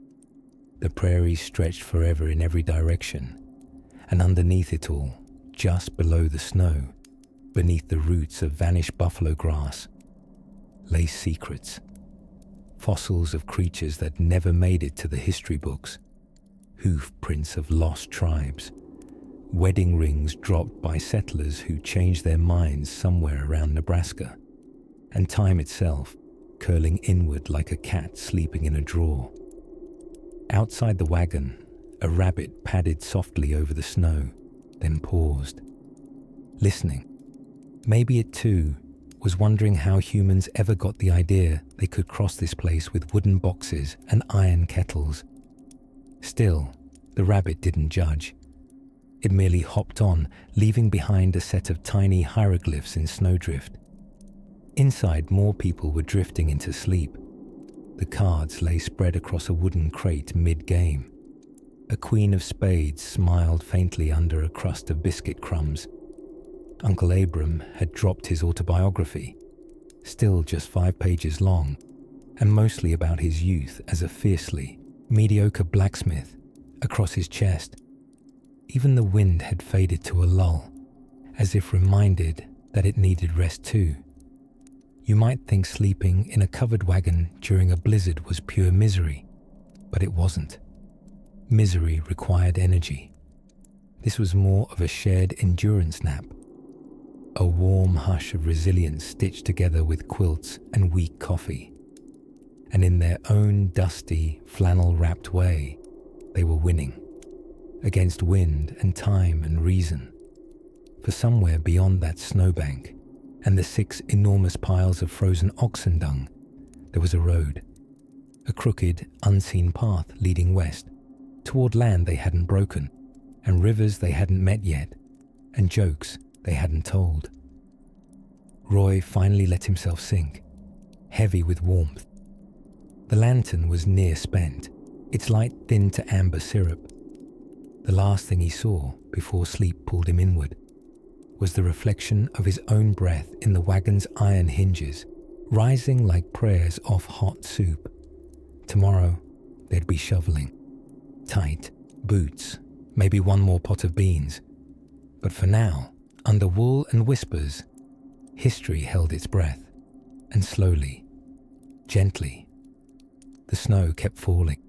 The prairie stretched forever in every direction, and underneath it all, just below the snow, beneath the roots of vanished buffalo grass, lay secrets, fossils of creatures that never made it to the history books, hoof prints of lost tribes, wedding rings dropped by settlers who changed their minds somewhere around Nebraska, and time itself curling inward like a cat sleeping in a drawer. Outside the wagon, a rabbit padded softly over the snow, then paused, listening. Maybe it too was wondering how humans ever got the idea they could cross this place with wooden boxes and iron kettles. Still, the rabbit didn't judge. It merely hopped on, leaving behind a set of tiny hieroglyphs in snowdrift. Inside, more people were drifting into sleep. The cards lay spread across a wooden crate mid-game. A queen of spades smiled faintly under a crust of biscuit crumbs. Uncle Abram had dropped his autobiography, still just 5 pages long, and mostly about his youth as a fiercely mediocre blacksmith, across his chest. Even the wind had faded to a lull, as if reminded that it needed rest too. You might think sleeping in a covered wagon during a blizzard was pure misery, but it wasn't. Misery required energy. This was more of a shared endurance nap, a warm hush of resilience stitched together with quilts and weak coffee. And in their own dusty, flannel-wrapped way, they were winning, against wind and time and reason. For somewhere beyond that snowbank and the 6 enormous piles of frozen oxen dung, there was a road, a crooked, unseen path leading west, toward land they hadn't broken, and rivers they hadn't met yet, and jokes they hadn't told. Roy finally let himself sink, heavy with warmth. The lantern was near spent, its light thinned to amber syrup. The last thing he saw before sleep pulled him inward was the reflection of his own breath in the wagon's iron hinges, rising like prayers off hot soup. Tomorrow, they'd be shoveling. Tight, boots, maybe one more pot of beans. But for now, under wool and whispers, history held its breath, and slowly, gently, the snow kept falling.